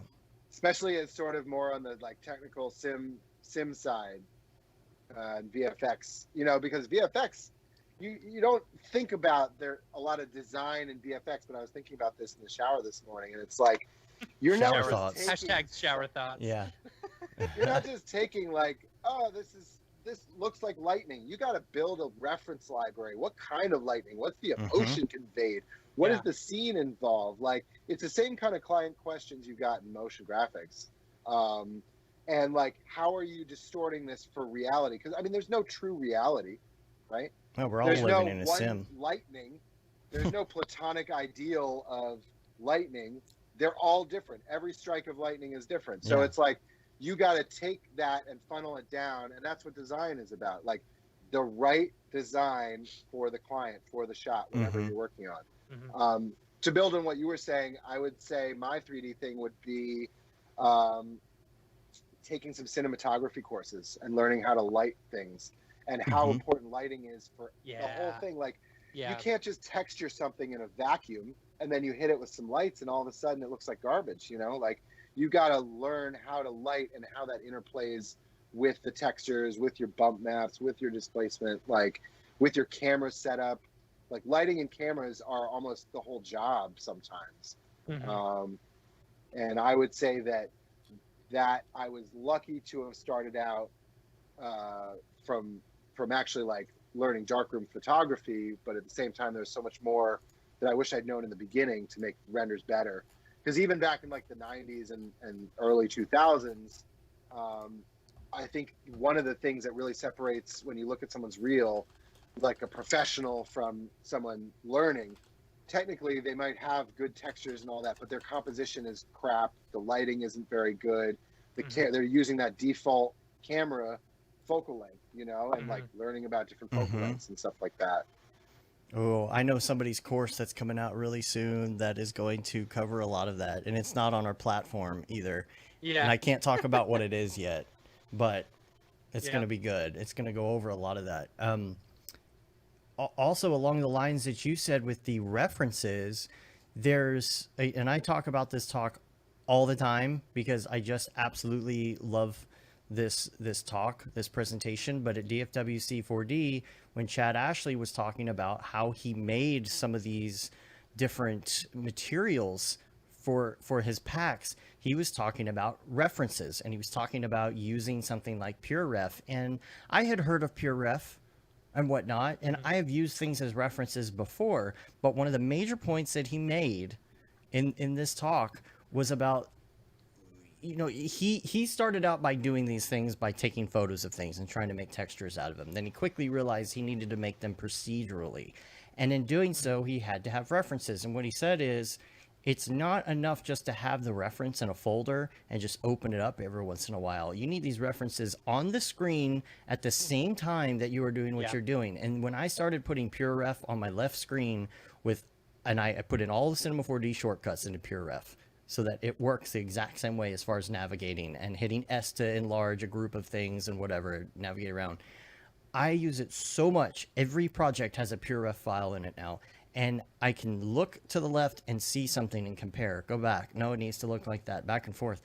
Especially as sort of more on the like technical sim side, and VFX. You know, because VFX, you don't think about there a lot of design in VFX. But I was thinking about this in the shower this morning, and it's like you're Shower not thoughts. just taking, Hashtag shower thoughts. Yeah. you're not just taking like, oh, this looks like lightning. You got to build a reference library. What kind of lightning? What's the emotion conveyed? What is the scene involved? Like, it's the same kind of client questions you got in motion graphics. And like, how are you distorting this for reality? Because I mean, there's no true reality, right? No, we're all There's living no in a one sim. lightning. There's no platonic ideal of lightning. They're all different. Every strike of lightning is different. So it's like, you got to take that and funnel it down. And that's what design is about. Like the right design for the client, for the shot, whatever you're working on. To build on what you were saying, I would say my 3D thing would be taking some cinematography courses and learning how to light things and how important lighting is for the whole thing. Like you can't just texture something in a vacuum and then you hit it with some lights and all of a sudden it looks like garbage, you know? Like you got to learn how to light and how that interplays with the textures, with your bump maps, with your displacement, like with your camera setup. Like lighting and cameras are almost the whole job sometimes. And I would say that I was lucky to have started out from actually like learning darkroom photography, but at the same time, there's so much more that I wish I'd known in the beginning to make renders better. Because even back in like the 90s and early 2000s, I think one of the things that really separates when you look at someone's reel, like a professional from someone learning, technically they might have good textures and all that, but their composition is crap. The lighting isn't very good. They're using that default camera focal length, you know, and like learning about different focal lengths and stuff like that. Oh, I know somebody's course that's coming out really soon that is going to cover a lot of that, and it's not on our platform either. Yeah. And I can't talk about what it is yet, but it's going to be good. It's going to go over a lot of that. Also, along the lines that you said with the references, and I talk about this talk all the time because I just absolutely love this presentation. But at DFWC 4D, when Chad Ashley was talking about how he made some of these different materials for his packs, he was talking about references, and he was talking about using something like PureRef. And I had heard of PureRef and whatnot, and I have used things as references before, but one of the major points that he made in this talk was about, you know, he started out by doing these things by taking photos of things and trying to make textures out of them. Then he quickly realized he needed to make them procedurally, and in doing so he had to have references. And what he said is, it's not enough just to have the reference in a folder and just open it up every once in a while. You need these references on the screen at the same time that you are doing what you're doing. And when I started putting PureRef on my left screen and I put in all the Cinema 4D shortcuts into PureRef so that it works the exact same way as far as navigating and hitting S to enlarge a group of things and whatever, navigate around. I use it so much. Every project has a PureRef file in it now. And I can look to the left and see something and compare. Go back. No, it needs to look like that. Back and forth.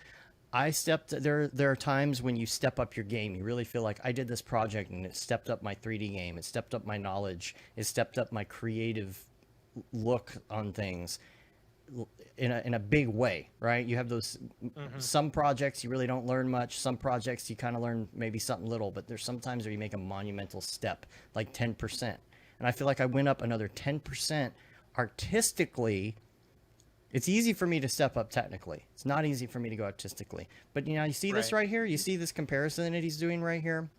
There are times when you step up your game. You really feel like I did this project and it stepped up my 3D game. It stepped up my knowledge. It stepped up my creative look on things. in a big way, right? You have those some projects you really don't learn much, some projects you kind of learn maybe something little, but there's sometimes where you make a monumental step, like 10%. And I feel like I went up another 10% artistically. It's easy for me to step up technically. It's not easy for me to go artistically. But you see this right here? You see this comparison that he's doing right here?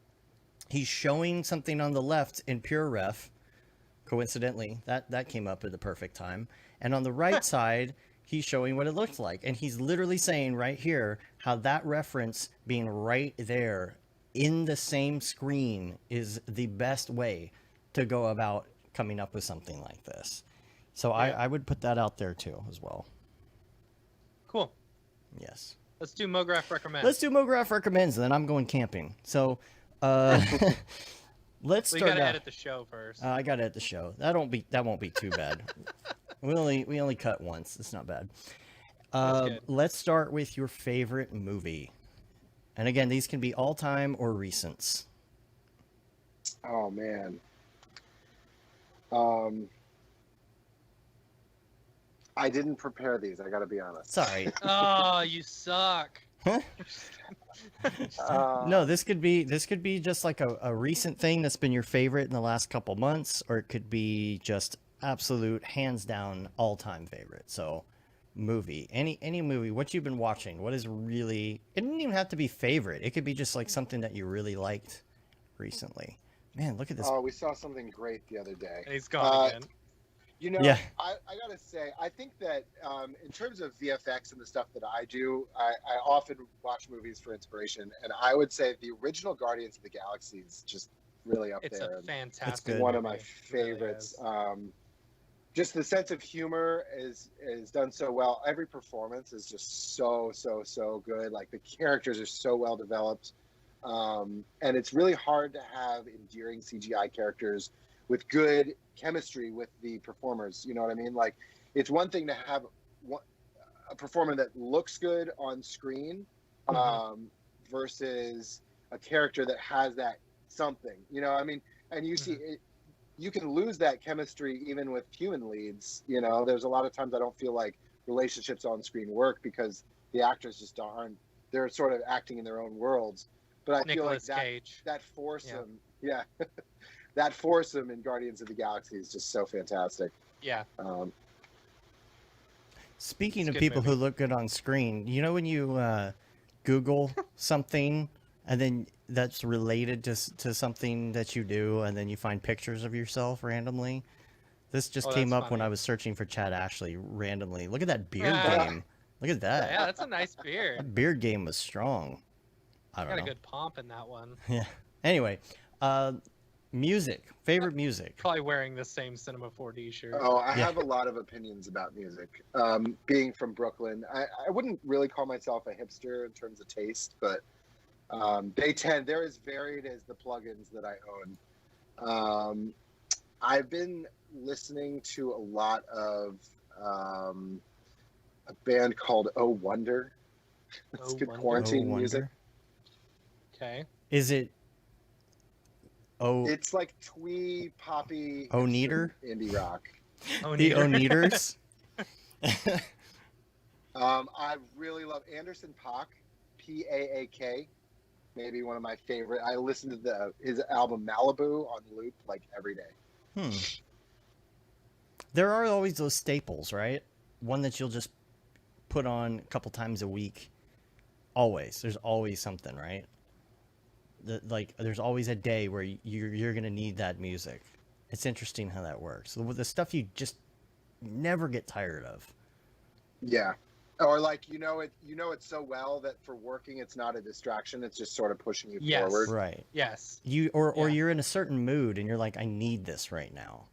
He's showing something on the left in pure ref. Coincidentally, that came up at the perfect time. And on the right side, he's showing what it looks like. And he's literally saying right here how that reference being right there in the same screen is the best way to go about coming up with something like this. So I would put that out there too as well. Cool. Yes. Let's do Mograph recommends. Let's do Mograph recommends, and then I'm going camping. So let's start. We gotta edit the show first. I gotta edit the show. That won't be too bad. we only cut once. It's not bad. Let's start with your favorite movie. And again, these can be all time or recents. Oh man. I didn't prepare these. I got to be honest. Sorry. Oh, you suck. No, this could be just like a recent thing that's been your favorite in the last couple months, or it could be just absolute hands down all time favorite. So, movie, any movie, what you've been watching, what is really, it doesn't even have to be favorite. It could be just like something that you really liked recently. Man, look at this. Oh, we saw something great the other day. He's gone again. Yeah. I gotta say, I think that in terms of VFX and the stuff that I do, I often watch movies for inspiration, and I would say the original Guardians of the Galaxy is just really up It's there. a fantastic good. One of movie. my It really favorites. is. Just the sense of humor is done so well. Every performance is just so good. Like the characters are so well developed, and it's really hard to have endearing CGI characters with good chemistry with the performers. You know what I mean? Like, it's one thing to have a performer that looks good on screen versus a character that has that something. You know, I mean, and you see it, you can lose that chemistry even with human leads. You know, there's a lot of times I don't feel like relationships on screen work because the actors just aren't. They're sort of acting in their own worlds. But I feel like that foursome, that foursome in Guardians of the Galaxy is just so fantastic. Yeah. Speaking of people who look good on screen, you know when you Google something and then that's related to something that you do, and then you find pictures of yourself randomly? This just came up when I was searching for Chad Ashley randomly. Look at that beard game. Look at that. Yeah, that's a nice beard. That beard game was strong. I don't know. Got a good pomp in that one. Yeah. Anyway, music. Favorite music. Probably wearing the same Cinema 4D shirt. Oh, I have a lot of opinions about music. Being from Brooklyn, I wouldn't really call myself a hipster in terms of taste, but they're as varied as the plugins that I own. I've been listening to a lot of a band called Oh Wonder. It's good quarantine music. Okay. Is it It's like twee poppy Oneater indie rock. The Oneaters? I really love Anderson .Paak, Paak. Maybe one of my favorite. I listen to his album Malibu on loop like every day. There are always those staples, right? One that you'll just put on a couple times a week. Always. There's always something, right? There's always a day where you're going to need that music. It's interesting how that works. The stuff you just never get tired of. Yeah. Or like, you know it so well that for working it's not a distraction, it's just sort of pushing you forward. Right. Yes. Or you're in a certain mood and you're like, I need this right now.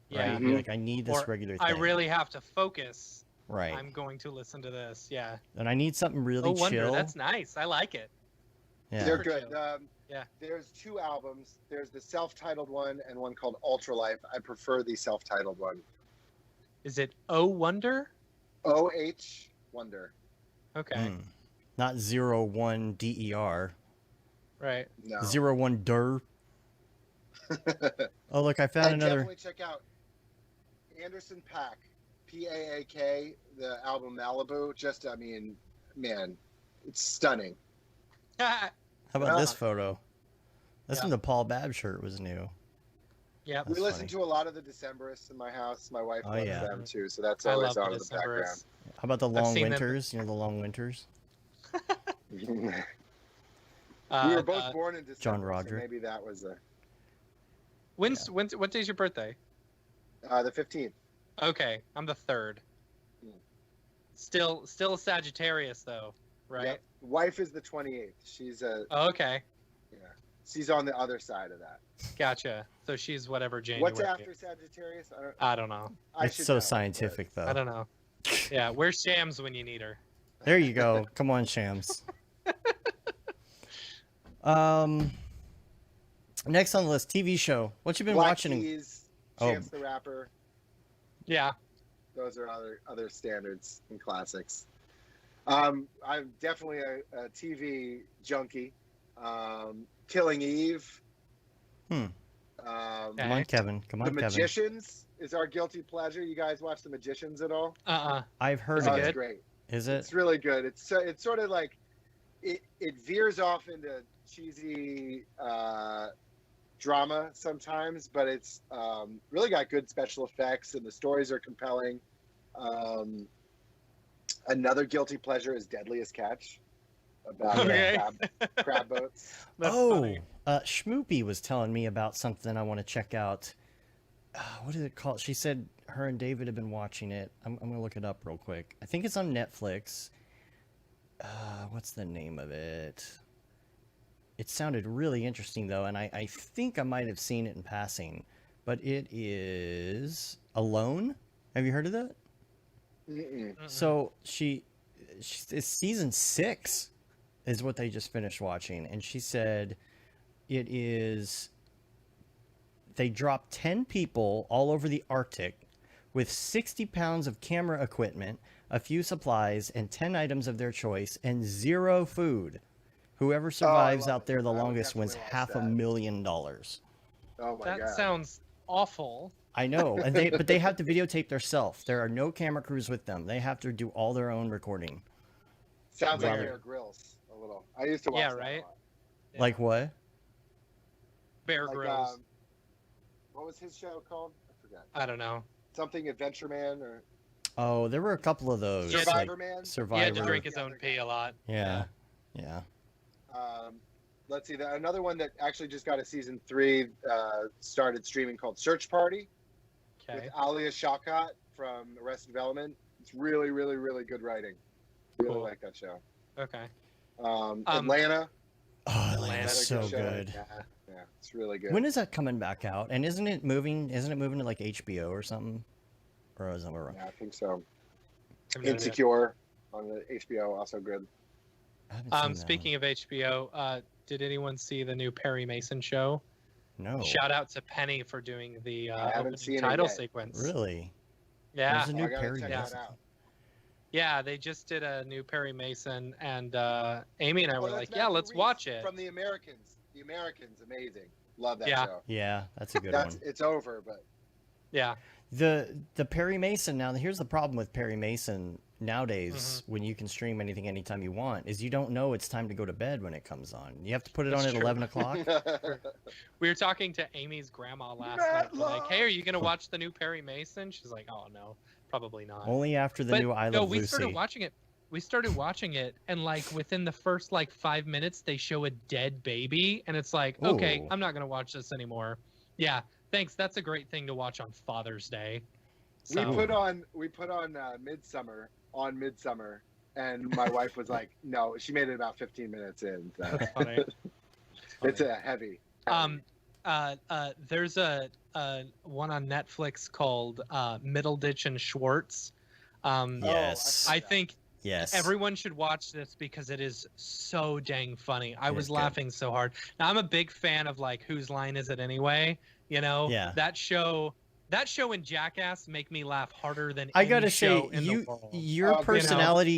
Yeah. Right? You're like, I need this regular thing. I really have to focus. Right. I'm going to listen to this. Yeah. And I need something really chill. Wonder, that's nice. I like it. Yeah. They're good. Yeah. There's two albums. There's the self-titled one and one called Ultra Life. I prefer the self-titled one. Is it Oh Wonder? O-H Wonder. Okay. Not 01 DER. Right. No. 01 DER. Oh, look, I found another. Definitely check out Anderson .Paak, PAAK, the album Malibu. Just, I mean, man, it's stunning. How about Yeah. this photo? That's Yeah. when the Paul Babb shirt was new. Yep. We That's listen funny. to a lot of the Decemberists in my house. My wife Oh, loves yeah. them too, so that's I always love on the in the background. How about the long seen them. winters? You know, the long winters. We were both Uh, born in December, John Roger. so maybe that was what day's your birthday? the 15th. Okay, I'm the 3rd. Hmm. Still a Sagittarius though, right? Yep. Wife is the 28th. She's Oh, okay, she's on the other side of that. gotcha. So she's whatever January. What's after Sagittarius? I don't know. It's should so know, scientific, I though. don't know. Yeah, where's Shams when you need her? There you go. Come on, Shams. Next on the list, TV show. What you been Black watching? Keys, Oh. Chance the Rapper. Yeah. Those are other standards and classics. I'm definitely a TV junkie. Killing Eve. Come Okay. on, Kevin. Come on, The Kevin. Magicians is our guilty pleasure. You guys watch The Magicians at all? I've heard Is of it it. good? It's great. Is it? It's really good. It's sort of like it veers off into cheesy drama sometimes, but it's really got good special effects and the stories are compelling. Another guilty pleasure is Deadliest Catch about Okay. crab boats. That's oh, funny. Schmoopy was telling me about something I want to check out. What is it called? She said her and David have been watching it. I'm going to look it up real quick. I think it's on Netflix. What's the name of it? It sounded really interesting, though, and I think I might have seen it in passing. But it is Alone. Have you heard of that? Mm-mm. So it's season 6 is what they just finished watching, and she said it is. They dropped 10 people all over the Arctic with 60 pounds of camera equipment, a few supplies, and 10 items of their choice, and 0 food. Whoever survives love out it. there the I would longest wins definitely watch that. $500,000. Oh my That god. sounds awful. I know, and but they have to videotape themselves. There are no camera crews with them. They have to do all their own recording. Sounds like Weird. Bear Grylls a little. I used to watch Yeah, that right? a lot. Yeah. Like what? Bear Like, Grylls. what was his show called? I forgot. I don't know. Something Adventure Man or Oh, there were a couple of those. Yeah, Survivor like Man. Survivor. He had to drink his own pee a lot. Yeah, yeah. Let's see. Another one that actually just got a season 3 started streaming called Search Party Okay. with Alia Shawkat from Arrested Development. It's really, really, really good writing. Really Cool. like that show. Okay. Atlanta. Oh, Atlanta's Atlanta's another so show. good. Yeah, it's really good. When is that coming back out? And isn't it moving to like HBO or something? Or is that wrong? Yeah, I think so. I have no idea. Insecure on the HBO, also good. I haven't seen that Speaking of HBO, did anyone see the new Perry Mason show? one. No, Shout out to Penny for doing the I haven't opening seen it title yet. sequence. really? Yeah. There's a Oh, new I gotta Perry check Mason. that out. Yeah, they just did a new Perry Mason, and Amy and I were that's like, yeah, Matthew let's Reese watch it. From The Americans. The Americans, amazing. Love that Yeah. show. Yeah, that's a good That's one. it's over, but Yeah. The Perry Mason. Now, here's the problem with Perry Mason nowadays. Mm-hmm. When you can stream anything anytime you want, is you don't know it's time to go to bed when it comes on. You have to put it That's on at true. 11 o'clock. We were talking to Amy's grandma last night. We're like, hey, are you gonna watch the new Perry Mason? She's like, oh no, probably not. Only after the new I no, Love we Lucy. started watching it. We started watching it, and like within the first like 5 minutes, they show a dead baby, and it's like, okay, Ooh. I'm not gonna watch this anymore. Yeah, thanks. That's a great thing to watch on Father's Day. we So, put on Midsummer on Midsummer, and my wife was like, no, she made it about 15 minutes in. So. that's funny. It's a heavy. There's a one on Netflix called Middleditch and Schwartz. Yes. I think Yes. everyone should watch this because it is so dang funny. I It was is good. laughing so hard. Now I'm a big fan of like Whose Line Is It Anyway? You know, Yeah. that show and Jackass make me laugh harder than I any gotta show say, in the world. your You know. personality,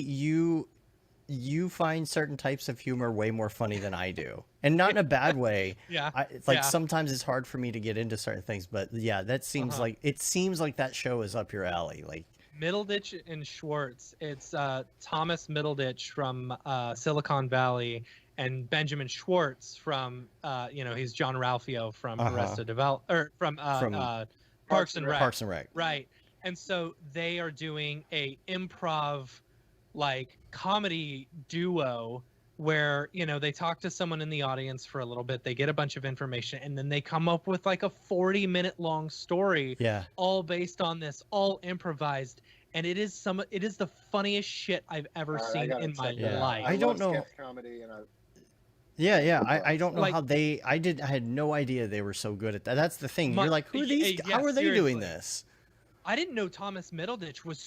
you find certain types of humor way more funny than I do, and not in a bad way. Yeah. It's like Yeah. sometimes it's hard for me to get into certain things, but yeah, that seems Uh-huh. like it seems like that show is up your alley. Like, Middleditch and Schwartz. It's Thomas Middleditch from Silicon Valley and Benjamin Schwartz from he's John Ralphio from Arrested Development or from Parks and Rec. Parks and Rec. Right. And so they are doing a improv like comedy duo where they talk to someone in the audience for a little bit, they get a bunch of information, and then they come up with like a 40-minute long story, all based on this, all improvised, and it is the funniest shit I've ever seen in my life. I don't know. Comedy and I don't know how they. I had no idea they were so good at that. That's the thing. You're like, who are these? How are they doing this? I didn't know Thomas Middleditch was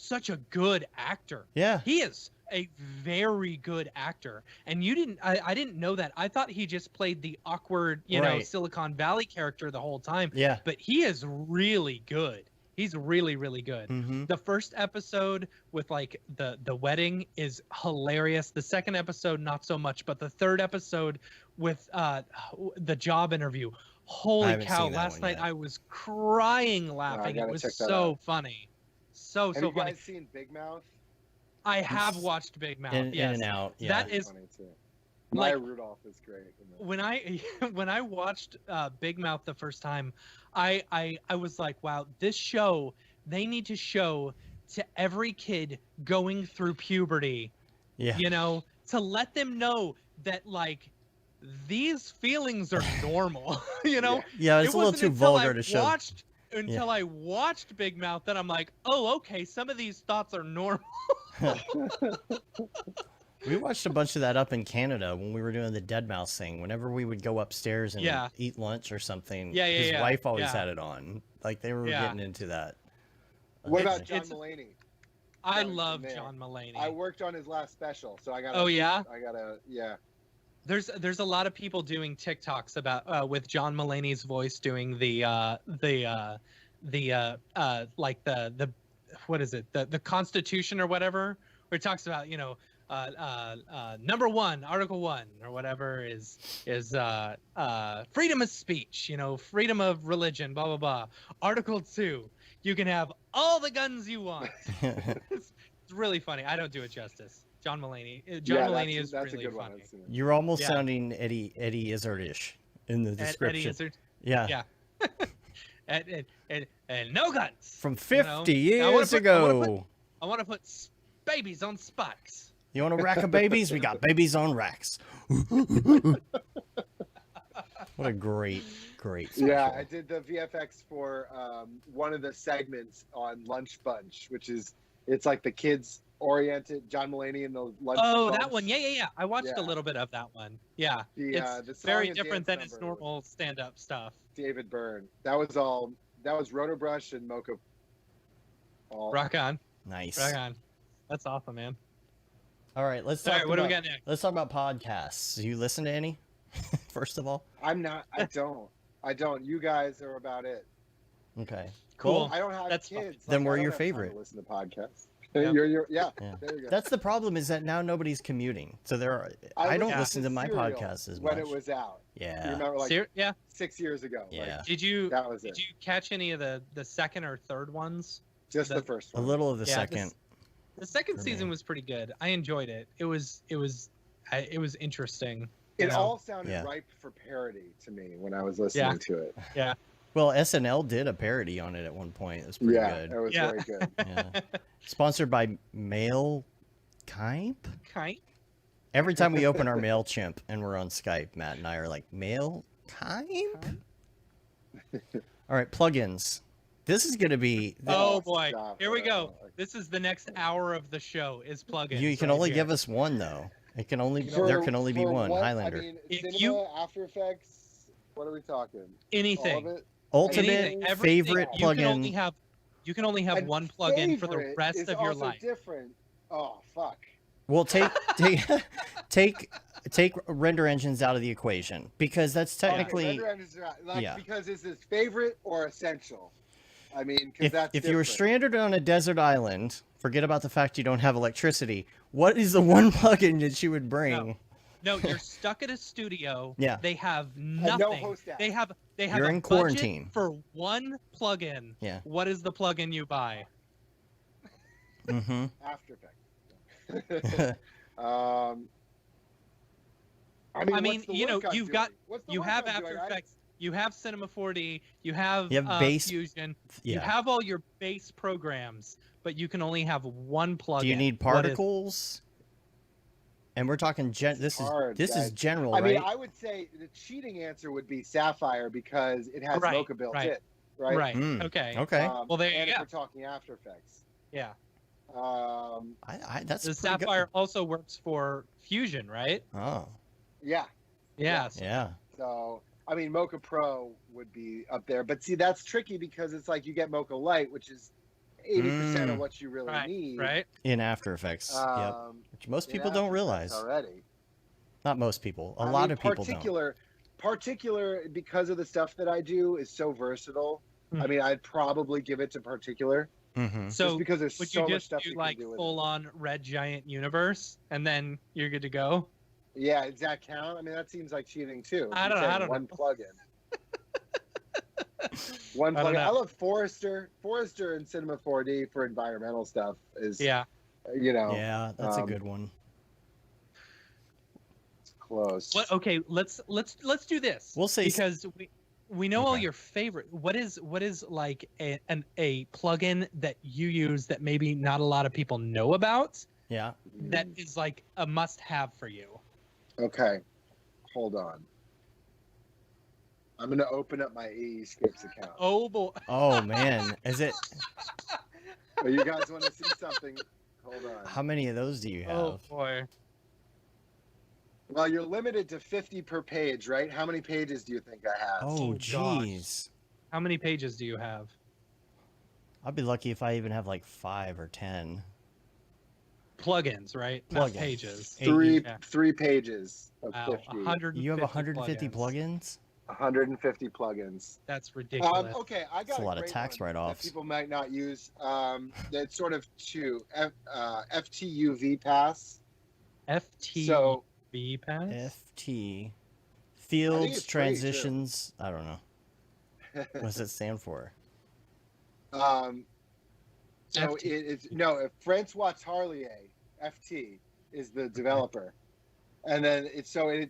such a good actor. Yeah, he is a very good actor, and I didn't know that. I thought he just played the awkward Silicon Valley character the whole time. Yeah, but he is really good. He's really, really good. Mm-hmm. The first episode with like the wedding is hilarious. The second episode not so much, but the third episode with the job interview, holy cow, last night I was crying laughing. It was so funny. So funny. Have you guys seen Big Mouth? I have watched Big Mouth. In and out. Yeah. That is funny too. Maya Rudolph is great. When I watched Big Mouth the first time, I was like, wow, this show, they need to show to every kid going through puberty, to let them know that like these feelings are normal, Yeah, it's a little too vulgar to show. Until I watched Big Mouth, then I'm like, oh, okay, some of these thoughts are normal. We watched a bunch of that up in Canada when we were doing the Dead Mouse thing. Whenever we would go upstairs and eat lunch or something, his wife always had it on. Like they were getting into that. What about John Mulaney? I love John Mulaney. I worked on his last special, so I got. Oh yeah. There's a lot of people doing TikToks about with John Mulaney's voice doing the what is it, the Constitution or whatever, where it talks about number 1, Article 1 or whatever is freedom of speech, freedom of religion, blah blah blah. Article 2, you can have all the guns you want. It's really funny. I don't do it justice. John Mulaney. Mulaney is really funny. You're almost sounding Eddie Izzard-ish in the description. Eddie Izzard. Yeah. and no guns. From 50 years ago. I want to put babies on spikes. You want a rack of babies? We got babies on racks. What a great special. Yeah, I did the VFX for one of the segments on Lunch Bunch, it's like the kids oriented John Mulaney in the Lunch Bunch. That one. Yeah. I watched a little bit of that one. Yeah. It's very different than his normal stand-up stuff. David Byrne. That was Rotobrush and Mocha. Rock on. Nice. Rock on. That's awesome, man. All right, let's talk. What do we got next? Let's talk about podcasts. Do you listen to any? First of all, I don't. You guys are about it. Okay. Cool. I don't have kids. Then we're your favorite. Listen to podcasts. Yep. There you go. That's the problem, is that now nobody's commuting. So I don't listen to my podcasts as much. When it was out. Yeah. You remember 6 years ago. Yeah. Like, did you catch any of the second or third ones? Just the first one. A little of the second. The second season was pretty good. I enjoyed it. It was interesting. It all sounded ripe for parody to me when I was listening to it. Yeah. Well, SNL did a parody on it at one point. It was pretty good. Yeah, it was very good. Yeah. Sponsored by Mail Kype? Kype? Every time we open our MailChimp and we're on Skype, Matt and I are like, Mail Kype? All right, plugins. This is going to be... Oh, boy. Here we go. This is the next hour of the show is plugins. You can only give us one, though. There can only be one. What? Highlander. I mean, Cinema, After Effects, what are we talking? Anything. All of it? Ultimate favorite plugin. You can only have one plugin for the rest of your life. Different. Oh, fuck. Well, take render engines out of the equation, because that's technically render engines are out. Because is this favorite or essential? I mean, because if you were stranded on a desert island, forget about the fact you don't have electricity. What is the one plugin that you would bring? No, you're stuck at a studio. Yeah. They have nothing. No host app. They have You're a in quarantine budget for one plugin. Yeah. What is the plugin you buy? Mm-hmm. After Effects. I mean, mean, what's the you know, work I'm you've doing? got What's the you work have I'm After doing? Effects, you have Cinema 4D, you have base. Fusion, you Yeah. have all your base programs, but you can only have one plugin. Do you need particles? And we're talking this hard, is guys. general, I mean, right? I would say the cheating answer would be Sapphire because it has Right, Mocha built right. in, right? Right. Mm, Okay. Okay. Well, there and you if go. we're talking After Effects, Yeah. That's The pretty Sapphire good. also works for Fusion, right? Oh, yeah. Yeah. yeah. So, I mean, Mocha Pro would be up there, but see, that's tricky because it's like you get Mocha Lite, which is 80% of what you really need. Right. In After Effects. Yep. Which most people don't realize. Already. Not most people. A I lot mean, of people don't. Particular, because of the stuff that I do, is so versatile. I mean, I'd probably give it to Particular. Mm-hmm. Just So because there's would so you much just stuff do you like can do with full on Red Giant Universe, and then you're good to go? Yeah, does that count? I mean, that seems like cheating too. I don't know. One plugin. One plugin. I love Forester. Forester in Cinema 4D for environmental stuff is. Yeah. You know. Yeah, that's a good one. It's close. What? Okay, let's do this. We'll say because we know all your favorite. What is like a plugin that you use that maybe not a lot of people know about? Yeah. That is like a must-have for you. Okay, hold on. I'm gonna open up my AE Scripts account. Oh boy. Oh man, is it? Oh, you guys want to see something? Hold on. How many of those do you have? Oh boy. Well, you're limited to 50 per page, right? How many pages do you think I have? Oh, jeez. How many pages do you have? I'll be lucky if I even have like 5 or 10. Plugins, right? Not pages. Three pages of wow, 50. 150 you have 150 plugins? 150 plugins. That's ridiculous. Okay, I got That's a lot of tax write-offs. People might not use. That's sort of two. FTUV Pass. FTUV Pass? FT. Fields, transitions. I don't know. What does it stand for? So it's Francois Tarlier, FT, is the developer, and then it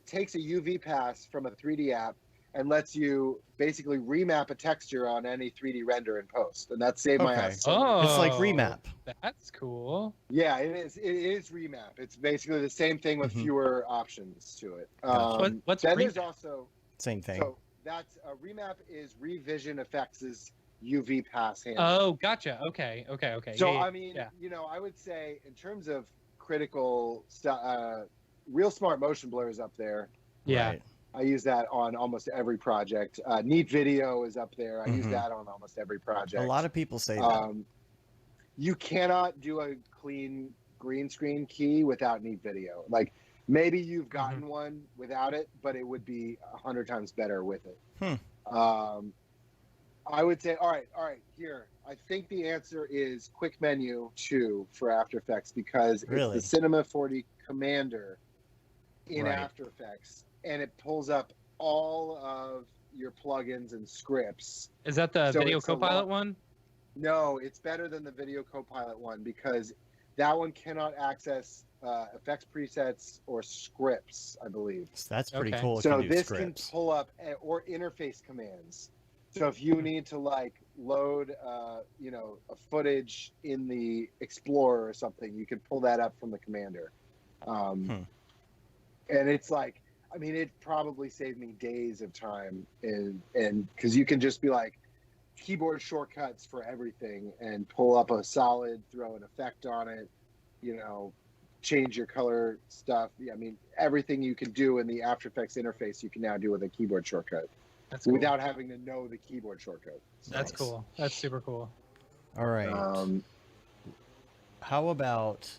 takes a UV pass from a 3D app and lets you basically remap a texture on any 3D render in post, and that saved my ass. It's like remap. That's cool. Yeah, it is. It is remap. It's basically the same thing with fewer options to it. What's then remap? there's also same thing. So that's remap is Revision Effects' UV pass handle. Oh, gotcha. Okay. So I mean, I would say in terms of critical stuff, Real Smart Motion Blur is up there. Yeah. Right. I use that on almost every project. Neat Video is up there. I use that on almost every project. A lot of people say that. You cannot do a clean green screen key without Neat Video. Like maybe you've gotten one without it, but it would be 100 times better with it. I would say, all right, here. I think the answer is Quick Menu 2 for After Effects because it's the Cinema 4D Commander in After Effects, and it pulls up all of your plugins and scripts. Is that the Video Copilot one? No, it's better than the Video Copilot one because that one cannot access effects presets or scripts, I believe. So that's pretty cool. So this can pull up or interface commands. So if you need to like load, a footage in the Explorer or something, you can pull that up from the Commander. And it's like, I mean, it probably saved me days of time, and because you can just be like keyboard shortcuts for everything and pull up a solid, throw an effect on it, change your color stuff. I mean, everything you can do in the After Effects interface, you can now do with a keyboard shortcut. That's cool. Without having to know the keyboard shortcut. That's cool. That's super cool. All right. How about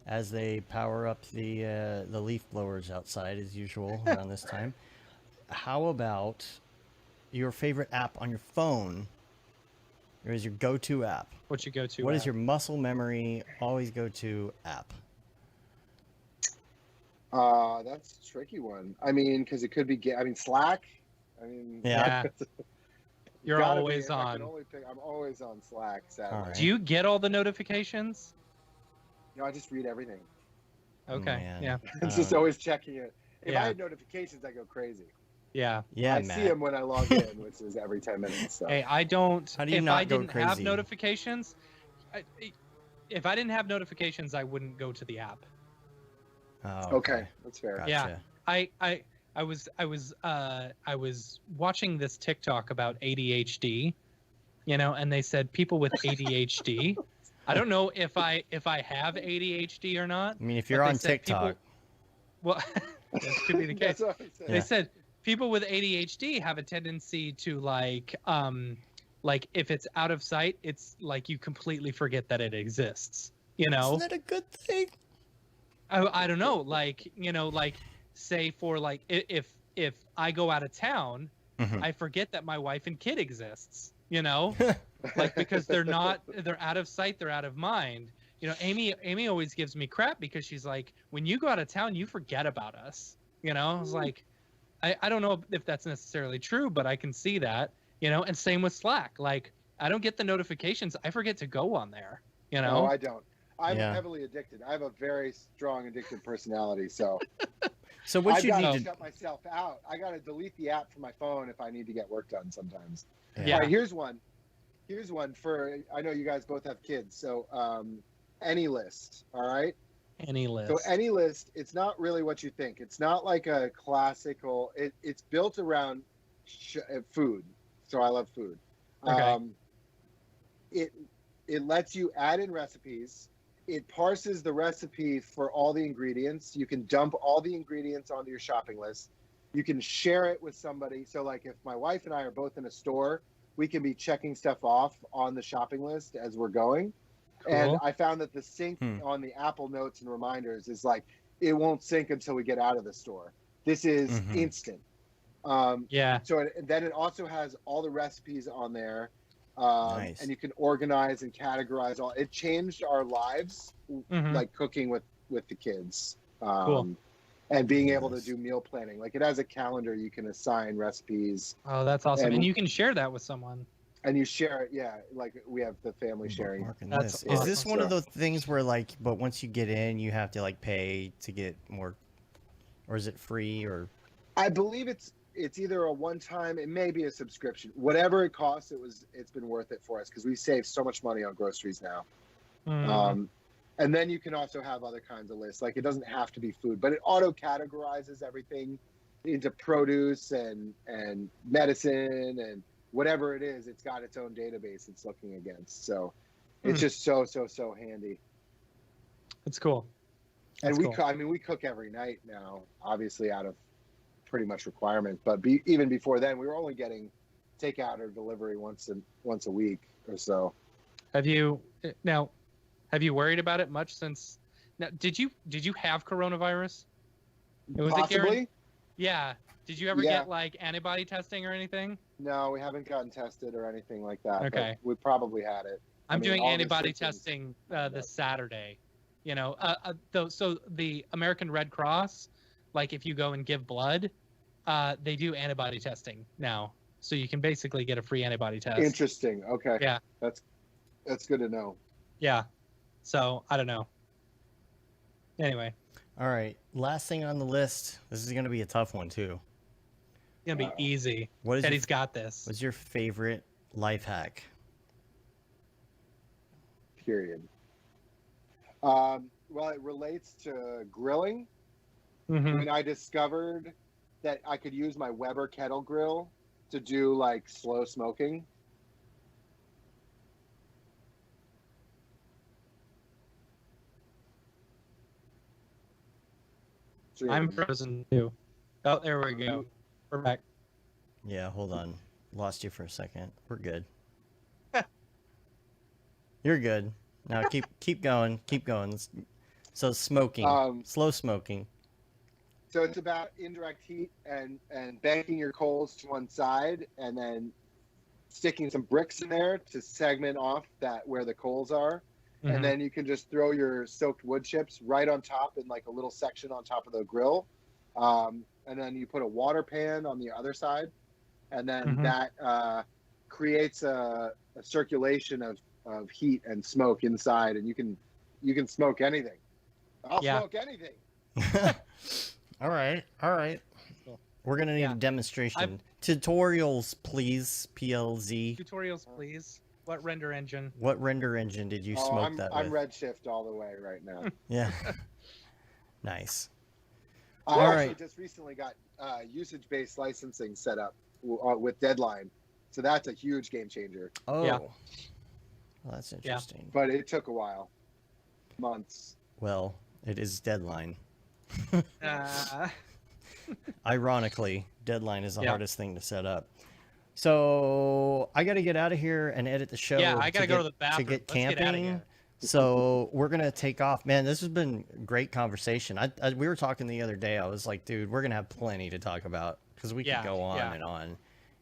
as they power up the leaf blowers outside as usual around this time? How about your favorite app on your phone? Or is your go-to app? What's your go-to? What is your muscle memory always go-to app? That's a tricky one. I mean, because it could be. Slack. I mean, yeah. You're always on. I'm always on Slack. Sadly. Right. Do you get all the notifications? No, I just read everything. Okay. Man. Yeah. It's just always checking it. If I Yeah. had notifications, I go crazy. Yeah. Yeah, I Matt. see them when I log in, which is every 10 minutes. So. Hey, I don't. How do you if not I go didn't have crazy? notifications, if I didn't have notifications, I wouldn't go to the app. Oh, Okay, that's fair. Gotcha. Yeah. I was watching this TikTok about ADHD, and they said people with ADHD. I don't know if I have ADHD or not. I mean, if but you're they on said TikTok, well, that could be the case. That's what I said. Yeah. They said people with ADHD have a tendency to like if it's out of sight, it's like you completely forget that it exists. isn't that a good thing? I don't know, like say for like if I go out of town, Mhm. I forget that my wife and kid exists. Like because they're out of sight, they're out of mind. Amy always gives me crap because she's like, when you go out of town, you forget about us. I was like, I don't know if that's necessarily true, but I can see that. And same with Slack. Like I don't get the notifications, I forget to go on there. No, I don't. I'm Yeah. heavily addicted. I have a very strong addictive personality, so So what I've you got need to to shut myself out. I got to delete the app from my phone if I need to get work done sometimes. Yeah. All right, here's one. For, I know you guys both have kids, so AnyList, all right? Any list. So AnyList, it's not really what you think. It's not like a classical, it's built around food, so I love food. Okay. It lets you add in recipes. It parses the recipe for all the ingredients. You can dump all the ingredients onto your shopping list. You can share it with somebody. So like if my wife and I are both in a store, we can be checking stuff off on the shopping list as we're going. Cool. And I found that the sync on the Apple Notes and reminders is like, it won't sync until we get out of the store. This is instant. Yeah. So then it also has all the recipes on there. Nice. And you can organize and categorize all. It changed our lives, like cooking with the kids, Cool. and being able to do meal planning. Like it has a calendar you can assign recipes, Oh, that's awesome. And- And you can share that with someone. and you share it. Yeah, like we have the family sharing. bookmarking That's this. Is this awesome. one of those things where like, but once you get in, you have to like pay to get more, or is it free or? I believe it's either a one-time, it may be a subscription. Whatever it costs, it's been worth it for us because we save so much money on groceries now. And then you can also have other kinds of lists. Like it doesn't have to be food, but it auto categorizes everything into produce and medicine and whatever it is. It's got its own database it's looking against. So it's just so handy. It's cool. And That's cool. we cook every night now, obviously out of pretty much requirement. But even before then, we were only getting takeout or delivery once a week or so. Have you worried about it much since? Now, did you have coronavirus? Was it Possibly. Yeah. Did you ever Yeah. get like antibody testing or anything? No, we haven't gotten tested or anything like that. Okay. But we probably had it. I'm doing all the antibody symptoms- testing this Saturday. So the American Red Cross, like if you go and give blood, they do antibody testing now. So you can basically get a free antibody test. Interesting. Okay. Yeah. That's good to know. Yeah. So I don't know. Anyway, All right, last thing on the list. This is gonna be a tough one too. it's gonna be easy. What is Teddy's got this. what's your favorite life hack? Period. Well, it relates to grilling. Mhm. When I discovered that I could use my Weber kettle grill to do like slow smoking. So, yeah, I'm frozen too. Oh, there we go. We're back. Yeah, hold on. Lost you for a second. We're good. You're good. Now keep going. Keep going. So smoking, slow smoking. So it's about indirect heat and banking your coals to one side and then sticking some bricks in there to segment off that where the coals are. Mhm. And then you can just throw your soaked wood chips right on top in like a little section on top of the grill. And then you put a water pan on the other side. And then Mhm. that creates a circulation of heat and smoke inside. And you can you can smoke anything. I'll Yeah. smoke anything. All right. We're gonna need Yeah. a demonstration. Tutorials, please. PLZ. Tutorials, please. What render engine? What render engine did you smoke I'm that I'm with? Redshift all the way right now. Yeah. Nice. I All actually right. just recently got usage-based licensing set up with Deadline, so that's a huge game changer. Oh. Yeah. Well, that's interesting. But it took a while, months. Well, it is Deadline. Uh, Ironically, Deadline is the Yeah. hardest thing to set up. So I got to get out of here and edit the show. yeah, I gotta go to the bathroom. to get Let's get out of camping. here. So we're gonna take off, man. This has been a great conversation. We were talking the other day. I was like, dude, we're gonna have plenty to talk about because we Yeah, could go on yeah. and on.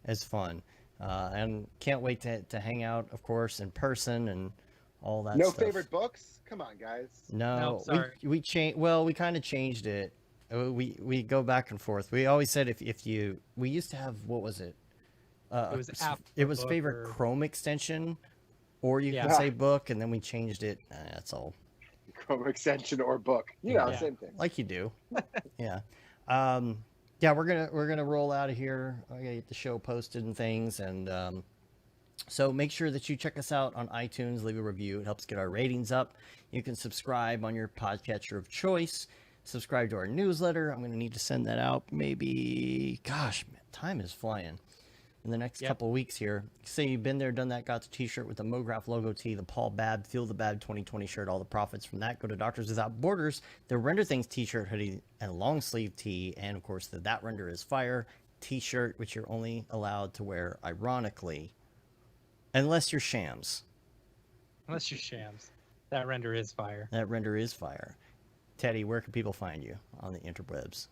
It's fun, and can't wait to hang out, of course, in person and all that. No stuff. favorite books? Come on, guys. No, sorry. we changed. Well, we kind of changed it. We go back and forth. We always said if you we used to have, what was it? It was app It for was book favorite or- Chrome extension, or you Yeah. can say book, and then we changed it. That's all. Chrome extension or book. Yeah. Same thing. Like you do. Yeah. Yeah, we're gonna roll out of here. I gotta get the show posted and things, and so make sure that you check us out on iTunes, leave a review. It helps get our ratings up. You can subscribe on your podcatcher of choice. Subscribe to our newsletter. I'm gonna need to send that out maybe. Gosh, man, time is flying. In the next Yep. couple of weeks here. Say you've been there, done that, got the t-shirt with the Mograph logo tee, the Paul Babb Feel the Bab 2020 shirt. All the profits from that go to Doctors Without Borders, the Render Things t-shirt, hoodie, and long sleeve tee, and of course the That Render is Fire t-shirt, which you're only allowed to wear ironically, unless you're shams. Unless you're shams. That render is fire. That Render is Fire. Teddy, where can people find you on the interwebs?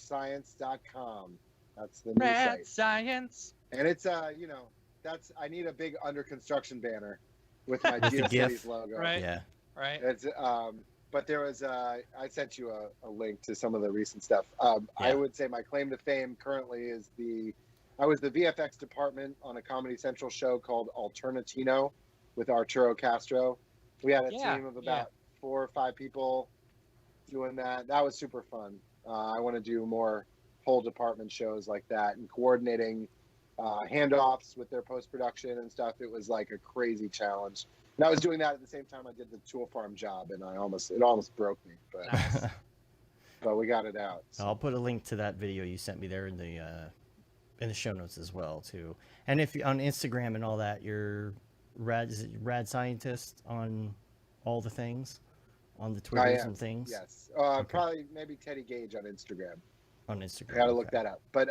www.rad-science.com. That's the new Rad site. science. And it's I need a big under construction banner with my With the Dear GIF. Cities logo. Right. Yeah. Right. It's but there was I sent you a link to some of the recent stuff. Yeah. I would say my claim to fame currently is I was the VFX department on a Comedy Central show called Alternatino with Arturo Castro. We had a team of about 4 or 5 people doing that. That was super fun. I want to do more whole department shows like that and coordinating handoffs with their post-production and stuff. It was like a crazy challenge. And I was doing that at the same time I did the tool farm job, and it almost broke me, but Nice. but we got it out. So. I'll put a link to that video you sent me there in the show notes as well too. And if you on Instagram and all that, you're Rad Scientist on all the things, on the Twitters and things. Yes, probably maybe Teddy Gage on Instagram. On Instagram. I got to look okay. that up. But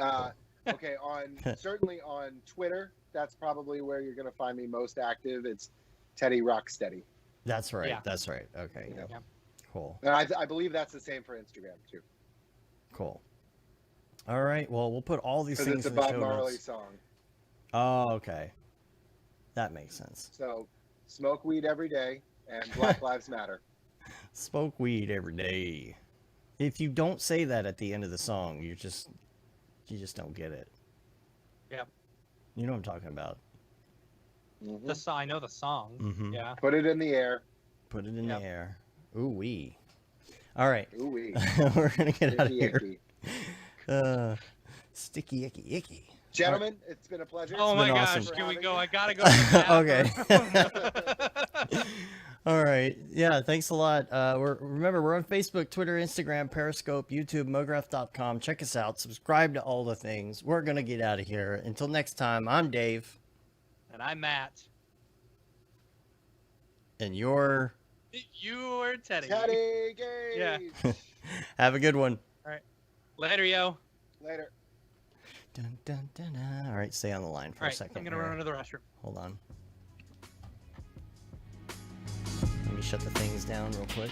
okay, certainly on Twitter, that's probably where you're going to find me most active. It's Teddy Rocksteady. That's right. Yeah. That's right. Okay. Yeah. Yeah. Cool. And I believe that's the same for Instagram too. Cool. All right. Well, we'll put all these Because things it's a in the Bob show Marley notes. song. Oh, okay. That makes sense. So smoke weed every day and Black Lives Matter. Smoke weed every day. If you don't say that at the end of the song, you just don't get it. Yep. You know what I'm talking about. Mhm. I know the song. Mhm. Yeah. Put it in the air. Put it in Yep. the air. Ooh wee. All right. Ooh wee. We're gonna get out of Icky, here. icky. Sticky icky icky. Gentlemen, it's been a pleasure. Oh It's my been gosh, awesome. can we go? I gotta go. To the Okay. All right. Yeah, thanks a lot. Remember, we're on Facebook, Twitter, Instagram, Periscope, YouTube, Mograph.com. Check us out. Subscribe to all the things. We're going to get out of here. Until next time, I'm Dave. And I'm Matt. And you're... You're Teddy. Teddy Gage. Yeah. Have a good one. Later, yo. Later. Dun, dun, dun, dun. All right, stay on the line for All a right, second. I'm gonna here. run to the restroom. Hold on. Let me shut the things down real quick.